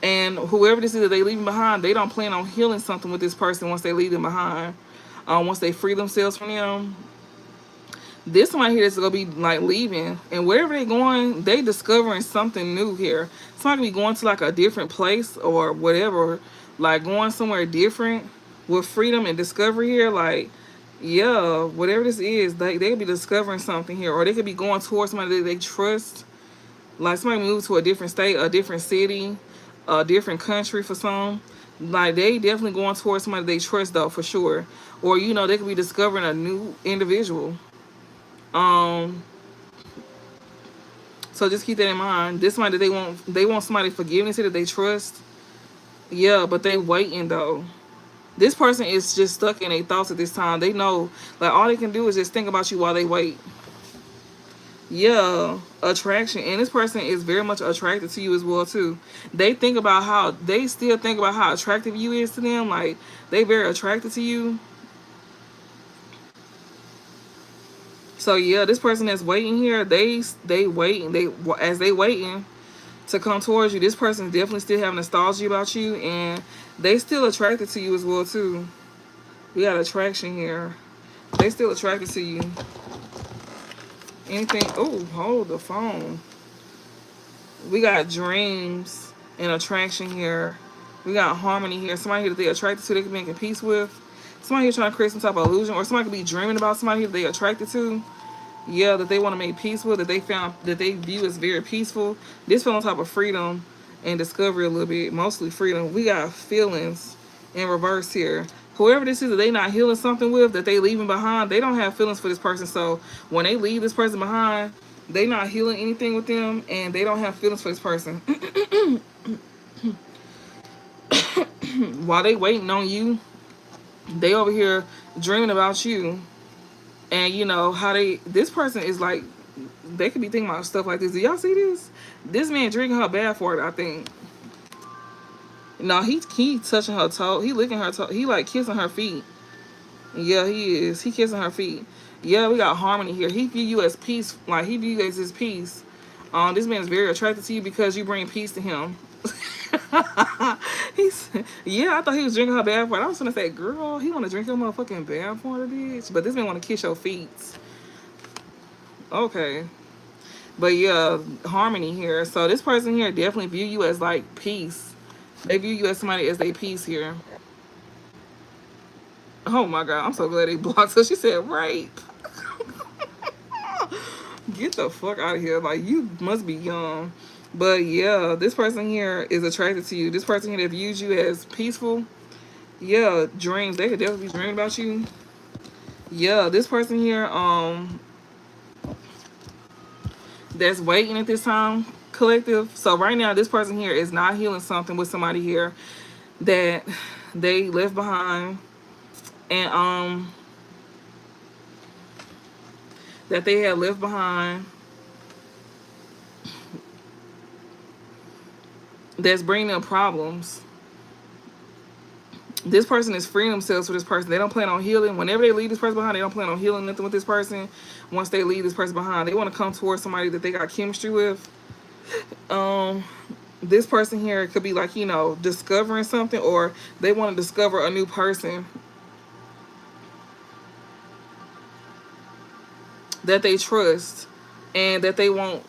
And whoever this is that they leaving behind, they don't plan on healing something with this person once they leave them behind. Once they free themselves from them, this somebody here that's gonna be like leaving, and wherever they going, they discovering something new here. Somebody could be going to like a different place or whatever, like going somewhere different with freedom and discovery here. Like, yeah, whatever this is, they could be discovering something here, or they could be going towards somebody that they trust. Like somebody moved to a different state, a different city, a different country for some. Like, they definitely going towards somebody they trust though, for sure. Or, you know, they could be discovering a new individual. So just keep that in mind. This somebody that they want somebody forgiveness here that they trust. Yeah, but they waiting though. This person is just stuck in their thoughts at this time. They know, like, all they can do is just think about you while they wait. Yeah, attraction. And this person is very much attracted to you as well too. They still think about how attractive you is to them. Like, they very attracted to you. So yeah, this person that's waiting here, they waiting. As they waiting to come towards you, this person is definitely still having nostalgia about you, and they still attracted to you as well too. We got attraction here. They still attracted to you. Anything? Oh, hold the phone. We got dreams and attraction here. We got harmony here. Somebody here that they attracted to, they can be making peace with. Somebody here trying to create some type of illusion, or somebody could be dreaming about somebody here that they attracted to. Yeah, that they want to make peace with, that they found, that they view as very peaceful. This fell on top of freedom and discovery a little bit, mostly freedom. We got feelings in reverse here. Whoever this is that they not healing something with, that they leaving behind, they don't have feelings for this person. So when they leave this person behind, they not healing anything with them, and they don't have feelings for this person. While they waiting on you, they over here dreaming about you. And you know how this person is like, they could be thinking about stuff like this. Do y'all see this? This man drinking her bath for it, I think. No, he touching her toe. He licking her toe. He like kissing her feet. Yeah, he is. He kissing her feet. Yeah, we got harmony here. He view you as peace. Like, he view you as his peace. This man is very attracted to you because you bring peace to him. Yeah, I thought he was drinking her bath water. I was gonna say, girl, he want to drink your motherfucking bath water, bitch. But this man want to kiss your feet. Okay. But yeah, harmony here. So this person here definitely view you as like peace. They view you as somebody as they peace here. Oh my God, I'm so glad they blocked her. She said rape. Get the fuck out of here. Like, you must be young. But yeah, this person here is attracted to you. This person here that views you as peaceful. Yeah, dreams. They could definitely be dreaming about you. Yeah, this person here, that's waiting at this time, collective. So right now, this person here is not healing something with somebody here that they left behind. And that they had left behind, that's bringing them problems. This person is freeing themselves for this person. They don't plan on healing. Whenever they leave this person behind, they don't plan on healing nothing with this person. Once they leave this person behind, they want to come towards somebody that they got chemistry with. This person here could be like, you know, discovering something, or they want to discover a new person that they trust, and that they want,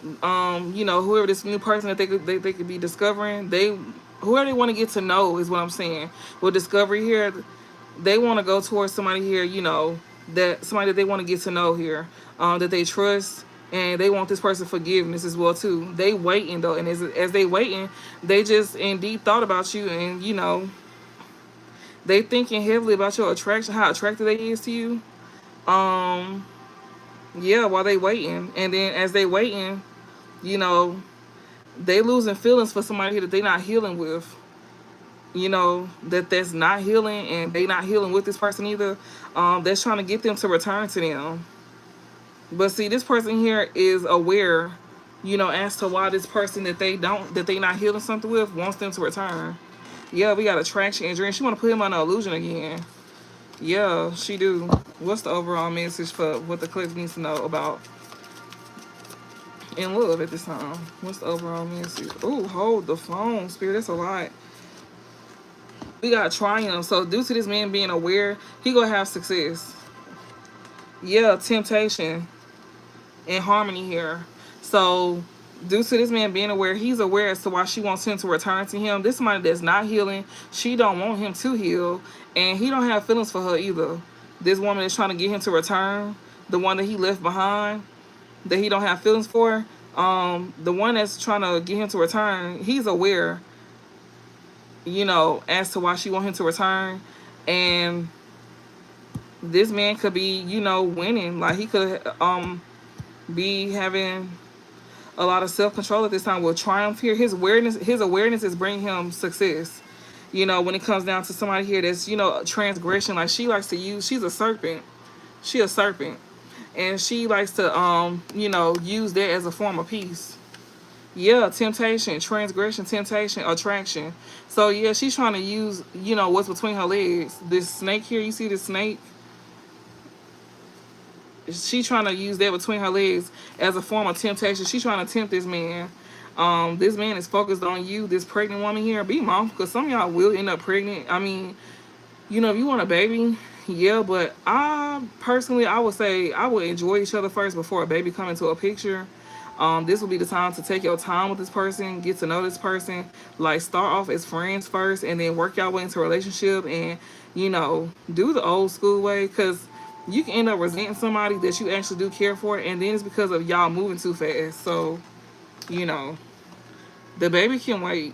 you know, whoever this new person that they could be discovering, whoever they want to get to know is what I'm saying. With discovery here, they want to go towards somebody here, you know, that somebody that they want to get to know here, that they trust, and they want this person forgiveness as well too. They waiting though, and as they waiting, they just in deep thought about you, and you know, They thinking heavily about your attraction, how attractive they is to you. Um, yeah, while they waiting, and then as they waiting, you know, they losing feelings for somebody that they not healing with. You know, that's not healing, and they not healing with this person either. That's trying to get them to return to them. But see, this person here is aware, you know, as to why this person that they not healing something with wants them to return. Yeah, we got attraction and dream. She want to put him on an illusion again. Yeah, she do. What's the overall message for what the collective needs to know about in love at this time? What's the overall message? Oh, hold the phone, Spirit. That's a lot. We got triumph. So due to this man being aware, he gonna have success. Yeah, temptation and harmony here. So due to this man being aware, he's aware as to why she wants him to return to him. This somebody that's not healing. She don't want him to heal, and he don't have feelings for her either. This woman is trying to get him to return. The one that he left behind, that he don't have feelings for. The one that's trying to get him to return, he's aware, you know, as to why she want him to return. And this man could be, you know, winning. Like he could be having a lot of self-control at this time with triumph here. His awareness is bringing him success. You know, when it comes down to somebody here that's, you know, transgression, like she likes to use, she's a serpent. She a serpent. And she likes to, you know, use that as a form of peace. Yeah, temptation, transgression, temptation, attraction. So yeah, she's trying to use, you know, what's between her legs. This snake here, you see this snake? She's trying to use that between her legs as a form of temptation. She's trying to tempt this man. This man is focused on you, this pregnant woman here. Be mindful, because some of y'all will end up pregnant. I mean, you know, if you want a baby, yeah, but I personally, I would say I would enjoy each other first before a baby come into a picture. This will be the time to take your time with this person, get to know this person, like start off as friends first, and then work your way into a relationship, and, you know, do the old school way, because you can end up resenting somebody that you actually do care for, and then it's because of y'all moving too fast. So, you know, the baby can wait.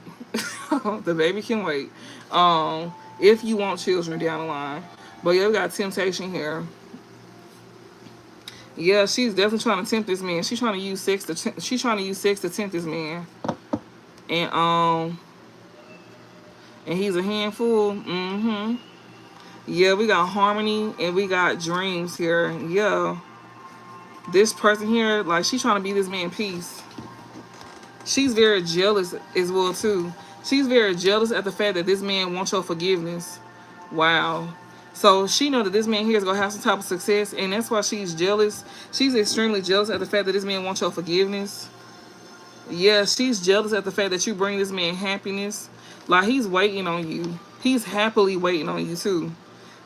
The baby can wait. If you want children down the line. But yeah, we got temptation here. Yeah, she's definitely trying to tempt this man. She's trying to use sex to tempt this man. And he's a handful. Yeah, we got harmony and we got dreams here. Yeah. This person here, like, she's trying to be this man peace. She's very jealous as well, too. She's very jealous at the fact that this man wants your forgiveness. Wow. So she know that this man here is going to have some type of success, and that's why she's jealous. She's extremely jealous at the fact that this man wants your forgiveness. Yeah, she's jealous at the fact that you bring this man happiness. Like, he's waiting on you. He's happily waiting on you, too.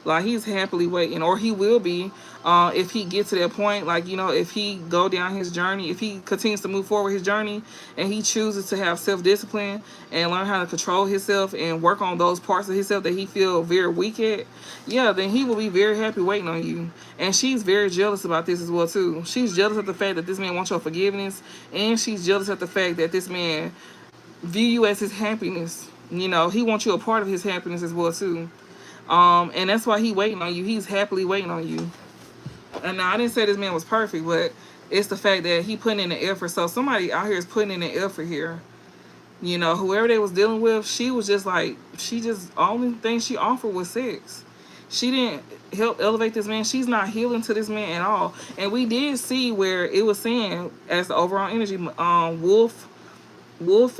Like, he's happily waiting, or he will be, if he gets to that point. Like, you know, if he go down his journey, if he continues to move forward his journey, and he chooses to have self-discipline and learn how to control himself and work on those parts of himself that he feel very weak at, yeah, then he will be very happy waiting on you. And she's very jealous about this as well, too. She's jealous at the fact that this man wants your forgiveness, and she's jealous at the fact that this man view you as his happiness. You know, he wants you a part of his happiness as well, too. And that's why he waiting on you. He's happily waiting on you. And now, I didn't say this man was perfect, but it's the fact that he putting in the effort. So somebody out here is putting in the effort here. You know, whoever they was dealing with, she was just like, only thing she offered was sex. She didn't help elevate this man. She's not healing to this man at all. And we did see where it was saying, as the overall energy, wolf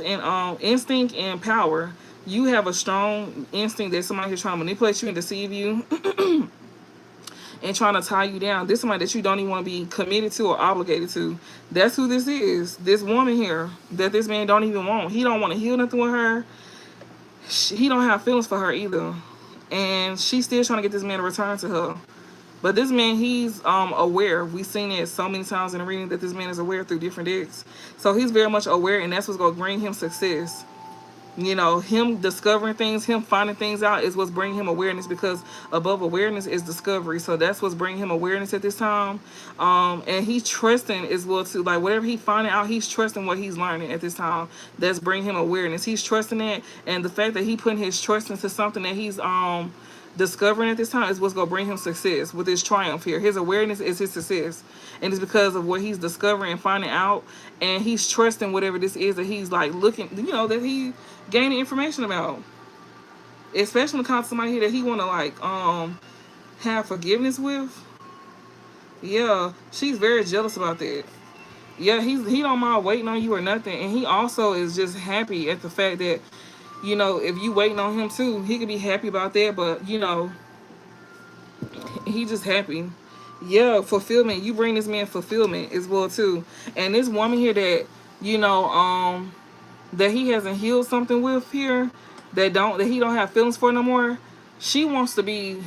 and instinct and power. You have a strong instinct that somebody who's trying to manipulate you and deceive you and trying to tie you down. This is somebody that you don't even want to be committed to or obligated to. That's who this is. This woman here that this man don't even want. He don't want to heal nothing with her. He don't have feelings for her either. And she's still trying to get this man to return to her. But this man, he's aware. We've seen it so many times in the reading that this man is aware through different decks. So he's very much aware, and that's what's going to bring him success. You know, him discovering things, him finding things out is what's bringing him awareness, because above awareness is discovery. So that's what's bringing him awareness at this time. And he's trusting as well too. Like, whatever he finding out, he's trusting what he's learning at this time. That's bringing him awareness. He's trusting it. And the fact that he putting his trust into something that he's discovering at this time is what's going to bring him success with his triumph here. His awareness is his success. And it's because of what he's discovering and finding out. And he's trusting whatever this is that he's like looking, that he gaining information about. Especially when it comes to somebody here that he want to like have forgiveness with. Yeah, she's very jealous about that. Yeah, he don't mind waiting on you or nothing. And he also is just happy at the fact that, if you waiting on him too, he could be happy about that. But, he just happy. Yeah, fulfillment. You bring this man fulfillment as well too. And this woman here that, that he hasn't healed something with here, that he don't have feelings for no more, she wants to be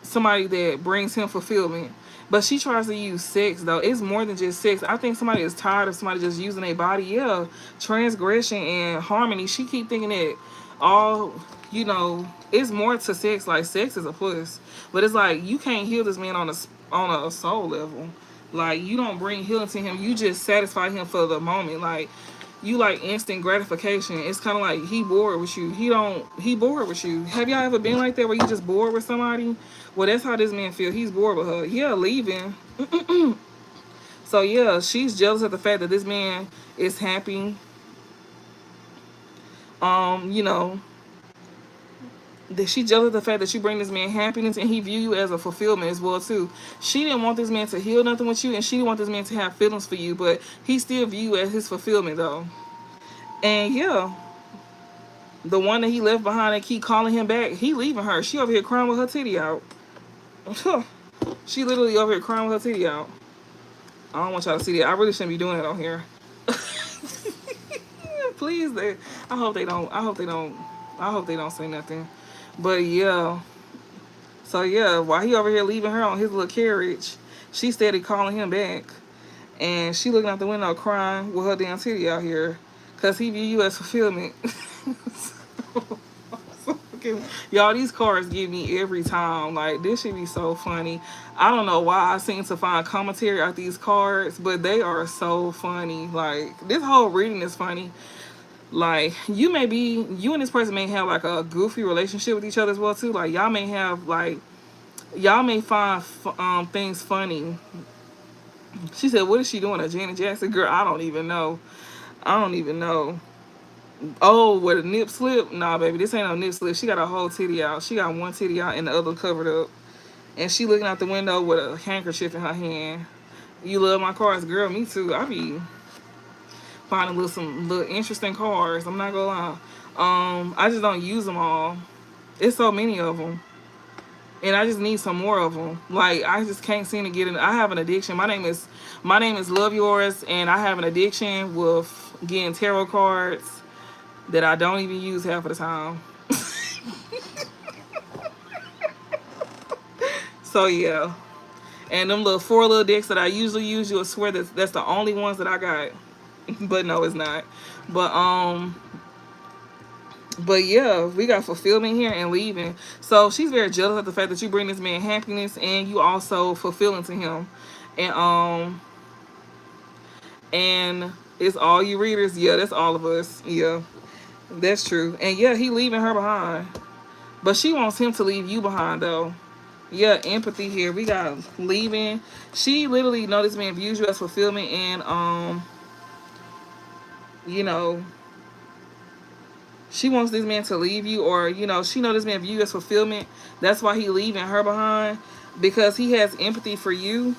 somebody that brings him fulfillment. But she tries to use sex, though. It's more than just sex. I think somebody is tired of somebody just using their body. Yeah, transgression and harmony. She keep thinking that all, it's more to sex. Like, sex is a plus. But it's like, you can't heal this man on a soul level. Like, you don't bring healing to him. You just satisfy him for the moment. Like, you like instant gratification. It's kind of like he bored with you. He bored with you. Have y'all ever been like that where you just bored with somebody? Well, that's how this man feel. He's bored with her. Yeah, leaving. So yeah, she's jealous of the fact that this man is happy. That she jealous of the fact that you bring this man happiness and he view you as a fulfillment as well too. She didn't want this man to heal nothing with you, and she didn't want this man to have feelings for you, but he still view you as his fulfillment though. And yeah, the one that he left behind and keep calling him back, he leaving her. She over here crying with her titty out. She literally over here crying with her titty out. I don't want y'all to see that. I really shouldn't be doing that on here. Please, I hope they don't say nothing. But yeah. So yeah, while he over here leaving her on his little carriage, she steady calling him back. And she looking out the window crying with her damn titty out here. Cause he view you as fulfillment. Y'all, these cards give me every time. Like, this should be so funny. I don't know why I seem to find commentary out these cards, but they are so funny. Like, this whole reading is funny. Like, you and this person may have like a goofy relationship with each other as well too. Like, y'all may find things funny. She said, what is she doing? A Janet Jackson? Girl, I don't even know. Oh, with a nip slip? Nah, baby, this ain't no nip slip. She got a whole titty out. She got one titty out and the other covered up. And she looking out the window with a handkerchief in her hand. You love my cards? Girl, me too. I be finding some little interesting cards. I'm not gonna lie. I just don't use them all. It's so many of them. And I just need some more of them. Like, I just can't seem to get in. I have an addiction. My name is Love Yours, and I have an addiction with getting tarot cards that I don't even use half of the time. So yeah. And them four little decks that I usually use, you'll swear that's the only ones that I got. But no, it's not. But yeah, we got fulfillment here and leaving. So she's very jealous of the fact that you bring this man happiness and you also fulfilling to him. And it's all you readers. Yeah, that's all of us. Yeah, that's true. And yeah, he leaving her behind. But she wants him to leave you behind though. Yeah, empathy here. We got leaving. She literally know this man views you as fulfillment, and she wants this man to leave you, or she know this man view you as fulfillment. That's why he leaving her behind, because he has empathy for you.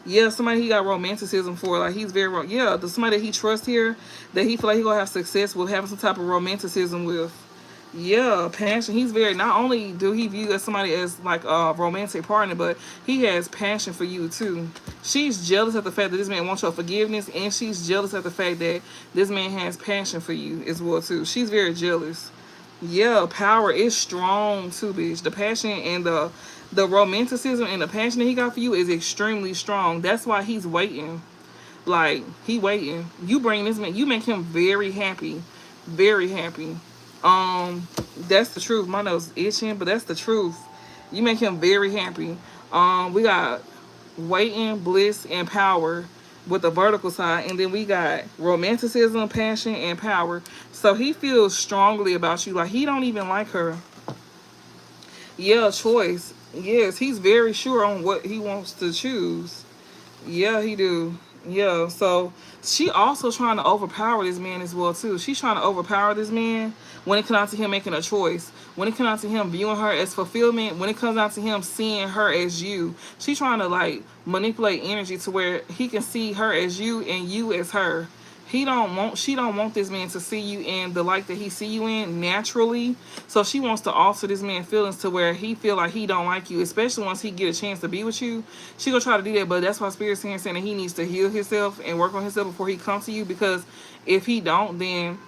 Yeah, somebody he got romanticism for. Like, he's very the somebody that he trusts here, that he feel like he gonna have success with, having some type of romanticism with. Yeah, passion. He's very, not only do he view as somebody as like a romantic partner, but he has passion for you too. She's jealous at the fact that this man wants your forgiveness, and she's jealous at the fact that this man has passion for you as well too. She's very jealous. Yeah, power is strong too, bitch. The passion and the romanticism and the passion that he got for you is extremely strong. That's why he's waiting. Like, he waiting. You bring this man, you make him very happy. Very happy. That's the truth. My nose itching, but that's the truth. You make him very happy. We got waiting, bliss, and power with the vertical side, and then we got romanticism, passion, and power. So he feels strongly about you. Like, he don't even like her. Yeah, choice. Yes, he's very sure on what he wants to choose. Yeah, he do. Yeah, so she also trying to overpower this man as well too. She's trying to overpower this man when it comes out to him making a choice. When it comes out to him viewing her as fulfillment. When it comes out to him seeing her as you. She's trying to like manipulate energy to where he can see her as you and you as her. She don't want this man to see you in the light that he see you in naturally. So she wants to alter this man's feelings to where he feel like he don't like you, especially once he get a chance to be with you. She gonna try to do that, but that's why Spirit's saying that he needs to heal himself and work on himself before he comes to you, because if he don't, then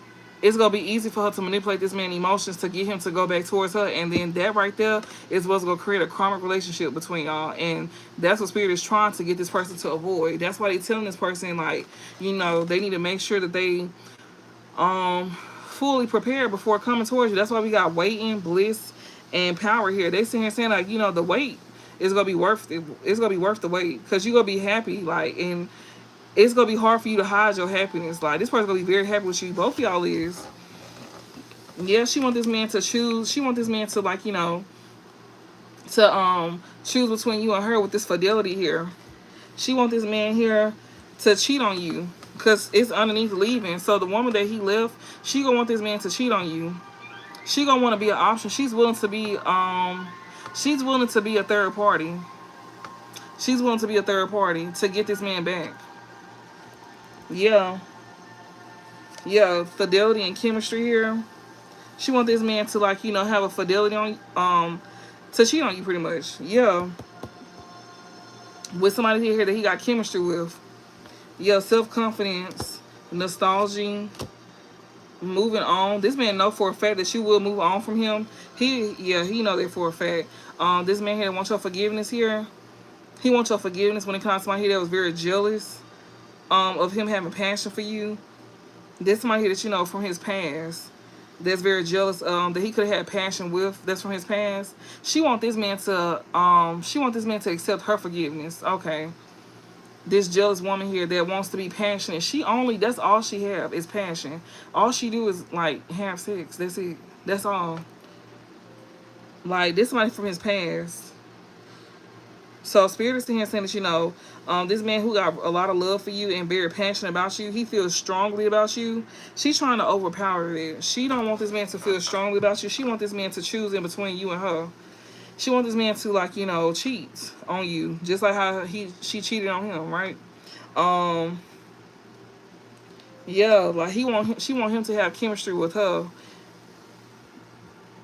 it's gonna be easy for her to manipulate this man's emotions to get him to go back towards her, and then that right there is what's gonna create a karmic relationship between y'all, and that's what Spirit is trying to get this person to avoid. That's why they telling this person like, they need to make sure that they fully prepared before coming towards you. That's why we got waiting, bliss, and power here. They sitting here saying like, the wait is gonna be worth it. It's gonna be worth the wait because you're gonna be happy, like, and it's gonna be hard for you to hide your happiness. Like, this person's gonna be very happy with you. Both of y'all is. Yeah, she want this man to choose. She want this man to like, to choose between you and her with this fidelity here. She want this man here to cheat on you because it's underneath leaving. So the woman that he left, she gonna want this man to cheat on you. She gonna want to be an option. She's willing to be a third party. She's willing to be a third party to get this man back. Yeah. Yeah, fidelity and chemistry here. She want this man to like, have a fidelity on to cheat on you pretty much. Yeah. With somebody here that he got chemistry with. Yeah, self-confidence, nostalgia, moving on. This man know for a fact that you will move on from him. He know that for a fact. This man here wants your forgiveness here. He wants your forgiveness when it comes to somebody here that was very jealous of him having passion for you. There's somebody here that from his past that's very jealous that he could have had passion with. That's from his past. She want this man to accept her forgiveness. Okay. This jealous woman here that wants to be passionate. That's all she have is passion. All she do is like have sex. That's it. That's all. Like, this somebody from his past. So Spirit is here saying that this man who got a lot of love for you and very passionate about you, he feels strongly about you. She's trying to overpower it. She don't want this man to feel strongly about you. She want this man to choose in between you and her. She want this man to like cheat on you, just like how she cheated on him, right? Yeah, like she want him to have chemistry with her.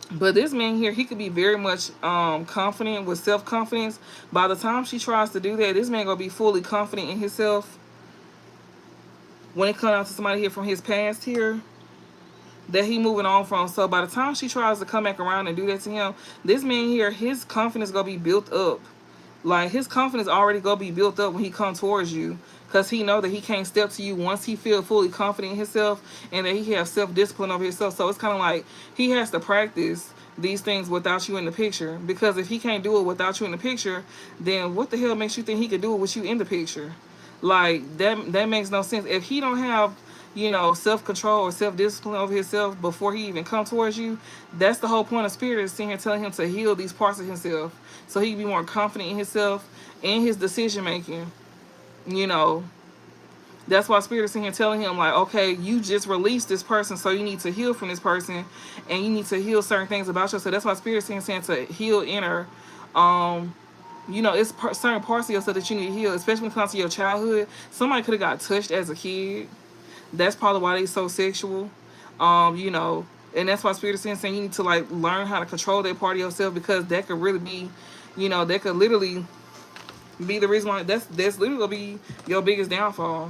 But this man here, he could be very much confident with self-confidence. By the time she tries to do that, this man gonna be fully confident in himself. When it comes out to somebody here from his past here, that he moving on from. So by the time she tries to come back around and do that to him, this man here, his confidence gonna be built up. Like, his confidence already gonna be built up when he comes towards you, because he know that he can't step to you once he feel fully confident in himself and that he have self-discipline over himself. So it's kind of like he has to practice these things without you in the picture, because if he can't do it without you in the picture, then what the hell makes you think he could do it with you in the picture? Like, that makes no sense. If he don't have self-control or self-discipline over himself before he even come towards you, that's the whole point of Spirit, is sitting here telling him to heal these parts of himself so he can be more confident in himself and his decision making. That's why Spirit is sitting here telling him like, okay, you just released this person, so you need to heal from this person, and you need to heal certain things about yourself. So that's why Spirit is saying to heal inner. It's certain parts of yourself that you need to heal, especially when it comes to your childhood. Somebody could have got touched as a kid. That's probably why they so sexual. And that's why Spirit is saying you need to like learn how to control that part of yourself, because that could really be, that could literally be the reason why that's literally gonna be your biggest downfall.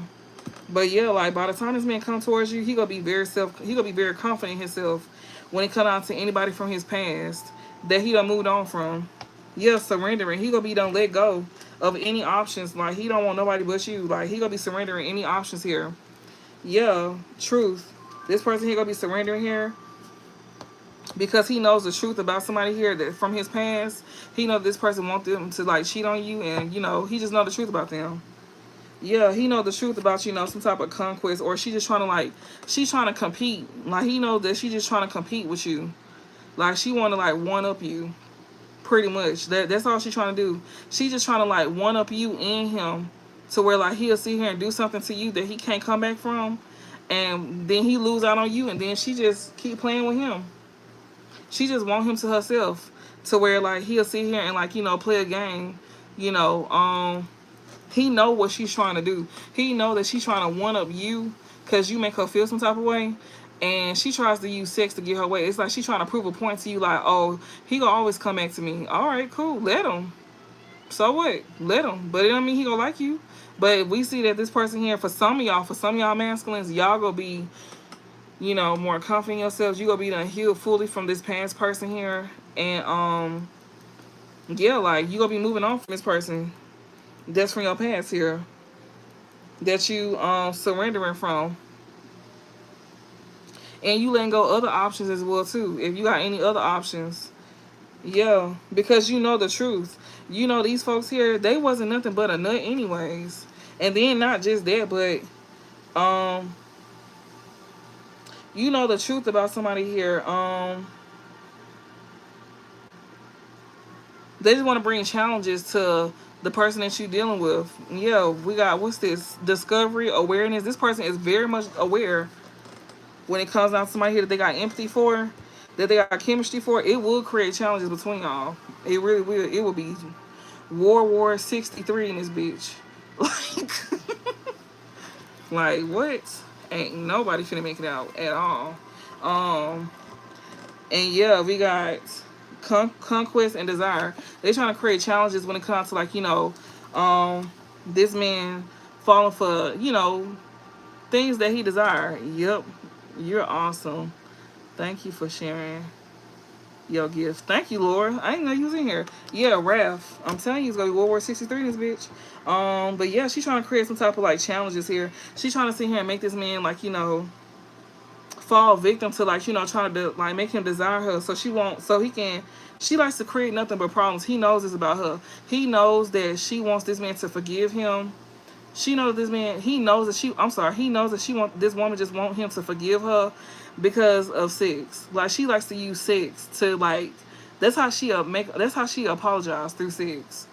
But yeah, like, by the time this man comes towards you, he gonna be very confident in himself when it comes out to anybody from his past that he done moved on from. Yeah, surrendering. He gonna be done let go of any options. Like, he don't want nobody but you. Like, he gonna be surrendering any options here. Yeah, truth. This person here gonna be surrendering here because he knows the truth about somebody here that from his past. He knows this person wants them to like cheat on you, and he just know the truth about them. Yeah, he know the truth about some type of conquest, or she's trying to compete. Like, he knows that she just trying to compete with you. Like, she want to like one up you. pretty much. That's all she's trying to do. She just trying to like one up you in him, to where like he'll sit here and do something to you that he can't come back from, and then he lose out on you, and then she just keep playing with him. She just want him to herself, to where like he'll sit here and like, you know, play a game, you know. He know what she's trying to do. He know that she's trying to one up you because you make her feel some type of way, and she tries to use sex to get her way. It's like she's trying to prove a point to you, like, oh, he gonna always come back to me. All right, cool, let him. So what? Let him. But it don't mean he gonna like you. But we see that this person here, for some of y'all masculines, y'all gonna be, you know, more confident in yourselves. You gonna be done healed fully from this past person here, and yeah, like you gonna be moving on from this person that's from your past here, that you surrendering from, and you letting go other options as well too, if you got any other options. Yeah, because you know the truth. You know these folks here, they wasn't nothing but a nut anyways. And then not just that, but you know the truth about somebody here. They just want to bring challenges to the person that you're dealing with. Yeah, we got, what's this? Discovery, awareness. This person is very much aware when it comes down to somebody here that they got empathy for, that they got chemistry for. It will create challenges between y'all. It really will. It will be War 63 in this bitch. Like what? Ain't nobody finna make it out at all. And yeah, we got conquest and desire. They trying to create challenges when it comes to, like, you know, this man falling for, you know, things that he desire. Yep, you're awesome. Thank you for sharing your gift. Thank you, Laura. I didn't know you was in here. Yeah, Raph. I'm telling you, it's gonna be World War 63 in this bitch. But yeah, she's trying to create some type of like challenges here. She's trying to sit here and make this man, like, you know, fall victim to, like, you know, trying to like make him desire her, so she won't, so he can. She likes to create nothing but problems. He knows this about her. He knows that she wants this man to forgive him. She knows this man. He knows that she. I'm sorry. He knows that she want this woman just want him to forgive her because of sex. Like, she likes to use sex to, like. That's how she make. That's how she apologizes, through sex.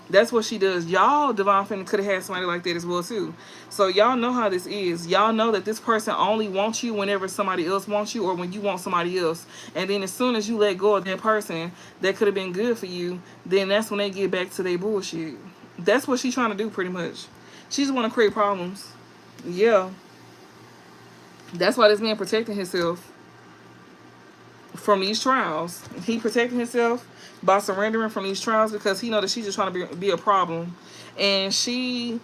That's what she does. Y'all, Divine Feminine, could have had somebody like that as well too. So y'all know how this is. Y'all know that this person only wants you whenever somebody else wants you, or when you want somebody else. And then as soon as you let go of that person that could have been good for you, then that's when they get back to their bullshit. That's what she's trying to do, pretty much. She just want to create problems. Yeah. That's why this man protecting himself from these trials. He protecting himself by surrendering from these trials because he know that she's just trying to be a problem. And she,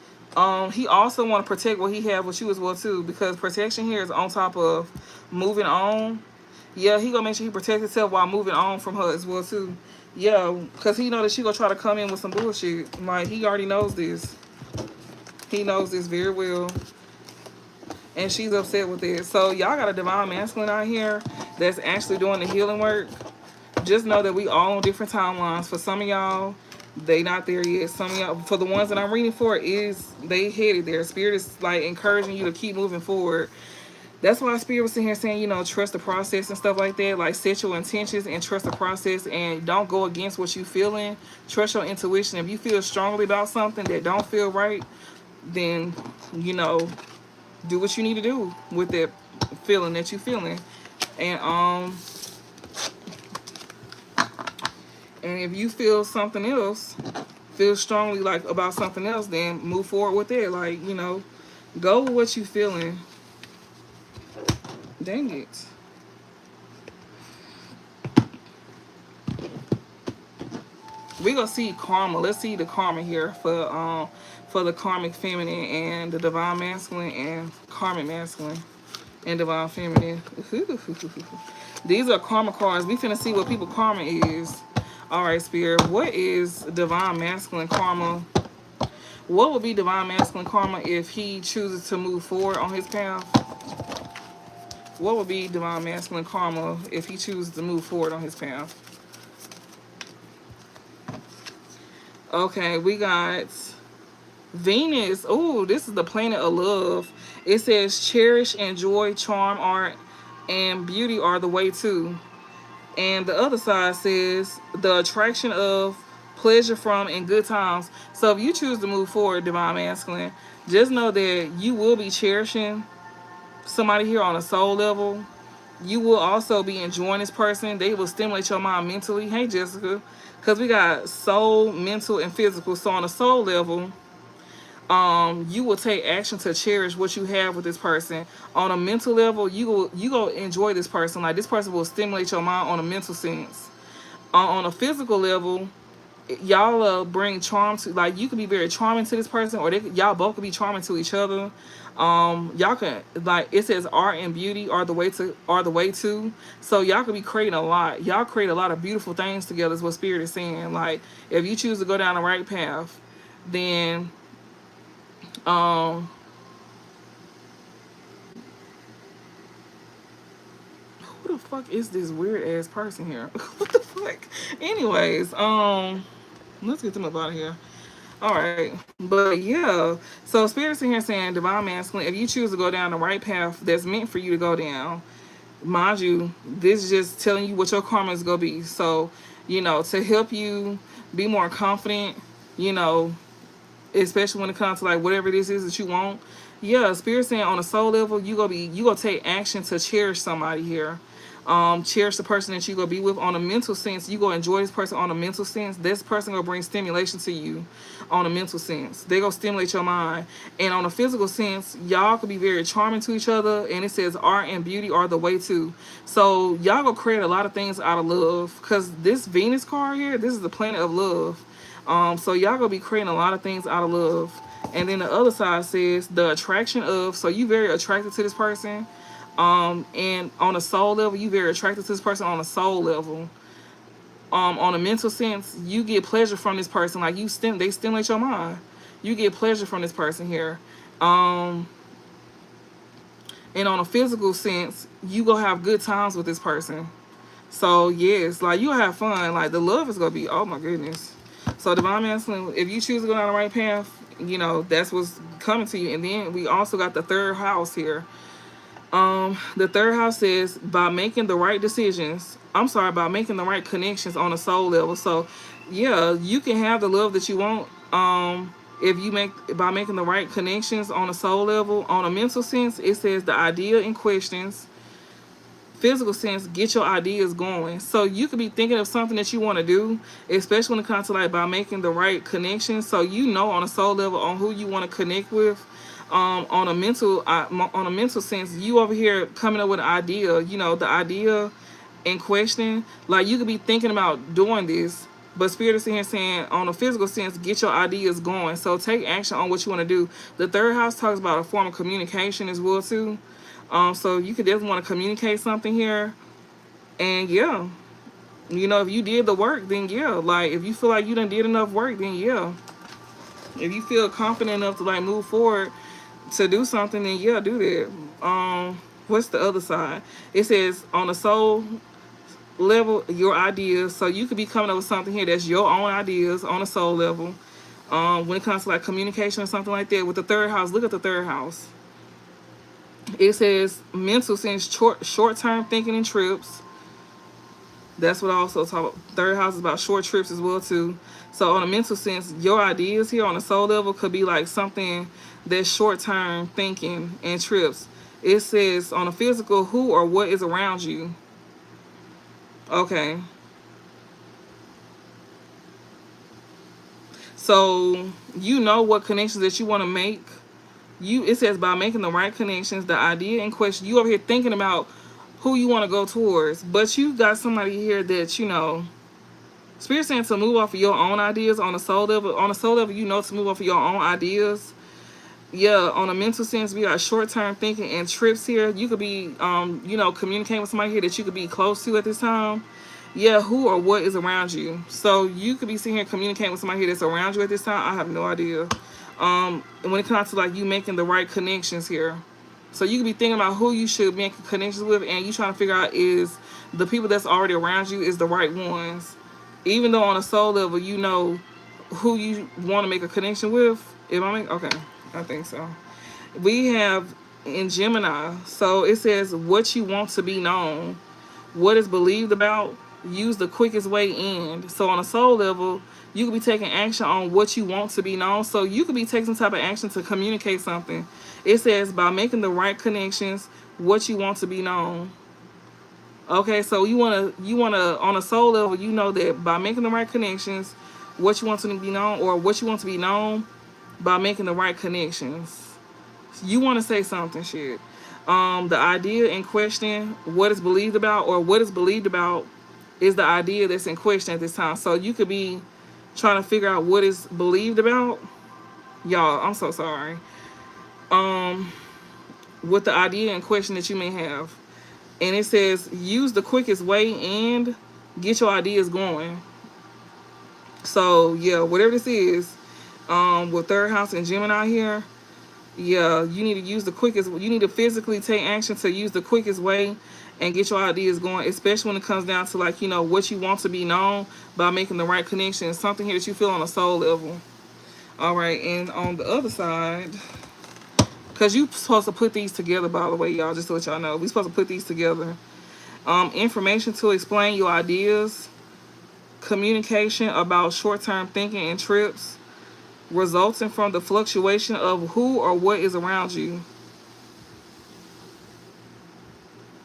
he also want to protect what he have with you as well too, because protection here is on top of moving on. Yeah, he gonna make sure he protects himself while moving on from her as well too. Yeah, because he know that she gonna try to come in with some bullshit. Like, he already knows this. He knows this very well. And she's upset with it. So y'all got a divine masculine out here that's actually doing the healing work. Just know that we all on different timelines. For some of y'all, they not there yet. Some of y'all, for the ones that I'm reading for, is they headed there. Spirit is like encouraging you to keep moving forward. That's why Spirit was sitting here saying, you know, trust the process and stuff like that. Like, set your intentions and trust the process, and don't go against what you feeling. Trust your intuition. If you feel strongly about something that don't feel right, then, you know, do what you need to do with that feeling that you feeling. And if you feel something else, feel strongly like about something else, then move forward with it. Like, you know, go with what you feeling. Dang it. We gonna see karma. Let's see the karma here for the karmic feminine and the divine masculine and karmic masculine and divine feminine. These are karma cards. We finna see what people karma is. All right, Spirit. What is divine masculine karma? What would be divine masculine karma if he chooses to move forward on his path? What would be divine masculine karma if he chooses to move forward on his path? Okay, we got Venus. Oh, this is the planet of love. It says cherish, enjoy, charm, art, and beauty are the way too. And the other side says the attraction of, pleasure from, and good times. So if you choose to move forward, divine masculine, just know that you will be cherishing somebody here on a soul level. You will also be enjoying this person. They will stimulate your mind mentally. Hey, Jessica. Because we got soul, mental, and physical. So on a soul level, you will take action to cherish what you have with this person. On a mental level, you go enjoy this person. Like, this person will stimulate your mind on a mental sense. On a physical level, y'all bring charm to, like, you could be very charming to this person, or y'all both could be charming to each other. Y'all can, like, it says art and beauty are the way to. So y'all could be creating a lot. Y'all create a lot of beautiful things together, is what Spirit is saying. Like, if you choose to go down the right path, then um who the fuck is this weird ass person here? What the fuck? Anyways, let's get them up out of here. All right, but yeah, so Spirit's in here saying, divine masculine, if you choose to go down the right path that's meant for you to go down, mind you, this is just telling you what your karma is gonna be. So, to help you be more confident, you know, especially when it comes to like whatever this is that you want. Yeah, Spirit saying on a soul level, you gonna take action to cherish somebody here. Cherish the person that you gonna be with. On a mental sense, you gonna enjoy this person. On a mental sense, this person gonna bring stimulation to you. On a mental sense, they gonna stimulate your mind. And on a physical sense, y'all could be very charming to each other. And it says art and beauty are the way to. So y'all gonna create a lot of things out of love, because this Venus card here, this is the planet of love. So y'all gonna be creating a lot of things out of love. And then the other side says the attraction of, so you very attracted to this person. And on a soul level, you very attracted to this person on a soul level. On a mental sense, you get pleasure from this person. Like, they stimulate your mind. You get pleasure from this person here. And on a physical sense, you go have good times with this person. So yes, like, you'll have fun. Like, the love is gonna be, oh my goodness. So divine masculine, if you choose to go down the right path, that's what's coming to you. And then we also got the third house here. The third house says by making the right decisions. I'm sorry, by making the right connections on a soul level. So yeah, you can have the love that you want. If you by making the right connections on a soul level. On a mental sense, it says the idea in questions. Physical sense, get your ideas going. So you could be thinking of something that you want to do, especially when it comes to like by making the right connections. So on a soul level on who you want to connect with. On a mental sense, you over here coming up with an idea. The idea in question. Like, you could be thinking about doing this, but Spirit is here saying on a physical sense, get your ideas going. So take action on what you want to do. The third house talks about a form of communication as well too. So you could definitely want to communicate something here. And yeah, if you did the work, then yeah. Like, if you feel like you done did enough work, then yeah. If you feel confident enough to like move forward to do something, then yeah, do that. What's the other side? It says on a soul level, your ideas. So you could be coming up with something here that's your own ideas on a soul level. When it comes to like communication or something like that. With the third house, look at the third house. It says mental sense, short-term thinking and trips. That's what I also talk about. Third house is about short trips as well too. So on a mental sense, your ideas here on a soul level could be like something that's short-term thinking and trips. It says on a physical, who or what is around you. Okay. So what connections that you want to make. It says by making the right connections, the idea in question, you over here thinking about who you want to go towards, but you got somebody here that Spirit saying to move off of your own ideas on a soul level. On a soul level, to move off of your own ideas. Yeah, on a mental sense, we got short-term thinking and trips here. You could be, communicating with somebody here that you could be close to at this time. Yeah, who or what is around you. So you could be sitting here communicating with somebody here that's around you at this time. I have no idea. And when it comes to like you making the right connections here. So you could be thinking about who you should make connections with, and you trying to figure out is the people that's already around you is the right ones. Even though on a soul level, who you want to make a connection with. Okay, I think so. We have in Gemini, so it says what you want to be known, what is believed about, use the quickest way in. So on a soul level, you could be taking action on what you want to be known. So you could be taking some type of action to communicate something. It says by making the right connections, what you want to be known. Okay, so you wanna on a soul level, you know that by making the right connections, what you want to be known, or what you want to be known by making the right connections. You want to say something, shit. The idea in question, what is believed about, or what is believed about is the idea that's in question at this time. So you could be trying to figure out what is believed about. Y'all, I'm so sorry. With the idea in question that you may have. And it says use the quickest way and get your ideas going. So yeah, whatever this is, with third house and Gemini here, yeah, you need to use the quickest. You need to physically take action to use the quickest way and get your ideas going, especially when it comes down to, like, what you want to be known by making the right connection. Something here that you feel on a soul level. All right, and on the other side, because you're supposed to put these together, by the way, y'all, just to let y'all know, we're supposed to put these together. Information to explain your ideas, communication about short-term thinking and trips, resulting from the fluctuation of who or what is around you.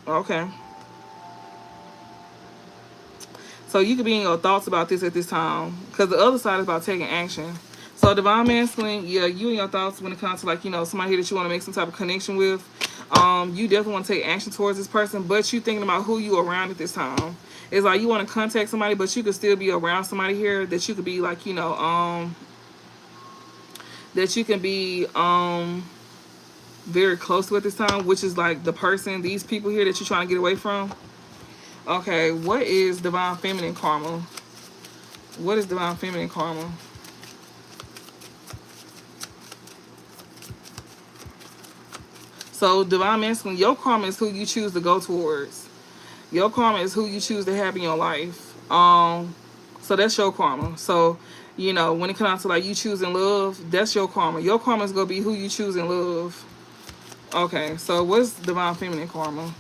Okay. So you could be in your thoughts about this at this time, because the other side is about taking action. So divine masculine, yeah, you and your thoughts when it comes to, like, somebody here that you want to make some type of connection with. You definitely want to take action towards this person, but you thinking about who you around at this time. It's like you want to contact somebody, but you could still be around somebody here that you could be like, that you can be very close to at this time, which is like the person, these people here that you're trying to get away from. Okay, what is divine feminine karma? What is divine feminine karma? So divine masculine, your karma is who you choose to go towards. Your karma is who you choose to have in your life. So that's your karma. So, when it comes to, like, you choosing love, that's your karma. Your karma is gonna be who you choose in love. Okay, so what's divine feminine karma?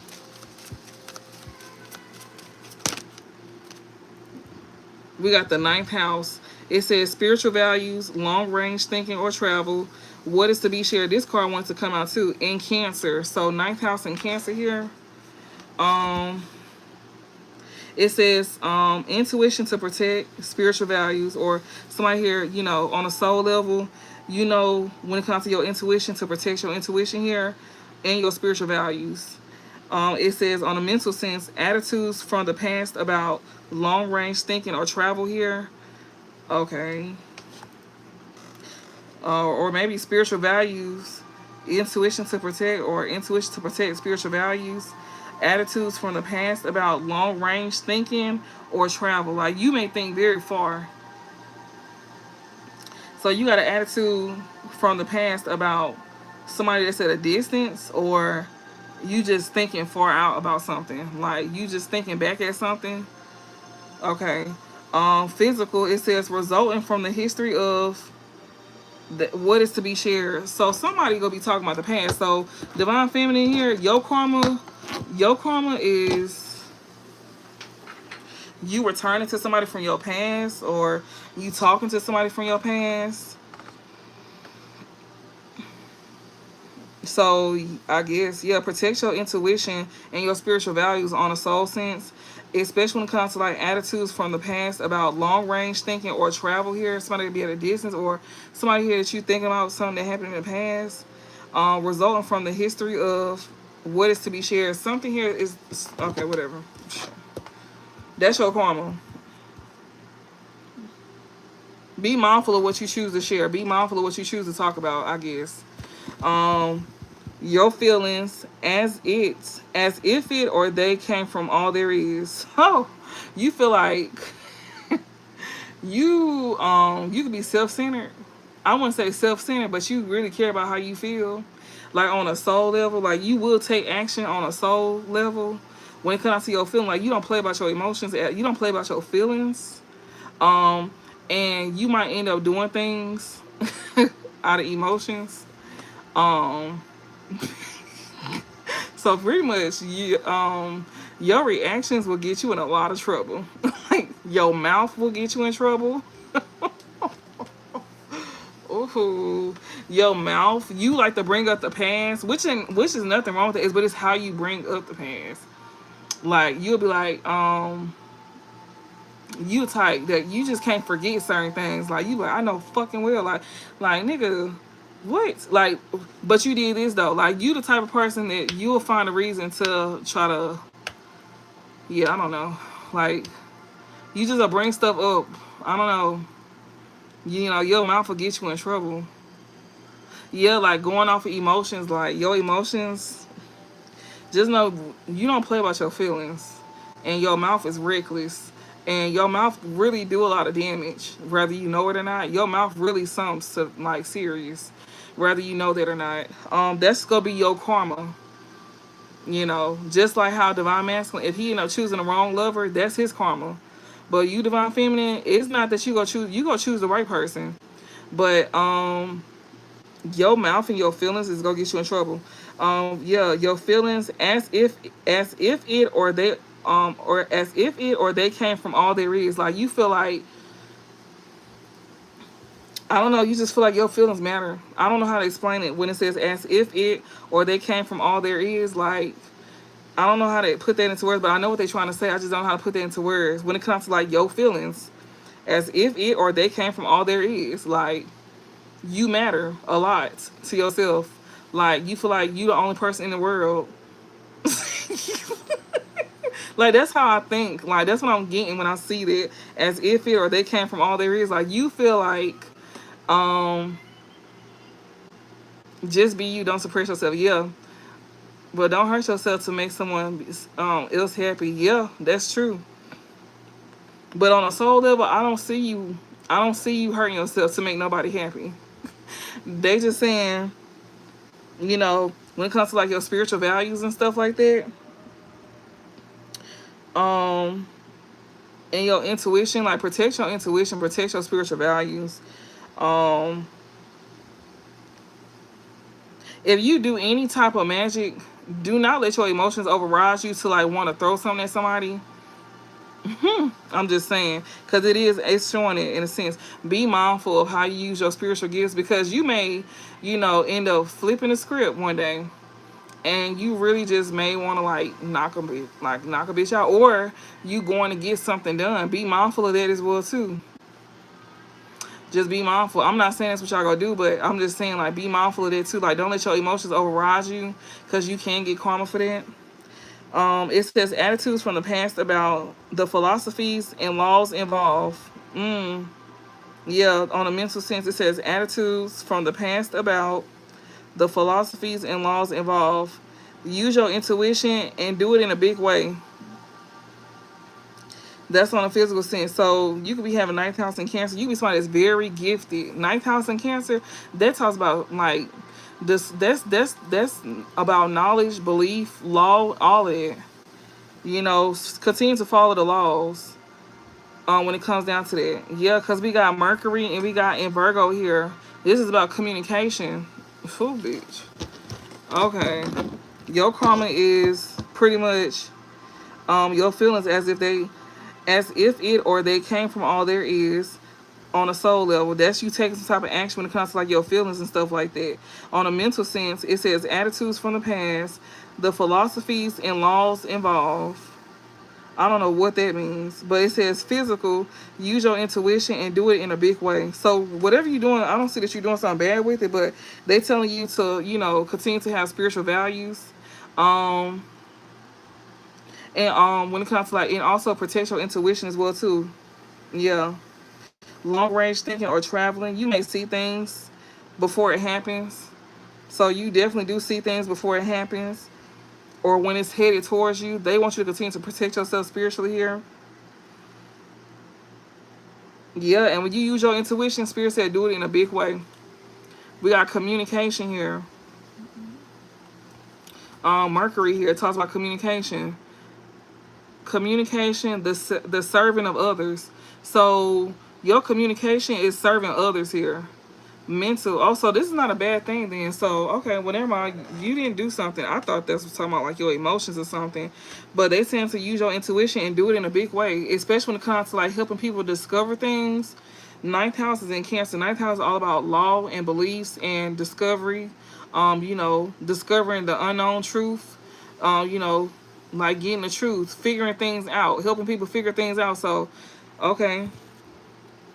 We got the 9th house. It says spiritual values, long range thinking or travel. What is to be shared? This card wants to come out too in Cancer. So 9th house in Cancer here. It says intuition to protect spiritual values, or somebody here, on a soul level, when it comes to your intuition, to protect your intuition here and your spiritual values. It says on a mental sense, attitudes from the past about long range thinking or travel here. Okay. Or maybe spiritual values, intuition to protect, or intuition to protect spiritual values, attitudes from the past about long range thinking or travel. Like, you may think very far. So you got an attitude from the past about somebody that's at a distance, or you just thinking far out about something. Like, you just thinking back at something. Okay. Physical, it says resulting from the history of what is to be shared. So somebody gonna be talking about the past. So divine feminine here, your karma is you returning to somebody from your past, or you talking to somebody from your past. So I guess, yeah, protect your intuition and your spiritual values on a soul sense, especially when it comes to, like, attitudes from the past about long range thinking or travel here. Somebody to be at a distance, or somebody here that you thinking about something that happened in the past, resulting from the history of what is to be shared. Something here is okay, whatever. That's your karma. Be mindful of what you choose to share. Be mindful of what you choose to talk about, I guess. Your feelings as if it or they came from all there is. Oh, you feel like you could be self-centered. I wouldn't say self-centered, but you really care about how you feel, like on a soul level. Like, you will take action on a soul level when it comes to your feeling. Like, you don't play about your emotions, you don't play about your feelings, and you might end up doing things out of emotions. So pretty much Your reactions will get you in a lot of trouble. Like your mouth will get you in trouble. Ooh, your mouth. You like to bring up the past, which is nothing wrong with it, but it's how you bring up the past. Like you'll be like, you type that you just can't forget certain things. Like you like, I know fucking well. Like nigga, what? Like, but you did this though. Like you the type of person that you'll find a reason to try to. Yeah, I don't know. Like you just bring stuff up. I don't know. You know, your mouth will get you in trouble. Yeah, like going off of emotions. Like your emotions. Just know you don't play about your feelings, and your mouth is reckless, and your mouth really do a lot of damage, whether you know it or not. Your mouth really something like serious, whether you know that or not. That's gonna be your karma. You know, just like how divine masculine, if he end up choosing the wrong lover, that's his karma. But you divine feminine, it's not that you go choose the right person, but your mouth and your feelings is gonna get you in trouble. Yeah, your feelings as if it or they or as if it or they came from all there is. Like you feel like, I don't know, you just feel like your feelings matter. I don't know how to explain it when it says as if it or they came from all there is. Like I don't know how to put that into words, but I know what they're trying to say. I just don't know how to put that into words. When it comes to like your feelings, as if it or they came from all there is. Like you matter a lot to yourself. Like you feel like you the only person in the world. Like that's how I think. Like that's what I'm getting when I see that, as if it or they came from all there is. Like you feel like um just be you, don't suppress yourself. Yeah. But don't hurt yourself to make someone else happy. Yeah, that's true. But on a soul level, I don't see you hurting yourself to make nobody happy. They just saying, you know, when it comes to like your spiritual values and stuff like that, um, and your intuition, like protect your intuition, protect your spiritual values. Um, if you do any type of magic, do not let your emotions override you to like want to throw something at somebody. I'm just saying, because it's showing it in a sense. Be mindful of how you use your spiritual gifts, because you may, you know, end up flipping the script one day, and you really just may want to like knock a bitch out, or you going to get something done. Be mindful of that as well too. Just be mindful. I'm not saying that's what y'all gonna do, but I'm just saying like be mindful of that too. Like don't let your emotions override you, because you can get karma for that. It says attitudes from the past about the philosophies and laws involved. Yeah, on a mental sense, it says attitudes from the past about the philosophies and laws involved. Use your intuition and do it in a big way. That's on a physical sense. So you could be having ninth house in Cancer. You could be somebody that's very gifted. Ninth house in Cancer, that talks about like this. That's about knowledge, belief, law, all of it. You know, continue to follow the laws. When it comes down to that, yeah, because we got Mercury and we got in Virgo here. This is about communication. Fool, bitch. Okay, your karma is pretty much your feelings as if it or they came from all there is. On a soul level, that's you taking some type of action when it comes to like your feelings and stuff like that. On a mental sense, it says attitudes from the past, the philosophies and laws involved. I don't know what that means, but it says physical, use your intuition and do it in a big way. So whatever you're doing, I don't see that you're doing something bad with it, but they telling you to, you know, continue to have spiritual values. Um and when it comes to like, and also protect your intuition as well too. Yeah. Long range thinking or traveling, you may see things before it happens. So you definitely do see things before it happens, or when it's headed towards you. They want you to continue to protect yourself spiritually here. Yeah, and when you use your intuition, Spirit said do it in a big way. We got communication here. Mercury here talks about communication. Communication, the serving of others. So your communication is serving others here. Mental. Oh, so this is not a bad thing then. So, okay, well, never mind. You didn't do something. I thought that's was talking about like your emotions or something. But they tend to use your intuition and do it in a big way, especially when it comes to like helping people discover things. Ninth house is in Cancer. Ninth house is all about law and beliefs and discovery. Discovering the unknown truth. You know, like getting the truth, figuring things out, helping people figure things out. So, okay,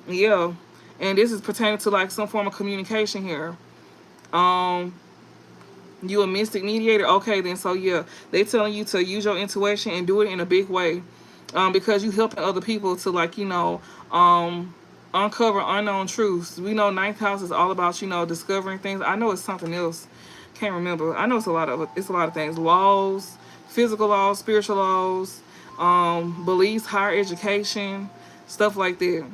yeah, and this is pertaining to like some form of communication here. Um, you a mystic mediator, okay? Then so yeah, they telling you to use your intuition and do it in a big way, because you helping other people to like uncover unknown truths. We know ninth house is all about discovering things. I know it's something else, can't remember. I know it's a lot of things, laws, physical laws, spiritual laws, beliefs, higher education, stuff like that.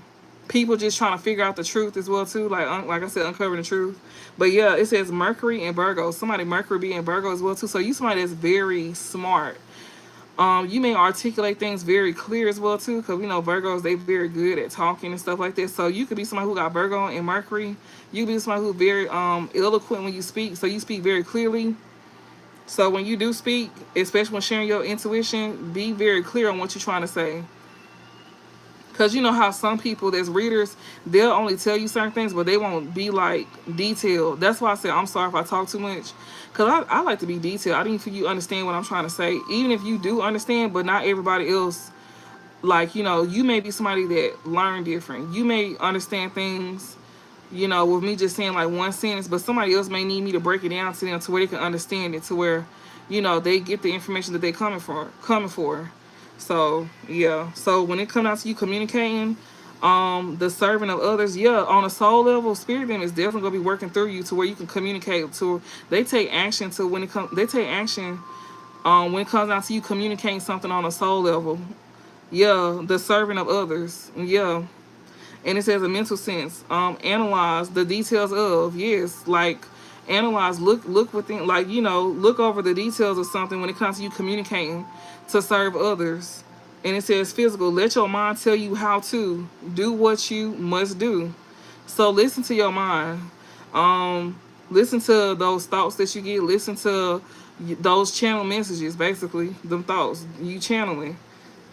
People just trying to figure out the truth as well too, like I said, uncovering the truth. But yeah, it says Mercury and Virgo. Somebody Mercury be in Virgo as well too. So you somebody that's very smart. You may articulate things very clear as well too, because we know Virgos, they very good at talking and stuff like that. So you could be somebody who got Virgo and Mercury. You could be somebody who's very eloquent when you speak. So you speak very clearly. So when you do speak, especially when sharing your intuition, be very clear on what you're trying to say. Because you know how some people that's readers, they'll only tell you certain things, but they won't be like detailed. That's why I said I'm sorry if I talk too much. Because I like to be detailed. I didn't feel you understand what I'm trying to say. Even if you do understand, but not everybody else. Like, you may be somebody that learn different. You may understand things, with me just saying like one sentence, but somebody else may need me to break it down to them to where they can understand it, to where, they get the information that they coming for. So yeah. So when it comes out to you communicating, the serving of others, yeah, on a soul level, spirit them is definitely gonna be working through you to where you can communicate to. They take action to when it comes. They take action. When it comes down to you communicating something on a soul level, yeah, the serving of others, yeah. And it says a mental sense. Analyze the details of, yes, like analyze, look within, like look over the details of something when it comes to you communicating to serve others. And it says physical, let your mind tell you how to do what you must do. So listen to your mind. Listen to those thoughts that you get. Listen to those channel messages, basically, them thoughts. You channeling.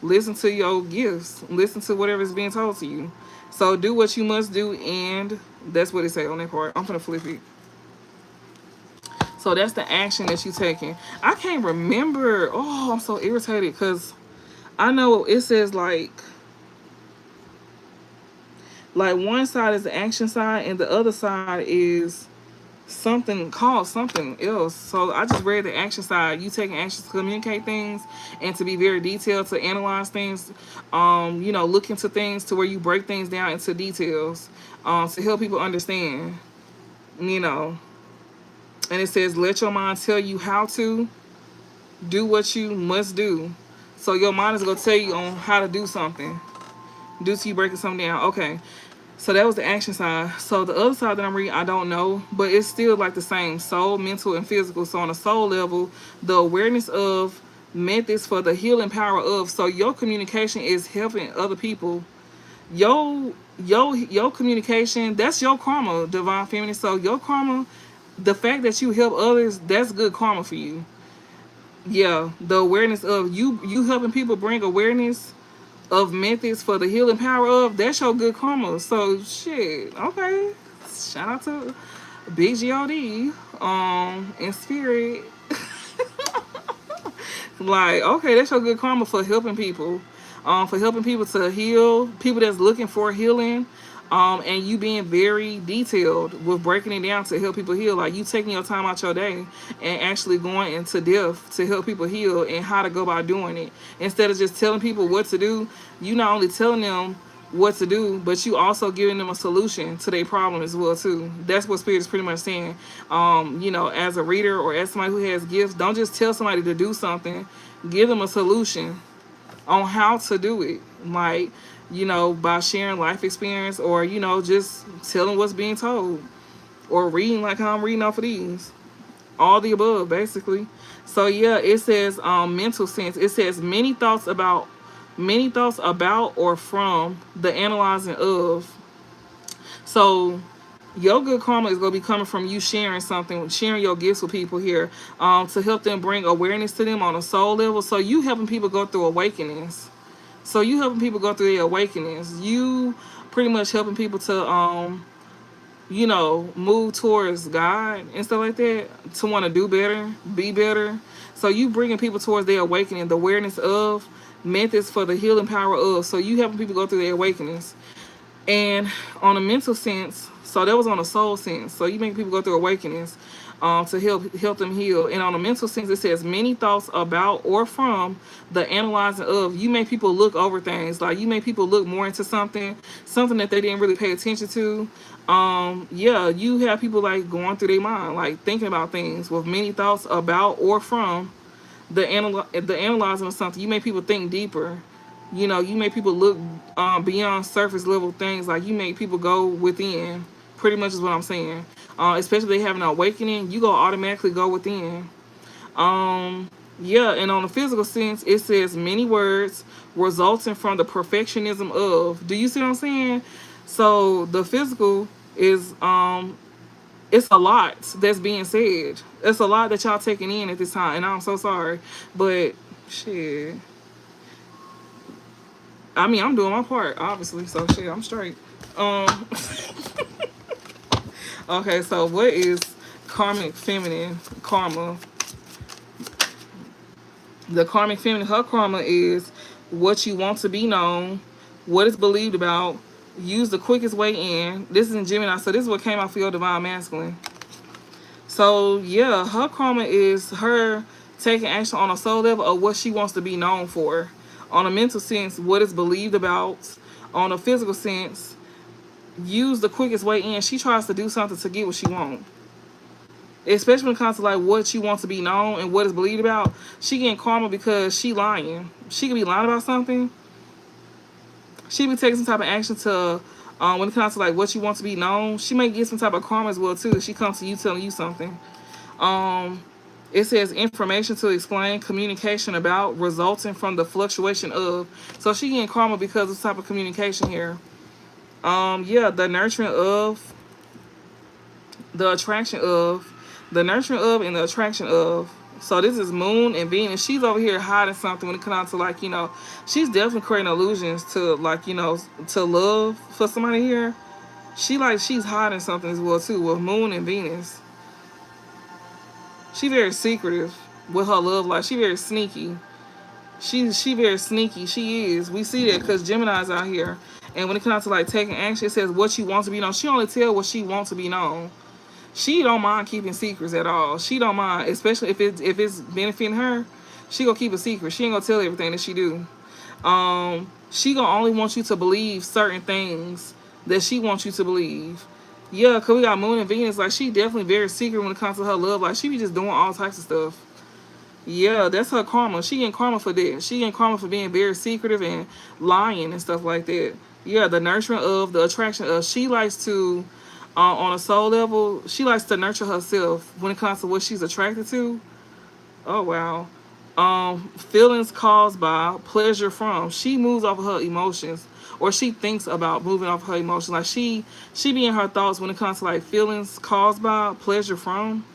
Listen to your gifts. Listen to whatever is being told to you. So do what you must do, and that's what it say on that part. I'm gonna flip it. So that's the action that you taking. I can't remember. Oh, I'm so irritated because I know it says like one side is the action side and the other side is something called something else. So I just read the action side. You taking action to communicate things and to be very detailed, to analyze things, look into things to where you break things down into details, to help people understand, and it says let your mind tell you how to do what you must do. So your mind is going to tell you on how to do something, due to you breaking something down. Okay. So that was the action side. So the other side that I'm reading, I don't know, but it's still like the same: soul, mental, and physical. So on a soul level, the awareness of methods for the healing power of. So your communication is helping other people. Your communication, that's your karma, divine feminine. So your karma, the fact that you help others, that's good karma for you. Yeah, the awareness of you helping people bring awareness of methods for the healing power of, that's your good karma. So shit, okay. Shout out to Big God, in spirit. Like, okay, that's your good karma for helping people. For helping people to heal, people that's looking for healing. And you being very detailed with breaking it down to help people heal. Like you taking your time out your day and actually going into depth to help people heal and how to go about doing it. Instead of just telling people what to do, you not only telling them what to do, but you also giving them a solution to their problem as well too. That's what Spirit is pretty much saying. As a reader or as somebody who has gifts, don't just tell somebody to do something. Give them a solution on how to do it. Like, by sharing life experience or, just telling what's being told or reading like how I'm reading off of these. All the above, basically. So, yeah, it says mental sense. It says many thoughts about or from the analyzing of. So, Your good karma is going to be coming from you sharing something, sharing your gifts with people here, to help them bring awareness to them on a soul level. So you helping people go through awakenings. So you helping people go through their awakenings. You pretty much helping people to move towards God and stuff like that, to want to do better, be better. So you bringing people towards their awakening, the awareness of methods for the healing power of. So you helping people go through their awakenings. And on a mental sense, so that was on a soul sense. So you make people go through awakenings, to help them heal. And on a mental sense, it says many thoughts about or from the analyzing of. You make people look over things. Like you make people look more into something that they didn't really pay attention to. Yeah, you have people like going through their mind, like thinking about things with many thoughts about or from the analyzing of something. You make people think deeper. You make people look beyond surface level things. Like you make people go within. Pretty much is what I'm saying. Especially if they have an awakening, you go automatically go within. Yeah, and on the physical sense, it says many words resulting from the perfectionism of. Do you see what I'm saying? So the physical is it's a lot that's being said. It's a lot that y'all taking in at this time, and I'm so sorry, but shit. I mean, I'm doing my part, obviously, so shit, I'm straight. Um, okay, so what is karmic feminine karma? The karmic feminine, her karma is what you want to be known, what is believed about, use the quickest way in. This is in Gemini, so this is what came out for your divine masculine. So yeah, her karma is her taking action on a soul level of what she wants to be known for. On a mental sense, what is believed about. On a physical sense, use the quickest way in. She tries to do something to get what she wants. Especially when it comes to like what she wants to be known and what is believed about. She getting karma because she lying. She could be lying about something. She be taking some type of action to when it comes to like what you want to be known. She may get some type of karma as well too if she comes to you telling you something. It says information to explain, communication about, resulting from the fluctuation of. So she getting karma because of this type of communication here. Yeah, the nurturing of, the attraction of, the nurturing of, and the attraction of. So this is Moon and Venus. She's over here hiding something when it comes to like, she's definitely creating illusions to like, to love for somebody here. She's hiding something as well too with Moon and Venus. She very secretive with her love life. She very sneaky. She very sneaky. She is. We see that because Gemini's out here. And when it comes to like taking action, it says what she wants to be known. She only tell what she wants to be known. She don't mind keeping secrets at all. She don't mind, especially if it's benefiting her. She gonna keep a secret. She ain't gonna tell everything that she do. She gonna only want you to believe certain things that she wants you to believe. Yeah, cause we got Moon and Venus. Like she definitely very secret when it comes to her love. Like she be just doing all types of stuff. Yeah, that's her karma. She getting karma for that. She getting karma for being very secretive and lying and stuff like that. Yeah, the nurturing of, the attraction of. She likes to, on a soul level, she likes to nurture herself when it comes to what she's attracted to. Oh wow. Feelings caused by, pleasure from. She moves off of her emotions, or she thinks about moving off her emotions. Like she be in her thoughts when it comes to like feelings caused by, pleasure from,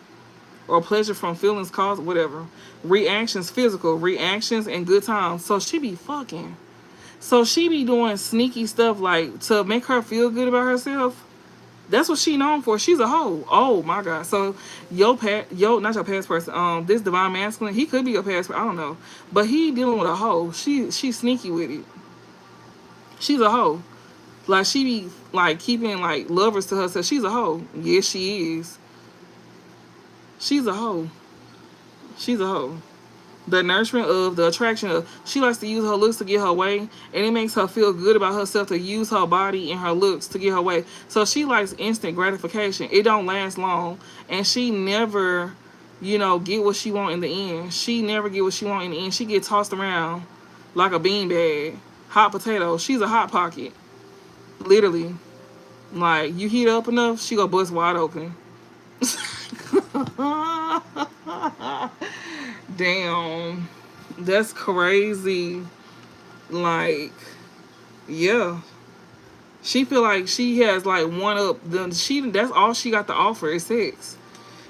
or pleasure from feelings caused, whatever. Reactions, physical reactions, and good times. So she be fucking. So she be doing sneaky stuff like to make her feel good about herself. That's what she known for. She's a hoe. Oh my god. So not your past person. This divine masculine, he could be your past person. I don't know, but he dealing with a hoe. She's sneaky with it. She's a hoe. Like she be like keeping like lovers to herself. She's a hoe. Yes, she is. She's a hoe. She's a hoe. The nurturing of, the attraction of. She likes to use her looks to get her way, and it makes her feel good about herself to use her body and her looks to get her way. So she likes instant gratification. It don't last long, and she never, get what she want in the end. She never get what she want in the end. She get tossed around like a beanbag, hot potato. She's a hot pocket, literally. Like you heat up enough, she go bust wide open. Damn, that's crazy. Like, yeah, She feel like she has like one up. That's all she got to offer is sex.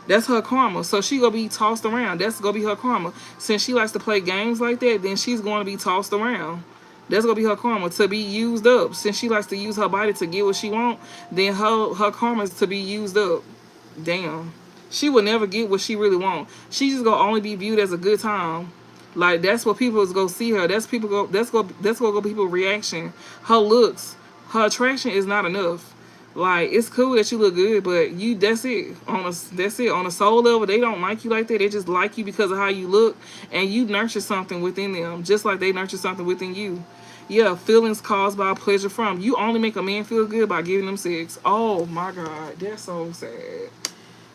That's her karma. So she gonna be tossed around. That's gonna be her karma. Since she likes to play games like that, then she's going to be tossed around. That's gonna be her karma, to be used up. Since she likes to use her body to get what she want, then her karma is to be used up. Damn. She will never get what she really want. She just gonna only be viewed as a good time. Like that's what people is gonna see her. That's go people reaction. Her looks, her attraction is not enough. Like it's cool that you look good, but that's it on a soul level. They don't like you like that. They just like you because of how you look, and you nurture something within them, just like they nurture something within you. Yeah, feelings caused by pleasure from. You only make a man feel good by giving them sex. Oh my God, that's so sad.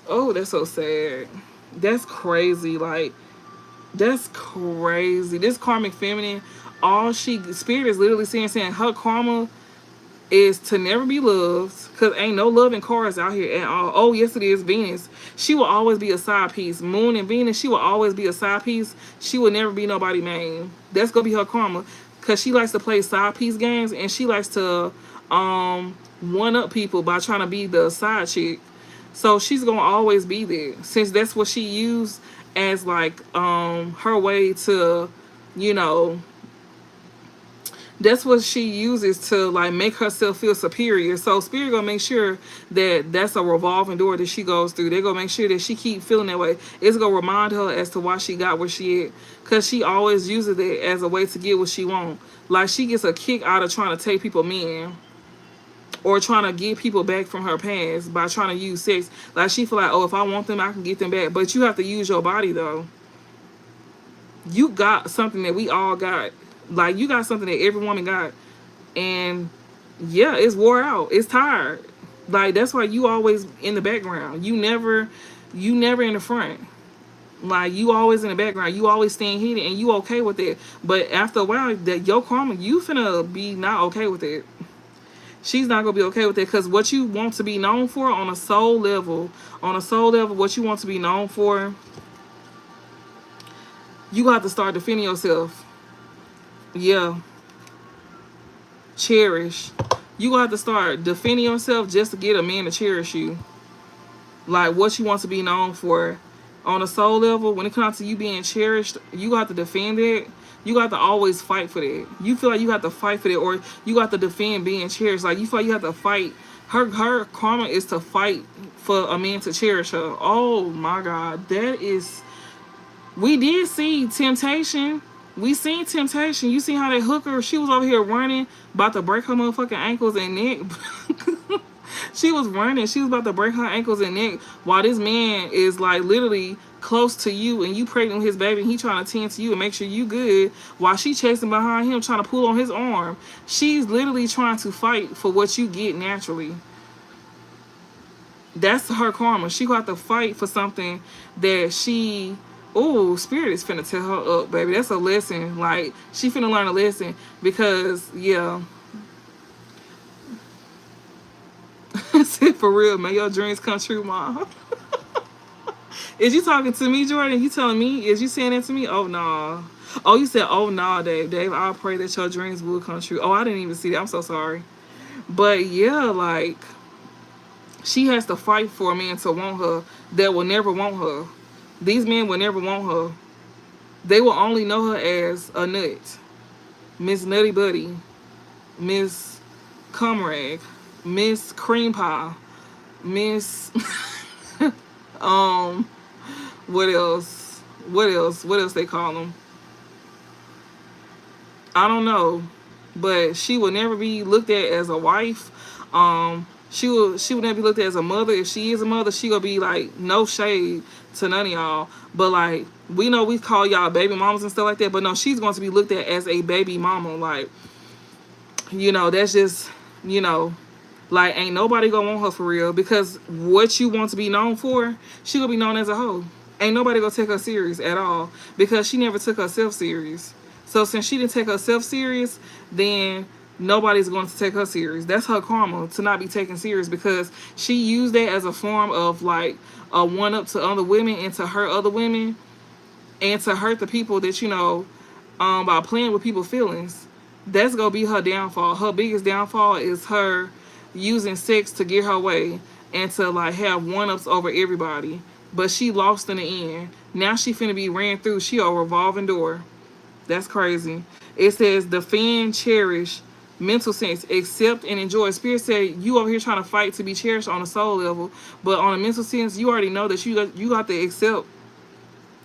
Oh, that's so sad. That's crazy. Like that's crazy. This karmic feminine, all she spirit is literally saying her karma is to never be loved, because ain't no loving cards out here at all. Oh, yes, it is Venus. She will always be a side piece. Moon and Venus, she will always be a side piece. She will never be nobody main. That's gonna be her karma, because she likes to play side piece games, and she likes to one up people by trying to be the side chick. So she's gonna always be there, since that's what she used as like her way to, you know, that's what she uses to like make herself feel superior. So spirit gonna make sure that that's a revolving door that she goes through. They're gonna make sure that she keep feeling that way. It's gonna remind her as to why she got where she at, because she always uses it as a way to get what she want. Like she gets a kick out of trying to take people men, or trying to get people back from her past by trying to use sex. Like she feel like, oh, if I want them, I can get them back. But you have to use your body though. You got something that we all got. Like you got something that every woman got, and yeah, it's wore out. It's tired. Like that's why you always in the background. You never in the front. Like you always in the background. You always staying hidden, and you okay with it. But after a while, that your karma, you finna be not okay with it. She's not gonna be okay with it, because what you want to be known for on a soul level, what you want to be known for, you got to start defending yourself. Yeah. Cherish. You got to start defending yourself just to get a man to cherish you. Like what you want to be known for on a soul level, when it comes to you being cherished, you got to defend it. You got to always fight for that. You feel like you have to fight for that, or you got to defend being cherished. Like you feel like you have to fight. Her karma is to fight for a man to cherish her. Oh my God, that is. We did see Temptation. We seen Temptation. You see how they hook her? She was over here running, about to break her motherfucking ankles and neck. She was running. She was about to break her ankles and neck, while this man is like literally close to you, and you pregnant with his baby, and he trying to tend to you and make sure you good, while she chasing behind him trying to pull on his arm. She's literally trying to fight for what you get naturally. That's her karma. She got to fight for something that she. Oh, spirit is finna tell her up, baby. That's a lesson. Like she finna learn a lesson, because yeah. That's it for real, man. Your dreams come true, mom. Is you talking to me, Jordan? You telling me? Is you saying that to me? Oh, no. Oh, you said, oh, no, Dave. Dave, I pray that your dreams will come true. Oh, I didn't even see that. I'm so sorry. But, yeah, like, she has to fight for a man to want her that will never want her. These men will never want her. They will only know her as a nut. Miss Nutty Buddy. Miss Cumrag. Miss Cream Pie. Miss... what else? What else they call them? I don't know. But she will never be looked at as a wife. She will never be looked at as a mother. If she is a mother, she gonna be like, no shade to none of y'all. But like, we know we call y'all baby mamas and stuff like that. But no, she's going to be looked at as a baby mama. Like, you know, that's just, you know, like ain't nobody gonna want her for real, because what you want to be known for, she gonna be known as a hoe. Ain't nobody gonna take her serious at all, because she never took herself serious. So since she didn't take herself serious, then nobody's going to take her serious. That's her karma, to not be taken serious, because she used that as a form of like a one up to other women and to hurt other women and to hurt the people that, you know, by playing with people's feelings. That's gonna be her downfall. Her biggest downfall is her using sex to get her way and to like have one-ups over everybody. But she lost in the end. Now she finna be ran through. She a revolving door. That's crazy. It says defend, cherish, mental sense, accept and enjoy. Spirit said you over here trying to fight to be cherished on a soul level, but on a mental sense, you already know that you got to accept.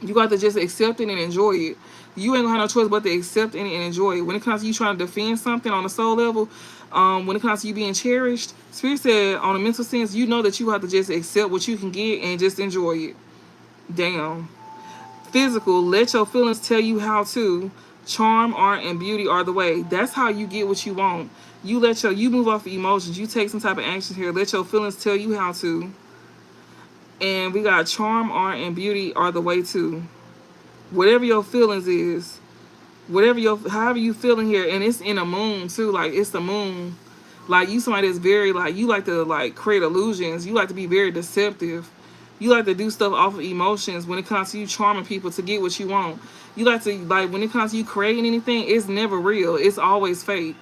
You got to just accept it and enjoy it. You ain't gonna have no choice but to accept it and enjoy it. When it comes to you trying to defend something on a soul level, when it comes to you being cherished, Spirit said on a mental sense, you know that you have to just accept what you can get and just enjoy it. Damn. Physical, let your feelings tell you how to. Charm, art, and beauty are the way. That's how you get what you want. You move off of emotions. You take some type of action here. Let your feelings tell you how to. And we got charm, art, and beauty are the way too. Whatever your feelings is, however you feeling here, and it's in a moon too. Like it's the moon. Like you somebody that's very like you like to like create illusions. You like to be very deceptive. You like to do stuff off of emotions when it comes to you charming people to get what you want. You like to, like, when it comes to you creating anything, it's never real. It's always fake.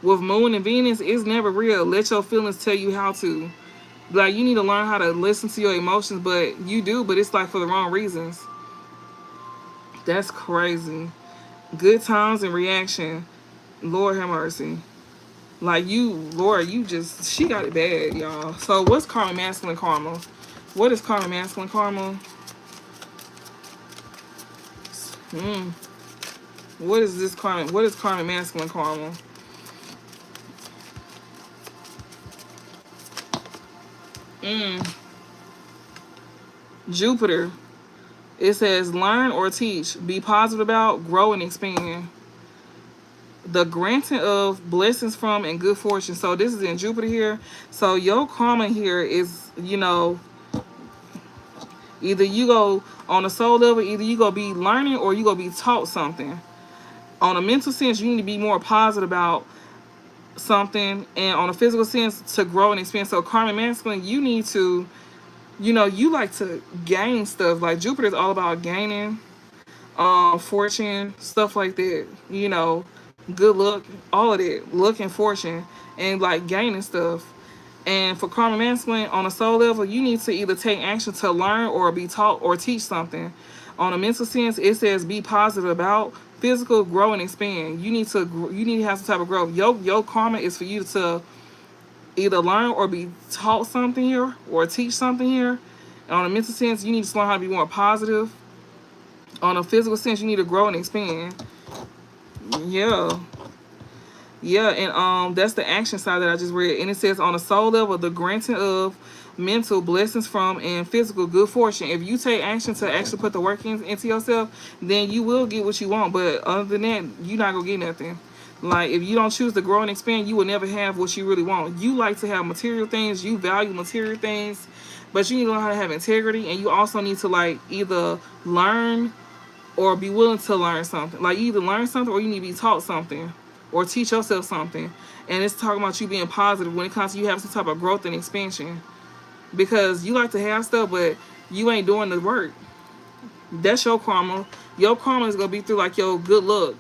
With Moon and Venus, it's never real. Let your feelings tell you how to. Like, you need to learn how to listen to your emotions, but you do, but it's like for the wrong reasons. That's crazy. Good times and reaction. Lord have mercy. Like, Lord, she got it bad, y'all. So, what's karma, masculine karma? What is karma, masculine karma? What is this karma? What is karma, masculine karma? Jupiter. It says learn or teach, be positive about, grow and expand. The granting of blessings from and good fortune. So this is in Jupiter here. So your karma here is, either you go on a soul level, either you go be learning or you go be taught something. On a mental sense, you need to be more positive about something, and on a physical sense, to grow and expand. So karma masculine, you need to, you like to gain stuff. Like Jupiter is all about gaining, fortune, stuff like that. Good luck, all of that, luck and fortune, and like gaining stuff. And for karma masculine, on a soul level, you need to either take action to learn or be taught or teach something. On a mental sense, it says be positive about. Physical, grow and expand. You need to have some type of growth. Your karma is for you to either learn or be taught something here or teach something here. And on a mental sense, you need to learn how to be more positive. On a physical sense, you need to grow and expand. Yeah. Yeah, and that's the action side that I just read. And it says on a soul level, the granting of mental blessings from and physical good fortune. If you take action to actually put the work into yourself, then you will get what you want. But other than that, you're not going to get nothing. Like, if you don't choose to grow and expand, you will never have what you really want. You like to have material things. You value material things. But you need to learn how to have integrity. And you also need to, like, either learn or be willing to learn something. Like, you either learn something or you need to be taught something. Or teach yourself something. And it's talking about you being positive when it comes to you having some type of growth and expansion. Because you like to have stuff, but you ain't doing the work. That's your karma. Your karma is going to be through like your good luck.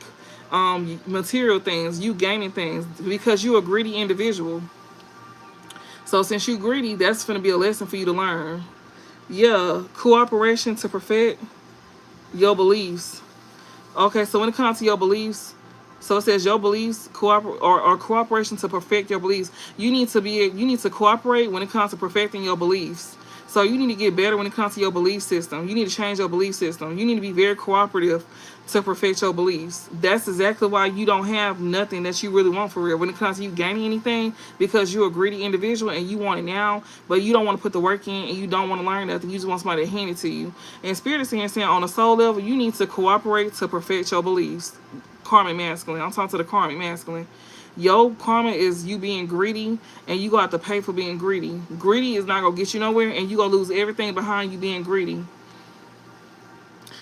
Material things. You gaining things. Because you're a greedy individual. So since you're greedy, that's going to be a lesson for you to learn. Yeah. Cooperation to perfect your beliefs. Okay, so when it comes to your beliefs, so it says your beliefs or cooperation to perfect your beliefs. You need to cooperate when it comes to perfecting your beliefs. So you need to get better when it comes to your belief system. You need to change your belief system. You need to be very cooperative to perfect your beliefs. That's exactly why you don't have nothing that you really want for real when it comes to you gaining anything, because you're a greedy individual and you want it now, but you don't want to put the work in and you don't want to learn nothing. You just want somebody to hand it to you. And Spirit is saying on a soul level, you need to cooperate to perfect your beliefs. Karmic masculine. I'm talking to the karmic masculine. Your karma is you being greedy, and you got to pay for being greedy. Greedy is not going to get you nowhere, and you going to lose everything behind you being greedy.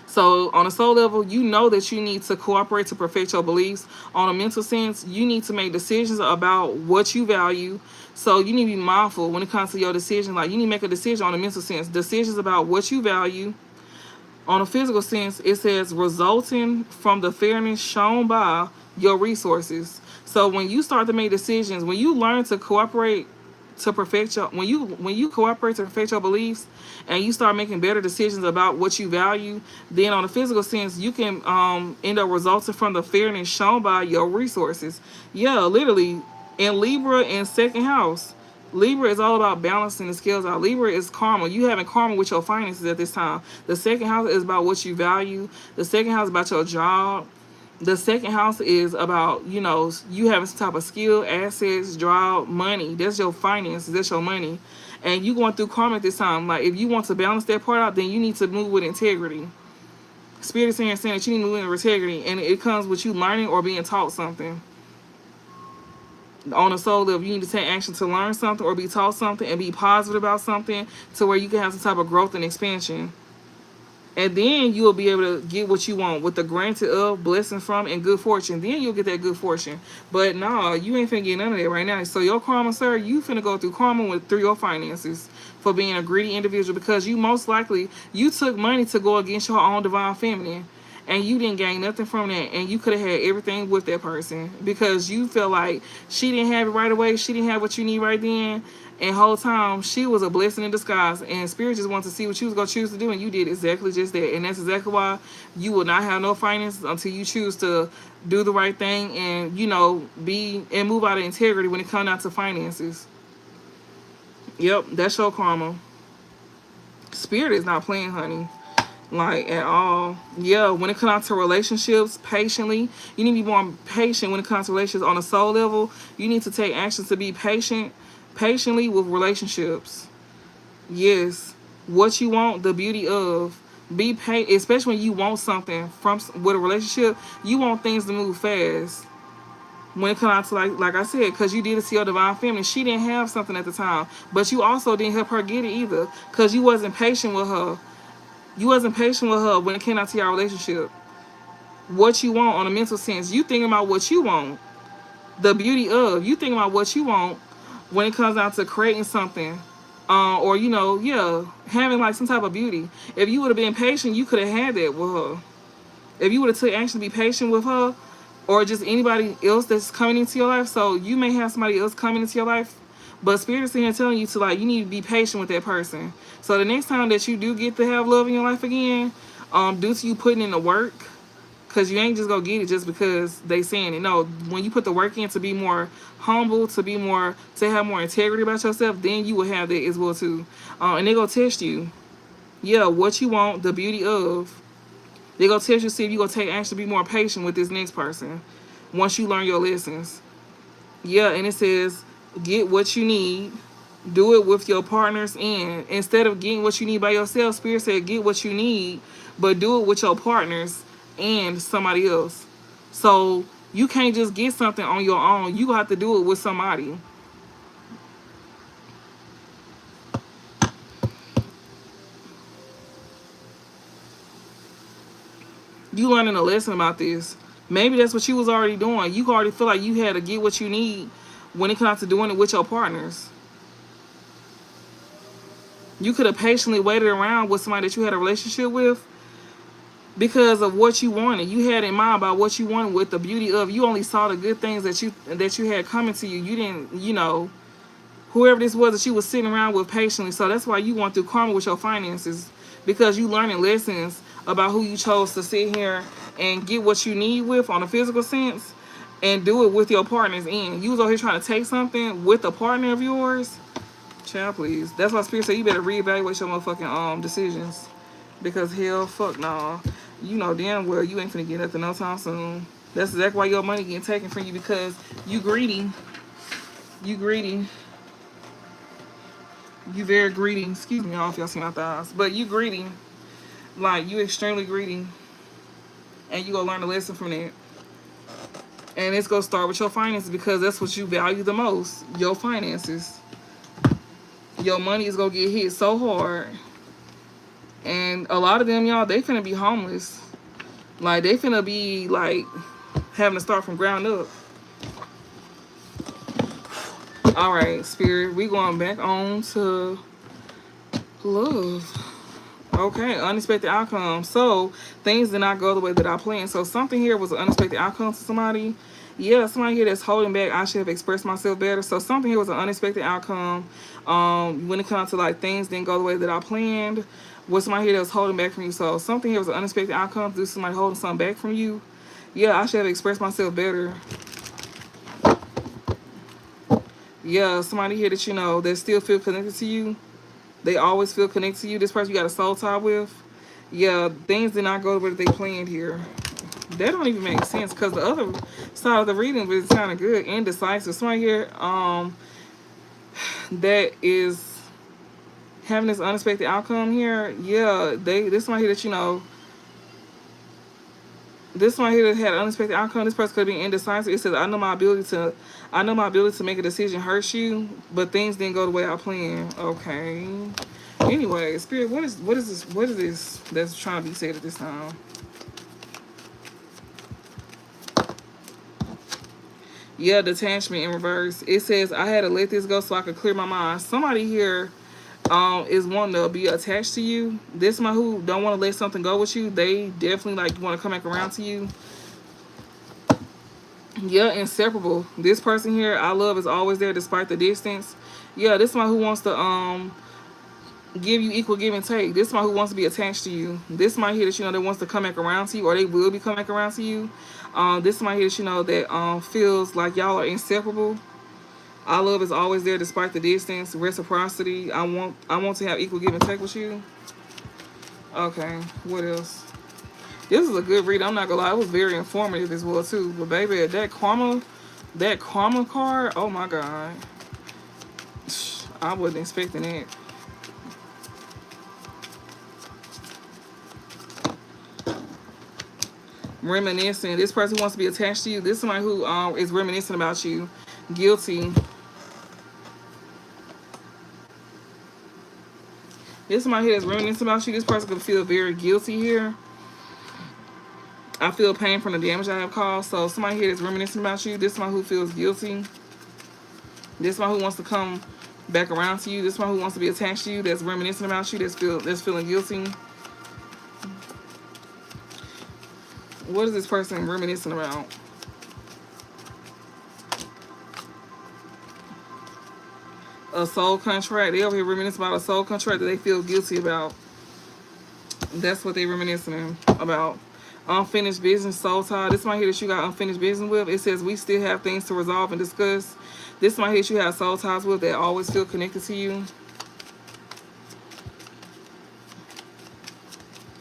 So on a soul level, you know that you need to cooperate to perfect your beliefs. On a mental sense, you need to make decisions about what you value. So you need to be mindful when it comes to your decision. Like, you need to make a decision on a mental sense. Decisions about what you value. On a physical sense, it says resulting from the fairness shown by your resources. So when you start to make decisions, when you learn to cooperate to perfect your when you cooperate to perfect your beliefs, and you start making better decisions about what you value, then on a physical sense you can end up resulting from the fairness shown by your resources. Yeah, literally. In Libra in second house, Libra is all about balancing the scales out. Libra is karma. You having karma with your finances at this time. The second house is about what you value. The second house is about your job. The second house is about, you having some type of skill, assets, job, money. That's your finances. That's your money. And you going through karma at this time. Like, if you want to balance that part out, then you need to move with integrity. Spirit is saying that you need to move with integrity. And it comes with you learning or being taught something. On a soul level, you need to take action to learn something or be taught something and be positive about something to where you can have some type of growth and expansion. And then you will be able to get what you want with the granted of, blessing from, and good fortune. Then you'll get that good fortune. But no, you ain't finna get none of that right now. So your karma, sir, you finna go through karma through your finances for being a greedy individual, because you most likely, you took money to go against your own divine feminine. And you didn't gain nothing from that. And you could have had everything with that person because you feel like she didn't have it right away. She didn't have what you need right then. And whole time, she was a blessing in disguise. And Spirit just wanted to see what you was going to choose to do. And you did exactly just that. And that's exactly why you will not have no finances until you choose to do the right thing and, be and move out of integrity when it comes down to finances. Yep, that's your karma. Spirit is not playing, honey. Like, at all. Yeah, when it comes to relationships, patiently. You need to be more patient when it comes to relationships. On a soul level, you need to take actions to be patiently with relationships. Yes. What you want, the beauty of. Be patient, especially when you want something with a relationship. You want things to move fast. When it comes to, like I said, because you did see your divine feminine. She didn't have something at the time. But you also didn't help her get it either. Because you wasn't patient with her. You wasn't patient with her when it came out to your relationship. What you want on a mental sense. You thinking about what you want. The beauty of. You thinking about what you want when it comes down to creating something. Or, having like some type of beauty. If you would have been patient, you could have had that with her. If you would have took action to be patient with her, or just anybody else that's coming into your life. So you may have somebody else coming into your life, but Spirit is here telling you to, you need to be patient with that person. So the next time that you do get to have love in your life again, due to you putting in the work, because you ain't just gonna get it just because they saying it. No, when you put the work in to be more humble, to have more integrity about yourself, then you will have that as well too. And they gonna test you. Yeah, what you want, the beauty of. They gonna test you, see if you gonna take action to be more patient with this next person once you learn your lessons. Yeah, and it says, get what you need. Do it with your partners in. Instead of getting what you need by yourself, Spirit said get what you need, but do it with your partners and somebody else. So you can't just get something on your own. You have to do it with somebody. You learning a lesson about this. Maybe that's what you was already doing. You already feel like you had to get what you need when it comes to doing it with your partners. You could have patiently waited around with somebody that you had a relationship with because of what you wanted. You had in mind about what you wanted with the beauty of. You only saw the good things that you had coming to you. You didn't, whoever this was that you was sitting around with patiently. So that's why you went through karma with your finances, because you learning lessons about who you chose to sit here and get what you need with on a physical sense and do it with your partners in. You was over here trying to take something with a partner of yours. Child, please. That's why Spirit said you better reevaluate your motherfucking decisions. Because hell, fuck nah. You know damn well you ain't finna get nothing no time soon. That's exactly why your money getting taken from you, because you greedy. You greedy. You very greedy. Excuse me, y'all, if y'all see my thighs. But you greedy. Like, you extremely greedy. And you gonna learn a lesson from that. And it's gonna start with your finances, because that's what you value the most. Your finances. Your money is gonna get hit so hard. And a lot of them, y'all, they finna be homeless. Like, they finna be, like, having to start from ground up. Alright, Spirit, we going back on to love. Okay, unexpected outcome. So things did not go the way that I planned. So something here was an unexpected outcome to somebody. Yeah, somebody here that's holding back. I should have expressed myself better. So something here was an unexpected outcome. When it comes to like things didn't go the way that I planned. Was somebody here that was holding back from you. So something here was an unexpected outcome. This somebody holding something back from you. Yeah, I should have expressed myself better. Yeah, somebody here that you know that still feel connected to you. They always feel connected to you. This person you got a soul tie with. Yeah, things did not go the way that they planned here. That don't even make sense because the other side of the reading was kind of good, indecisive. Somebody here that is having this unexpected outcome here. Yeah, this somebody here that you know. This one here that had an unexpected outcome. This person could be indecisive. It says, I know my ability to make a decision hurts you, but things didn't go the way I planned. Okay. Anyway, Spirit, what is this that's trying to be said at this time? Yeah, detachment in reverse. It says I had to let this go so I could clear my mind. Somebody here is wanting to be attached to you. This one who don't want to let something go with you. They definitely like want to come back around to you. Yeah, inseparable. This person here I love is always there despite the distance. Yeah, this one who wants to give you equal give and take. This one who wants to be attached to you. This one here that you know that wants to come back around to you, or they will be coming back around to you. This one here that you know that feels like y'all are inseparable. Our love is always there despite the distance. Reciprocity. I want to have equal give and take with you. Okay, what else? This is a good read. I'm not gonna lie, it was very informative as well too. But baby, that karma card, oh my god. I wasn't expecting it. Reminiscing. This person wants to be attached to you. This is somebody who is reminiscing about you. Guilty. This somebody here that's reminiscing about you. This person could feel very guilty here. I feel pain from the damage I have caused. So somebody here that's reminiscing about you. This is somebody who feels guilty. This is somebody who wants to come back around to you. This is somebody who wants to be attached to you. That's reminiscing about you. That's feeling guilty. What is this person reminiscing about? A soul contract. They over here reminiscing about a soul contract that they feel guilty about. That's what they reminiscing about. Unfinished business, soul tie. This one here that you got unfinished business with. It says we still have things to resolve and discuss. This one here that you have soul ties with that always feel connected to you.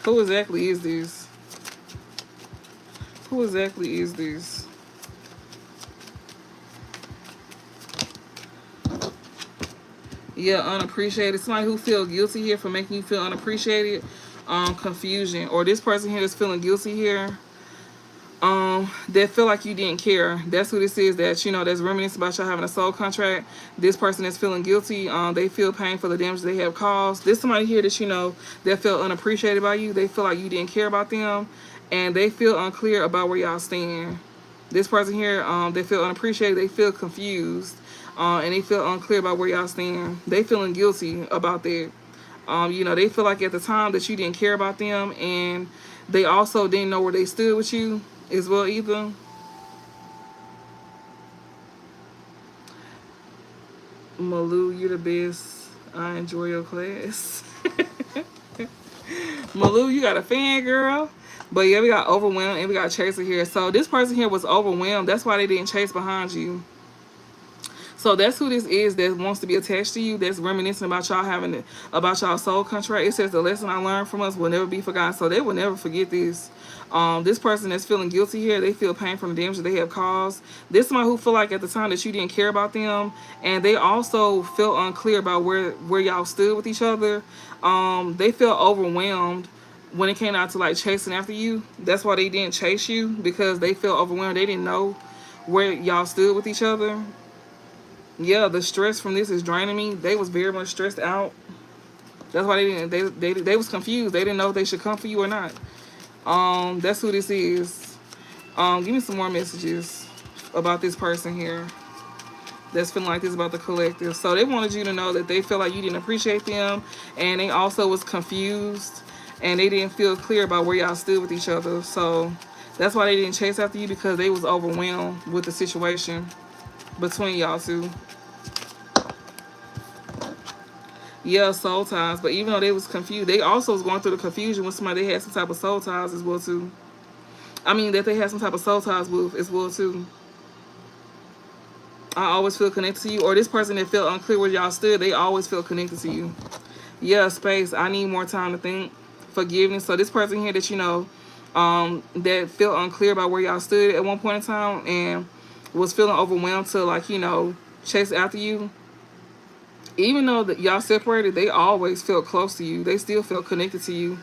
Who exactly is this? Who exactly is this? Yeah, unappreciated. Somebody who feels guilty here for making you feel unappreciated. Confusion. Or this person here that's feeling guilty here. That feel like you didn't care. That's who this is that, you know, that's reminiscing about y'all having a soul contract. This person that's feeling guilty. They feel pain for the damage they have caused. This somebody here that, you know, that feel unappreciated by you. They feel like you didn't care about them. And they feel unclear about where y'all stand. This person here, they feel unappreciated. They feel confused. And they feel unclear about where y'all stand. They feeling guilty about that. You know, they feel like at the time that you didn't care about them. And they also didn't know where they stood with you as well either. Malu, you the best. I enjoy your class. Malu, you got a fan, girl. But yeah, we got overwhelmed and we got chaser here. So this person here was overwhelmed. That's why they didn't chase behind you. So that's who this is that wants to be attached to you. That's reminiscing about y'all having about y'all soul contract. It says the lesson I learned from us will never be forgotten. So they will never forget this. This person that's feeling guilty here, they feel pain from the damage that they have caused. This somebody who feel like at the time that you didn't care about them, and they also feel unclear about where y'all stood with each other. They feel overwhelmed when it came out to like chasing after you. That's why they didn't chase you, because they feel overwhelmed. They didn't know where y'all stood with each other. Yeah, the stress from this is draining me. They was very much stressed out. That's why they was confused. They didn't know if they should come for you or not. That's who this is. Give me some more messages about this person here that's feeling like this about the collective. So they wanted you to know that they feel like you didn't appreciate them, and they also was confused. and they didn't feel clear about where y'all stood with each other. So that's why they didn't chase after you, because they was overwhelmed with the situation between y'all two. Yeah, soul ties. But even though they was confused, they also was going through the confusion with somebody they had some type of soul ties as well too. I mean, that they had some type of soul ties with as well too. I always feel connected to you. Or this person that felt unclear where y'all stood, they always feel connected to you. Yeah, space. I need more time to think. Forgiveness. So this person here that you know, that felt unclear about where y'all stood at one point in time and was feeling overwhelmed to, like, you know, chase after you. Even though that y'all separated, they always felt close to you. They still felt connected to you.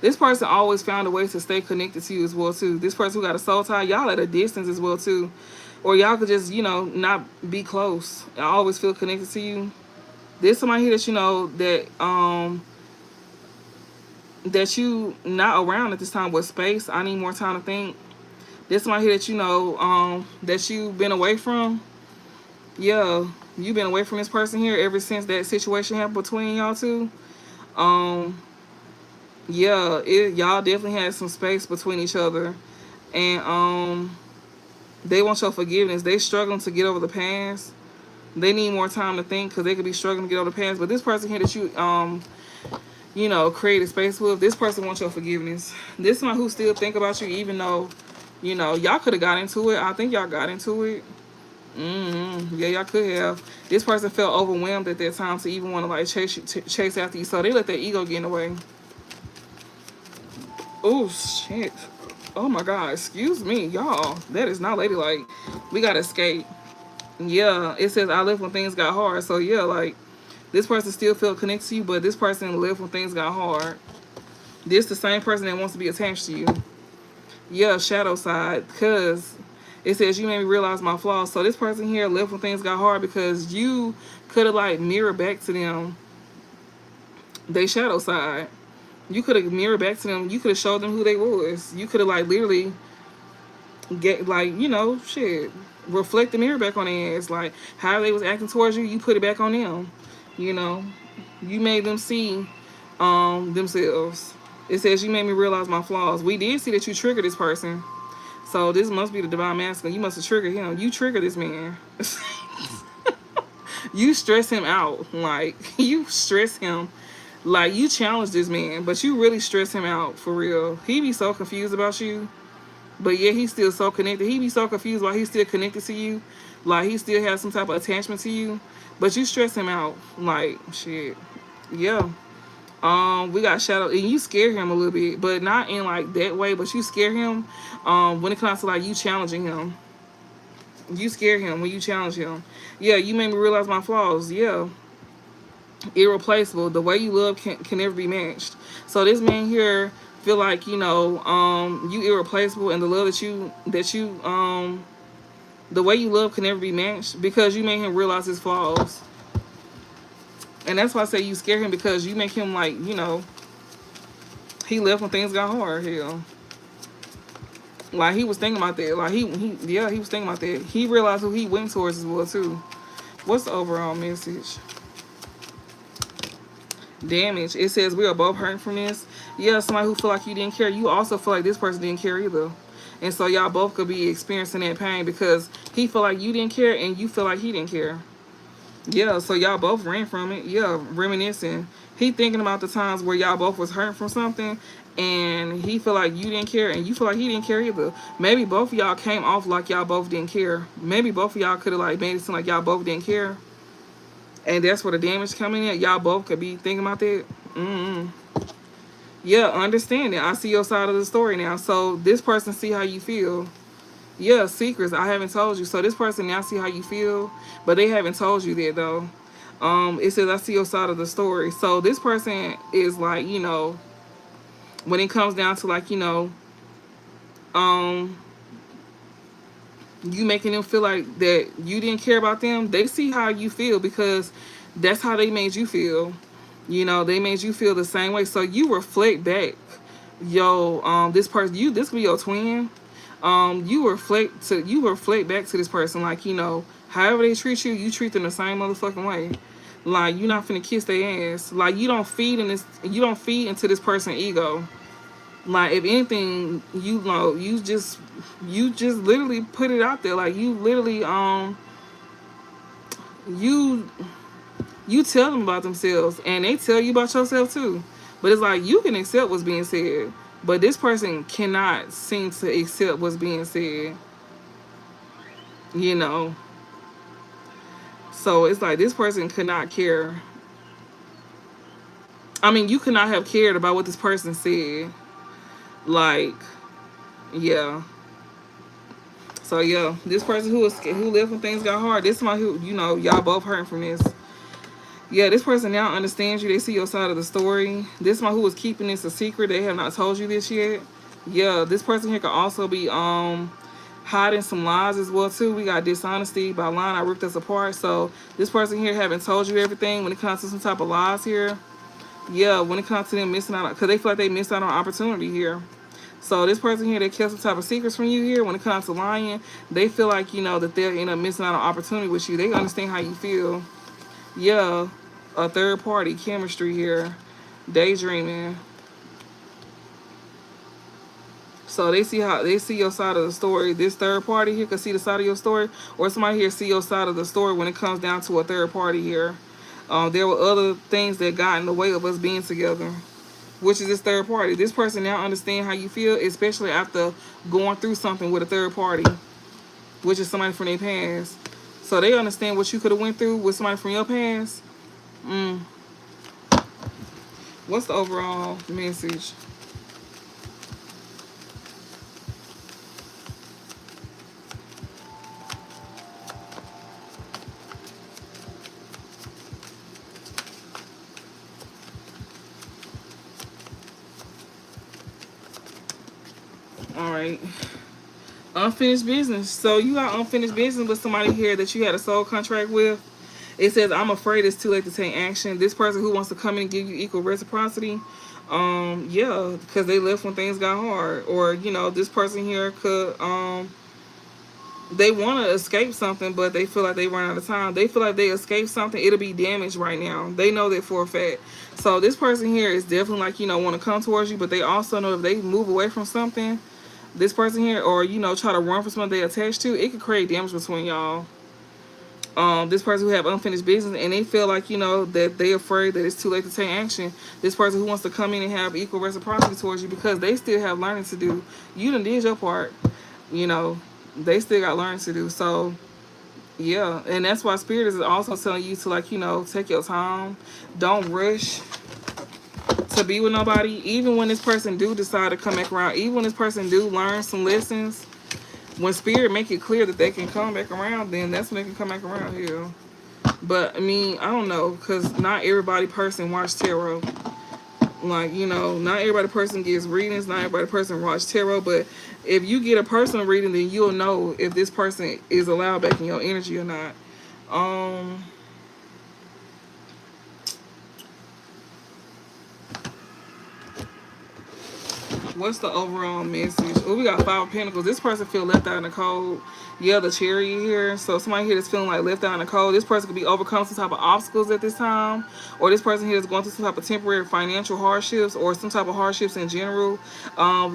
This person always found a way to stay connected to you as well too. This person who got a soul tie, y'all at a distance as well too. Or y'all could just, you know, not be close. I always feel connected to you. There's somebody here that you know that you not around at this time with space. I need more time to think. There's somebody here that you know that you've been away from. Yeah, you've been away from this person here ever since that situation happened between y'all two. Yeah, y'all definitely had some space between each other, and they want your forgiveness. They struggling to get over the past. They need more time to think because they could be struggling to get over the past. But this person here that you know, created space with, this person wants your forgiveness. This one who still think about you, even though, you know, y'all could have got into it. I think y'all got into it. Yeah, y'all could have. This person felt overwhelmed at that time to even want to like chase after you. So they let their ego get in the way. Oh shit. Oh my god, excuse me, y'all. That is not ladylike. We gotta escape. Yeah, it says I left when things got hard. So yeah, like this person still felt connected to you, but this person left when things got hard. This the same person that wants to be attached to you. Yeah, shadow side, because it says you made me realize my flaws. So this person here left when things got hard because you could have like mirrored back to them they shadow side. You could have mirrored back to them. You could have showed them who they was. You could have like literally get like, you know, shit, reflect the mirror back on their ass. Like how they was acting towards you, you put it back on them. You know, you made them see themselves. It says you made me realize my flaws. We did see that you triggered this person. So this must be the divine masculine. You must have triggered him. You triggered this man. You stress him out. Like you stress him. Like, you challenge this man, but you really stress him out, for real. He be so confused about you, but yeah, he's still so connected. He be so confused while he's still connected to you. Like, he still has some type of attachment to you, but you stress him out. Like, shit. Yeah. We got shadow, and you scare him a little bit, but not in, like, that way, but you scare him when it comes to, like, you challenging him. You scare him when you challenge him. Yeah, you made me realize my flaws. Yeah. Irreplaceable. The way you love can never be matched. So this man here feel like, you know, you irreplaceable, and the love that you the way you love can never be matched because you made him realize his flaws. And that's why I say you scare him, because you make him like, you know, he left when things got hard. Hell, like he was thinking about that. Like he was thinking about that. He realized who he went towards as well too. What's the overall message? Damage. It says we are both hurting from this. Yeah, somebody who feel like you didn't care, you also feel like this person didn't care either, and so y'all both could be experiencing that pain because he feel like you didn't care and you feel like he didn't care. Yeah, so y'all both ran from it. Yeah, reminiscing. He thinking about the times where y'all both was hurting from something, and he feel like you didn't care and you feel like he didn't care either. Maybe both of y'all came off like y'all both didn't care. Maybe both of y'all could have like made it seem like y'all both didn't care. And that's where the damage coming in. Y'all both could be thinking about that. Yeah, understand it. I see your side of the story now. So this person see how you feel. Yeah, secrets. I haven't told you. So this person now see how you feel, but they haven't told you that though. It says I see your side of the story. So this person is like, you know, when it comes down to like, you know, you making them feel like that you didn't care about them, they see how you feel because that's how they made you feel. You know, they made you feel the same way. So you reflect back, this person, this could be your twin. You reflect back to this person like, you know, however they treat you, you treat them the same motherfucking way. Like, you're not finna kiss their ass. Like, you don't feed in this. You don't feed into this person's ego. Like, if anything, you know, you just literally put it out there. Like, you literally you you tell them about themselves, and they tell you about yourself too. But it's like, you can accept what's being said, but this person cannot seem to accept what's being said. You know, so it's like this person could not care. I mean, you could not have cared about what this person said. Like, yeah. So yeah, this person who lived when things got hard. This somebody who, you know, y'all both hurting from this. Yeah, this person now understands you. They see your side of the story. This one who was keeping this a secret. They have not told you this yet. Yeah, this person here could also be hiding some lies as well too. We got dishonesty by lying. I ripped us apart. So this person here haven't told you everything when it comes to some type of lies here. Yeah, when it comes to them missing out, because they feel like they missed out on opportunity here. So this person here, they kept some type of secrets from you here. When it comes to lying, they feel like, you know, that they'll end up missing out on opportunity with you. They understand how you feel. Yeah, a third party chemistry here, daydreaming. So they see your side of the story. This third party here can see the side of your story, or somebody here see your side of the story when it comes down to a third party here. There were other things that got in the way of us being together, which is this third party. This person now understand how you feel, especially after going through something with a third party, which is somebody from their past. So they understand what you could have went through with somebody from your past. What's the overall message? All right. Unfinished business. So you got unfinished business with somebody here that you had a soul contract with. It says, I'm afraid it's too late to take action. This person who wants to come in and give you equal reciprocity. Yeah, because they left when things got hard. Or, you know, this person here could, they want to escape something, but they feel like they run out of time. They feel like they escape something, it'll be damaged right now. They know that for a fact. So this person here is definitely like, you know, want to come towards you, but they also know if they move away from something, this person here, or, you know, try to run from something they're attached to, it could create damage between y'all. This person who have unfinished business, and they feel like, you know, that they're afraid that it's too late to take action. This person who wants to come in and have equal reciprocity towards you, because they still have learning to do. You done did your part, you know, they still got learning to do. So yeah, and that's why Spirit is also telling you to, like, you know, take your time. Don't rush to be with nobody. Even when this person do decide to come back around, even when this person do learn some lessons, when Spirit make it clear that they can come back around, then that's when they can come back around here. But I mean, I don't know, because not everybody person watch tarot. Like, you know, not everybody person gets readings, not everybody person watch tarot. But if you get a personal reading, then you'll know if this person is allowed back in your energy or not. What's the overall message? Oh, we got Five of Pentacles. This person feel left out in the cold. Yeah, the Chariot here. So somebody here that's feeling like left out in the cold. This person could be overcome some type of obstacles at this time. Or this person here is going through some type of temporary financial hardships or some type of hardships in general.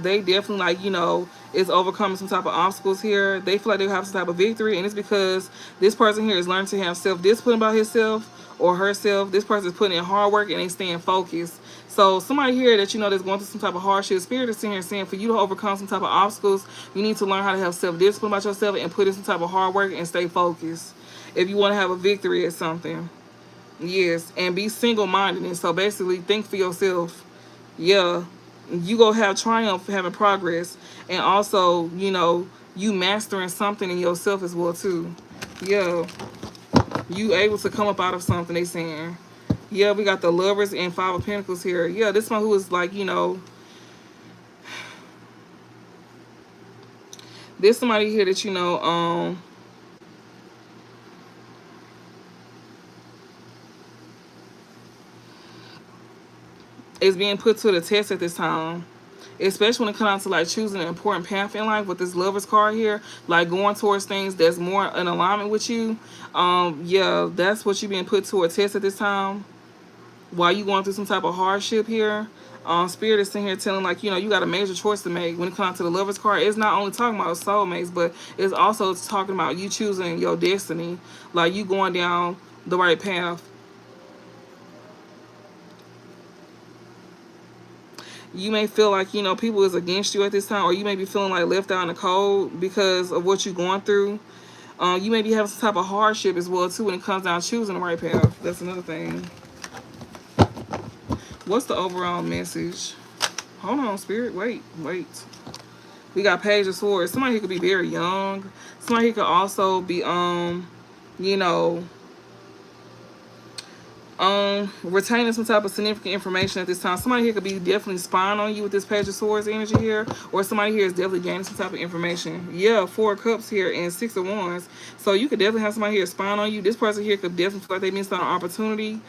They definitely, like, you know, is overcoming some type of obstacles here. They feel like they have some type of victory. And it's because this person here is learning to have self-discipline about himself or herself. This person is putting in hard work and they staying focused. So somebody here that you know that's going through some type of hardship, Spirit is sitting here saying for you to overcome some type of obstacles, you need to learn how to have self-discipline about yourself and put in some type of hard work and stay focused. If you want to have a victory at something. Yes, and be single-minded. And so basically think for yourself. Yeah, you go have triumph having progress. And also, you know, you mastering something in yourself as well too. Yeah, you able to come up out of something, they saying. Yeah, we got the Lovers and Five of Pentacles here. Yeah, this one who is like, you know, there's somebody here that, you know, is being put to the test at this time. especially when it comes to like choosing an important path in life with this Lovers card here, like going towards things that's more in alignment with you. Yeah, that's what you're being put to a test at this time while you going through some type of hardship here. Spirit is sitting here telling like, you know, you got a major choice to make when it comes to the Lovers card. It's not only talking about soulmates, but it's also talking about you choosing your destiny, like you going down the right path. You may feel like, you know, people is against you at this time, or you may be feeling like left out in the cold because of what you're going through. You may be having some type of hardship as well too when it comes down to choosing the right path. That's another thing. What's the overall message? Hold on, Spirit. Wait. We got Page of Swords. Somebody who could be very young. Somebody who could also be, you know, retaining some type of significant information at this time. Somebody here could be definitely spying on you with this Page of Swords energy here, or somebody here is definitely gaining some type of information. Yeah, 4 of Cups here and 6 of Wands. So you could definitely have somebody here spying on you. This person here could definitely feel like they missed out on an opportunity.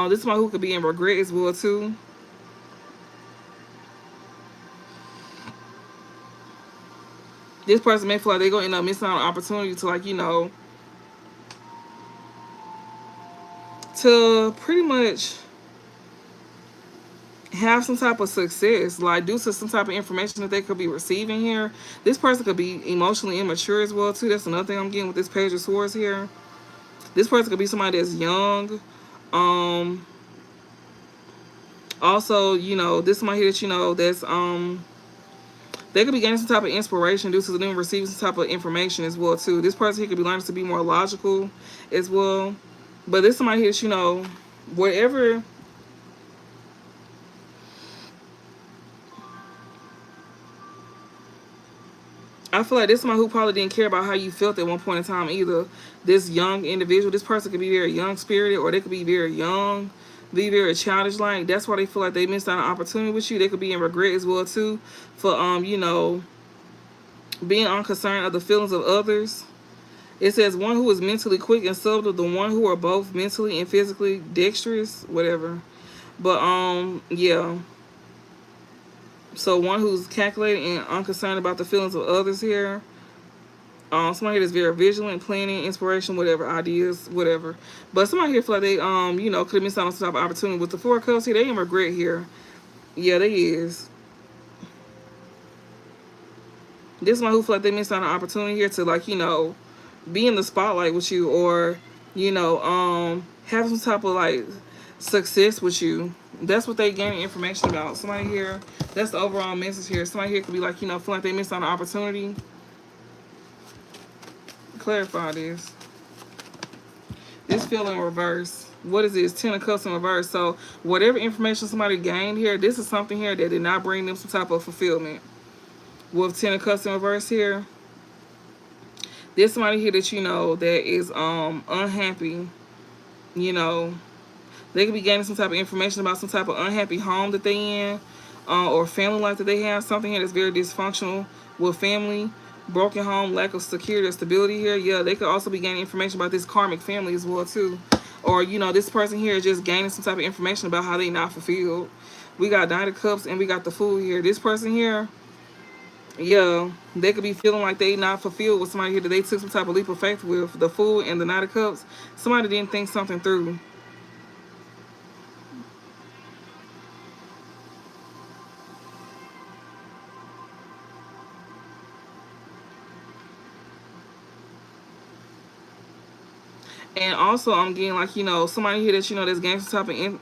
This is somebody who could be in regret as well too. This person may feel like they're going to end up missing out on an opportunity to, like, you know, to pretty much have some type of success, like due to some type of information that they could be receiving here. This person could be emotionally immature as well too. That's another thing I'm getting with this Page of Swords here. This person could be somebody that's young. Also, you know, this somebody here that, you know, that's they could be getting some type of inspiration due to them receiving some type of information as well too. This person here could be learning to be more logical as well. But this somebody here, you know, whatever. I feel like this is somebody who probably didn't care about how you felt at one point in time either. This young individual, this person could be very young spirited, or they could be very young, be very childish like. That's why they feel like they missed out on an opportunity with you. They could be in regret as well too for you know, being unconcerned of the feelings of others. It says one who is mentally quick and subtle, the one who are both mentally and physically dexterous, whatever. But yeah. So one who's calculating and unconcerned about the feelings of others here. Somebody here that's very vigilant, planning, inspiration, whatever, ideas, whatever. But somebody here feel like they you know, could have missed out on some type of opportunity with the 4 of Cups here. They in regret here. Yeah, they is. This one who feel like they missed out on an opportunity here to, like, you know, be in the spotlight with you, or, you know, have some type of like success with you. That's what they gaining information about. Somebody here, that's the overall message here. Somebody here could be like, you know, feel like they missed out on an opportunity. Clarify this. This feel in reverse. What is this? 10 of Cups in reverse. So whatever information somebody gained here, this is something here that did not bring them some type of fulfillment. With 10 of Cups in reverse here, there's somebody here that, you know, that is unhappy. You know, they could be gaining some type of information about some type of unhappy home that they in, or family life that they have. Something here that's very dysfunctional with family, broken home, lack of security or stability here. Yeah, they could also be gaining information about this karmic family as well too. Or, you know, this person here is just gaining some type of information about how they not fulfilled. We got Knight of Cups and we got the Fool here. This person here, yeah, they could be feeling like they not fulfilled with somebody here that they took some type of leap of faith with. The Fool and the Knight of Cups. Somebody didn't think something through. And also, I'm getting like, you know, somebody here that, you know, that's getting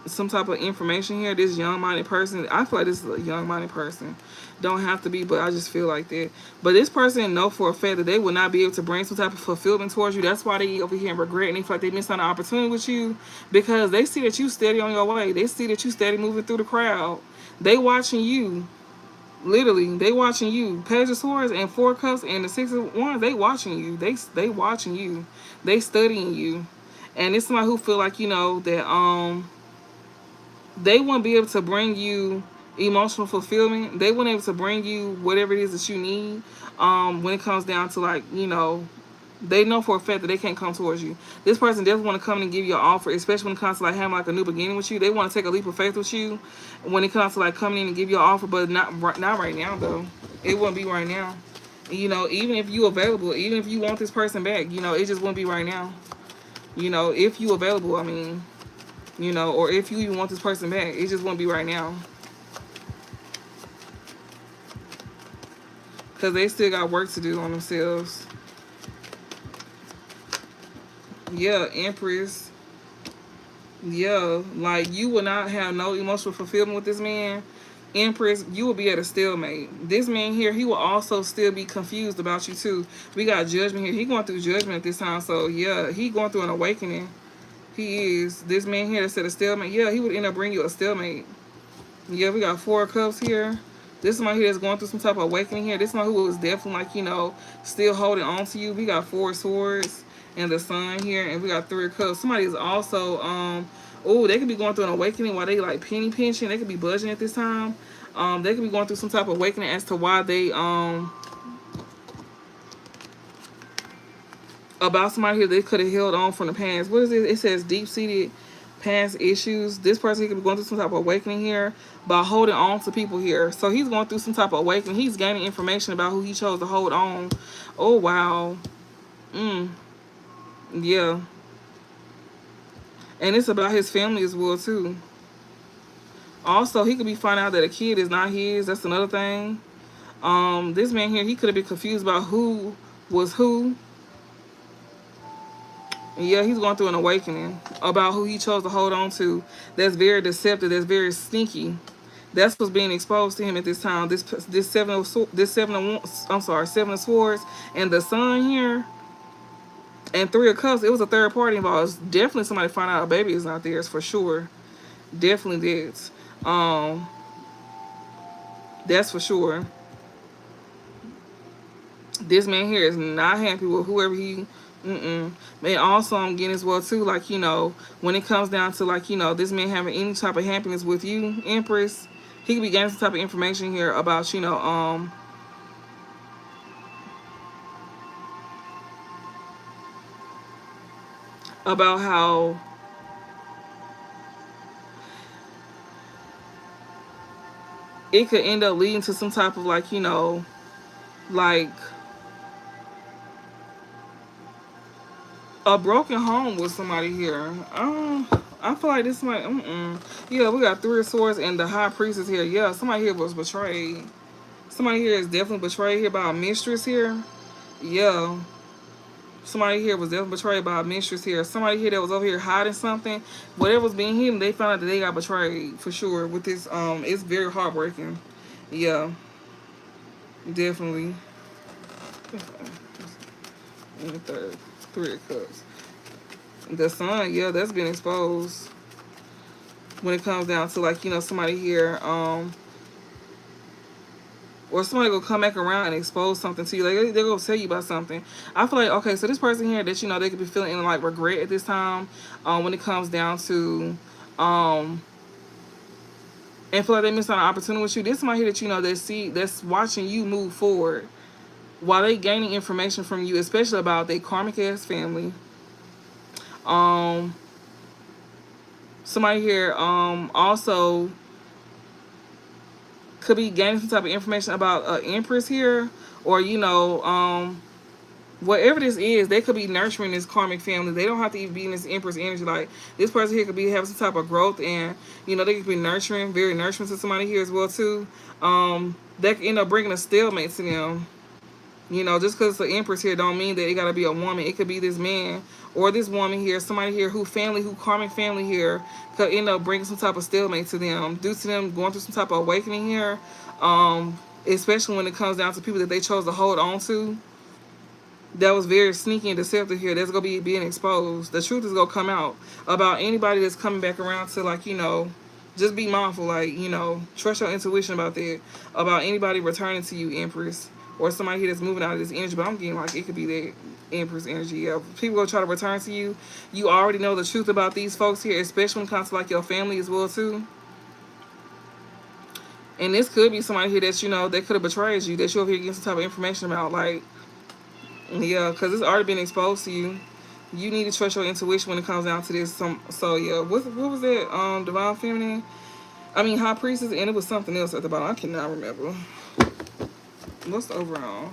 some type of information here. This young-minded person, I feel like this is a young-minded person. Don't have to be, but I just feel like that. But this person know for a fact that they will not be able to bring some type of fulfillment towards you. That's why they over here in regret, and they feel like they missed out on an opportunity with you, because they see that you steady on your way. They see that you steady moving through the crowd. They watching you. Literally, they watching you. Page of Swords and 4 Cups and the 6 of Wands, they watching you. They watching you. They studying you. And it's somebody who feel like, you know, that they won't be able to bring you emotional fulfillment. They won't be able to bring you whatever it is that you need when it comes down to, like, you know, They know for a fact that they can't come towards you. This person doesn't want to come and give you an offer, especially when it comes to like having like a new beginning with you. They want to take a leap of faith with you when it comes to like coming in and give you an offer, but not right now though. It wouldn't be right now. You know, even if you available, even if you want this person back, you know, it just wouldn't be right now. You know, if you available, I mean, you know, or if you even want this person back, it just wouldn't be right now. Because they still got work to do on themselves. Yeah, Empress. Yeah, like you will not have no emotional fulfillment with this man. Empress, you will be at a stalemate. This man here, he will also still be confused about you too. We got judgment here. He going through judgment at this time. So yeah, he going through an awakening. He is. This man here that's at a stalemate. Yeah, he would end up bringing you a stalemate. Yeah, we got 4 of Cups here. This is somebody here that's going through some type of awakening here. This is somebody who is definitely like, you know, still holding on to you. We got 4 Swords and the Sun here, and we got 3 of Cups. Somebody is also oh, they could be going through an awakening while they like penny pinching. They could be budging at this time. They could be going through some type of awakening as to why they about somebody here they could have held on from the past. What is it? It says deep-seated past issues. This person could be going through some type of awakening here by holding on to people here. So he's going through some type of awakening. He's gaining information about who he chose to hold on. Oh wow. Yeah. And it's about his family as well too. Also, he could be finding out that a kid is not his. That's another thing. This man here, he could have been confused about who was who. Yeah, he's going through an awakening about who he chose to hold on to. That's very deceptive. That's very sneaky. That's what's being exposed to him at this time. This seven of Swords and the Sun here and 3 of Cups. It was a third party involved. It's definitely somebody find out a baby is not theirs for sure. Definitely did. That's for sure. This man here is not happy with whoever he. And also I'm getting as well too, like, you know, when it comes down to like, you know, this man having any type of happiness with you, Empress, he could be getting some type of information here about, you know, about how it could end up leading to some type of like, you know, like a broken home with somebody here. I feel like this might. Yeah, we got 3 of Swords and the High Priestess here. Yeah, somebody here was betrayed. Somebody here is definitely betrayed here by a mistress here. Yeah, somebody here was definitely betrayed by a mistress here. Somebody here that was over here hiding something. Whatever was being hidden, they found out that they got betrayed for sure. With this, it's very heartbreaking. Yeah, definitely. And the third. 3 of Cups. The Sun, yeah, that's been exposed. When it comes down to like, you know, somebody here, or somebody will come back around and expose something to you. Like they're gonna tell you about something. I feel like, okay, so this person here that, you know, they could be feeling like regret at this time, when it comes down to and feel like they missed out on an opportunity with you. This is somebody here that, you know, that's watching you move forward while they gaining information from you, especially about their karmic ass family. Somebody here also could be gaining some type of information about Empress here, or, you know, whatever this is, they could be nurturing this karmic family. They don't have to even be in this Empress energy. Like this person here could be having some type of growth, and, you know, they could be nurturing, very nurturing to somebody here as well too. That could end up bringing a stalemate to them. You know, just because it's the Empress here don't mean that it got to be a woman. It could be this man or this woman here, somebody here who karmic family here could end up bringing some type of stalemate to them due to them going through some type of awakening here, especially when it comes down to people that they chose to hold on to. That was very sneaky and deceptive here. That's going to be being exposed. The truth is going to come out about anybody that's coming back around to, like, you know, just be mindful, like, you know, trust your intuition about that, about anybody returning to you, Empress. Or somebody here that's moving out of this energy, but I'm getting like it could be that Empress energy. Yeah, people go try to return to you. You already know the truth about these folks here, especially when it comes to like your family as well too. And this could be somebody here that, you know, that could have betrayed you, that you're over here getting some type of information about. Like, Yeah, because it's already been exposed to you. You need to trust your intuition when it comes down to this. So yeah, what was that? Divine Feminine. I mean, High Priestess, and it was something else at the bottom. I cannot remember. What's the overall?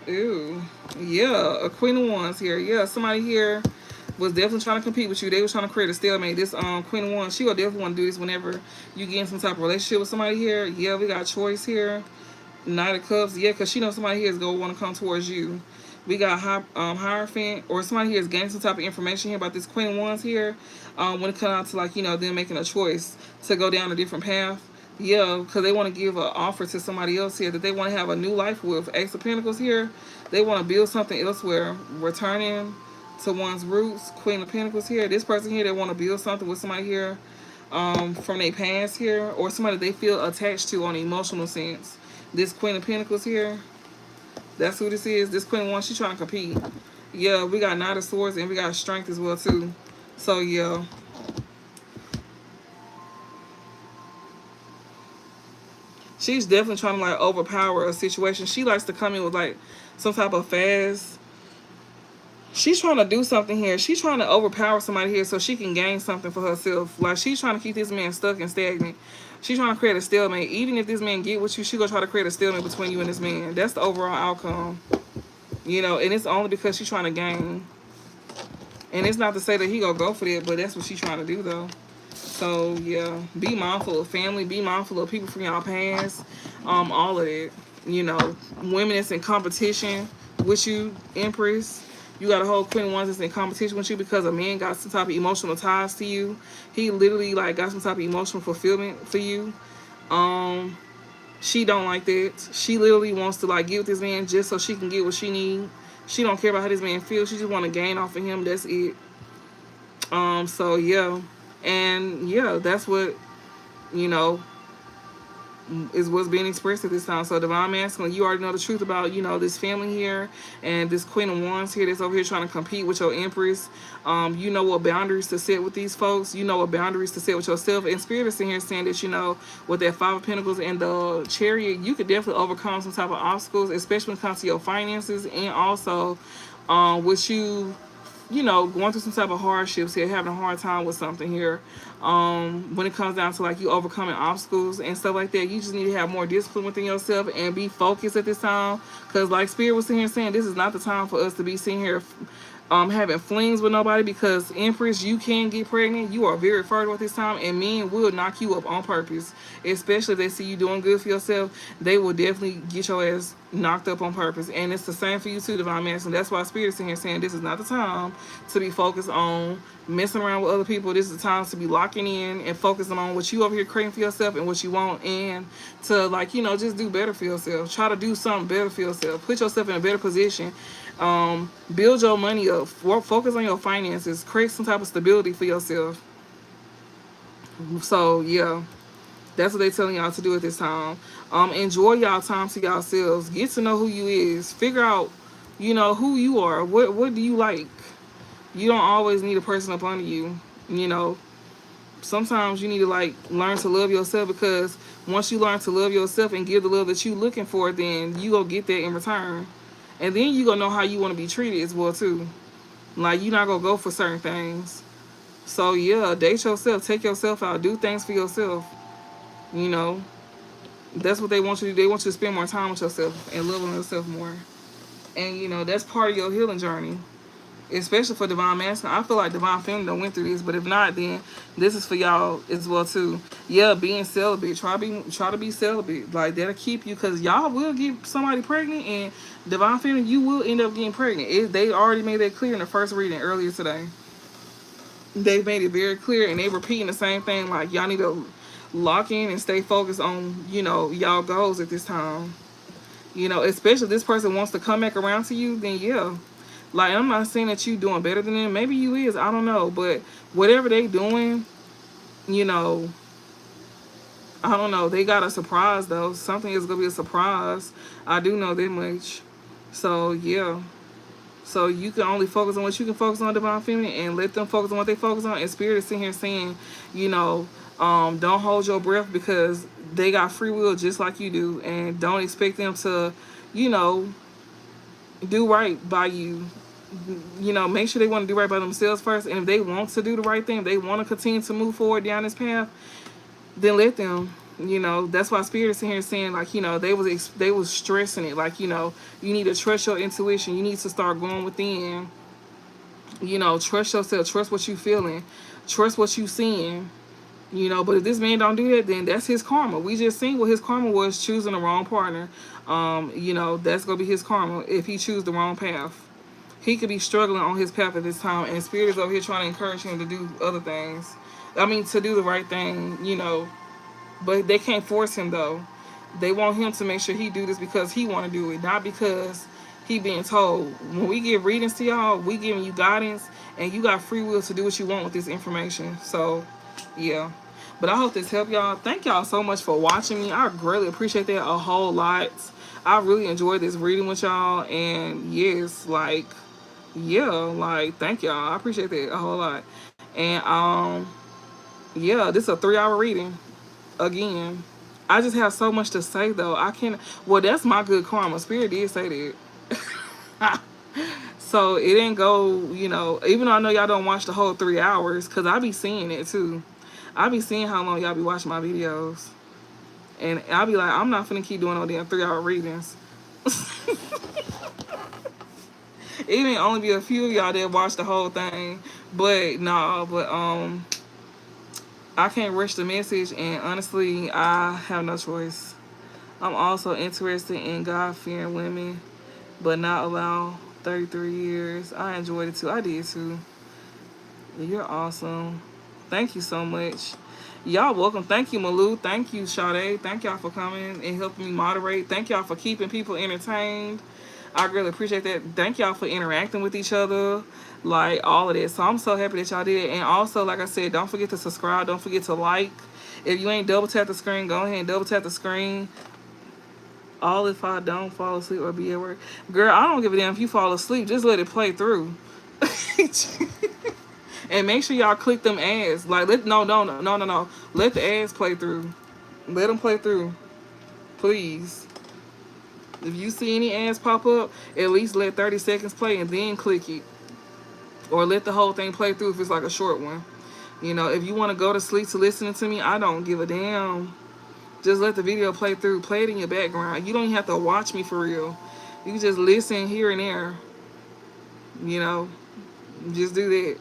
Ew. Yeah, a Queen of Wands here. Yeah, somebody here was definitely trying to compete with you. They was trying to create a stalemate. This Queen of Wands, she will definitely want to do this whenever you get in some type of relationship with somebody here. Yeah, we got choice here. Knight of Cups. Yeah, because she knows somebody here is going to want to come towards you. We got Hierophant, or somebody here is getting some type of information here about this Queen of Wands here. When it comes out to, like, them making a choice to go down a different path. Yeah, because they want to give an offer to somebody else here that they want to have a new life with. Ace of Pentacles here. They want to build something elsewhere. Returning to one's roots. Queen of Pentacles here. This person here, they want to build something with somebody here from their past here. Or somebody they feel attached to on an emotional sense. This Queen of Pentacles here. That's who this is. This Queen of Wands, she's trying to compete. Yeah, we got Knight of Swords and we got Strength as well too. So yeah. She's definitely trying to like overpower a situation. She likes to come in with like some type of fast. She's trying to do something here. She's trying to overpower somebody here so she can gain something for herself. Like, she's trying to keep this man stuck and stagnant. She's trying to create a stalemate. Even if this man get with you, she gonna try to create a stalemate between you and this man. That's the overall outcome. And it's only because she's trying to gain. And it's not to say that he gonna go for that, but that's what she's trying to do though. So yeah, be mindful of family, be mindful of people from y'all past, all of that. Women that's in competition with you, Empress. You got a whole Queen of Wands that's in competition with you because a man got some type of emotional ties to you. He literally like got some type of emotional fulfillment for you. She don't like that. She literally wants to like get with this man just so she can get what she need. She don't care about how this man feels. She just want to gain off of him. That's it. So yeah. And yeah, that's what, is what's being expressed at this time. So Divine Masculine, you already know the truth about, this family here and this Queen of Wands here that's over here trying to compete with your Empress. You know what boundaries to set with these folks. You know what boundaries to set with yourself. And Spirit is sitting here saying that, with that Five of Pentacles and the Chariot, you could definitely overcome some type of obstacles, especially when it comes to your finances and also with you going through some type of hardships here, having a hard time with something here. When it comes down to like you overcoming obstacles and stuff like that, you just need to have more discipline within yourself and be focused at this time. Because like Spirit was sitting here saying, this is not the time for us to be sitting here having flings with nobody, because Empress, you can get pregnant. You are very fertile at this time, and men will knock you up on purpose, especially if they see you doing good for yourself. They will definitely get your ass knocked up on purpose. And it's the same for you too, Divine Masculine. That's why Spirit's in here saying this is not the time to be focused on messing around with other people. This is the time to be locking in and focusing on what you over here creating for yourself and what you want, and to like just do better for yourself. Try to do something better for yourself. Put yourself in a better position. Build your money up. Focus on your finances. Create some type of stability for yourself. So yeah, that's what they're telling y'all to do at this time. Enjoy y'all time to yourselves. Get to know who you is. Figure out, who you are. What do you like? You don't always need a person up under you. Sometimes you need to like learn to love yourself, because once you learn to love yourself and give the love that you looking for, then you go get that in return. And then you gonna know how you want to be treated as well too. Like, you're not gonna go for certain things. So yeah, date yourself, take yourself out, do things for yourself. That's what they want you to do. They want you to spend more time with yourself and love on yourself more. And that's part of your healing journey. Especially for Divine Masculine. I feel like Divine Feminine done went through this, but if not, then this is for y'all as well too. Yeah, being celibate. Try to be celibate. Like, that'll keep you, because y'all will get somebody pregnant, and Divine Feminine, you will end up getting pregnant. They already made that clear in the first reading earlier today. They made it very clear, and they repeating the same thing. Like, y'all need to lock in and stay focused on, y'all goals at this time. Especially if this person wants to come back around to you, then yeah. Like, I'm not saying that you doing better than them. Maybe you is. I don't know. But whatever they doing, I don't know. They got a surprise, though. Something is going to be a surprise. I do know that much. So, yeah. So, you can only focus on what you can focus on, Divine Feminine, and let them focus on what they focus on. And Spirit is sitting here saying, Don't hold your breath because they got free will just like you do, and don't expect them to, you know, do right by you. You know, make sure they want to do right by themselves first, and if they want to do the right thing, if they want to continue to move forward down this path, then let them. You know, that's why Spirit is here saying, like, you know, they was stressing it, like, you know, you need to trust your intuition, you need to start going within, you know, trust yourself, trust what you feeling, trust what you seeing. You know, but if this man don't do that, then that's his karma. We just seen what his karma was, choosing the wrong partner. You know, that's gonna be his karma if he choose the wrong path. He could be struggling on his path at this time, and Spirit is over here trying to encourage him to do other things. I mean, to do the right thing, you know. But they can't force him though. They want him to make sure he do this because he want to do it, not because he being told. When we give readings to y'all, we giving you guidance, and you got free will to do what you want with this information. So, yeah. But I hope this helped y'all. Thank y'all so much for watching me. I greatly appreciate that a whole lot. I really enjoyed this reading with y'all, and yes, like, yeah, like, thank y'all. I appreciate that a whole lot. And yeah, this is a 3-hour reading. Again, I just have so much to say though. I can't. Well, that's my good karma. Spirit did say that. So it didn't go, you know, even though I know y'all don't watch the whole 3 hours, because I be seeing it too. I be seeing how long y'all be watching my videos. And I'll be like, I'm not finna keep doing no damn 3-hour readings. It may only be a few of y'all that watch the whole thing. But nah, but I can't rush the message, and honestly, I have no choice. I'm also interested in God-fearing women, but not allow 33 years. I enjoyed it too. I did too. You're awesome. Thank you so much. Y'all welcome. Thank you, Malou. Thank you, Sade. Thank y'all for coming and helping me moderate. Thank y'all for keeping people entertained. I really appreciate that. Thank y'all for interacting with each other, like all of this. So I'm so happy that y'all did it. And also, like I said, don't forget to subscribe. Don't forget to like. If you ain't double tap the screen, go ahead and double tap the screen. All if I don't fall asleep or be at work. Girl, I don't give a damn if you fall asleep. Just let it play through. And make sure y'all click them ads. Like, no. Let the ads play through. Let them play through. Please. If you see any ads pop up, at least let 30 seconds play and then click it. Or let the whole thing play through if it's like a short one. You know, if you want to go to sleep to listening to me, I don't give a damn. Just let the video play through. Play it in your background. You don't even have to watch me for real. You can just listen here and there. You know, just do that.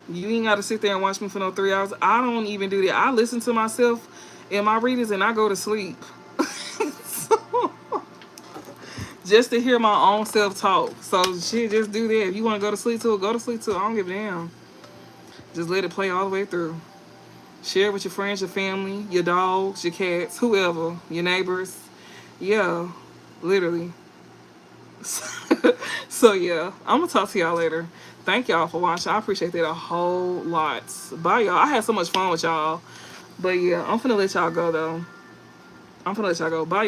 You ain't got to sit there and watch me for no 3 hours. I don't even do that. I listen to myself in my readings and I go to sleep. So, just to hear my own self talk. So shit, just do that. If you want to go to sleep to it, go to sleep to it. I don't give a damn. Just let it play all the way through. Share it with your friends, your family, your dogs, your cats, whoever, your neighbors. Yeah, literally. So yeah, I'm gonna talk to y'all later. Thank y'all for watching. I appreciate that a whole lot. Bye, y'all. I had so much fun with y'all. But yeah, I'm finna let y'all go though. I'm finna let y'all go. Bye, y'all.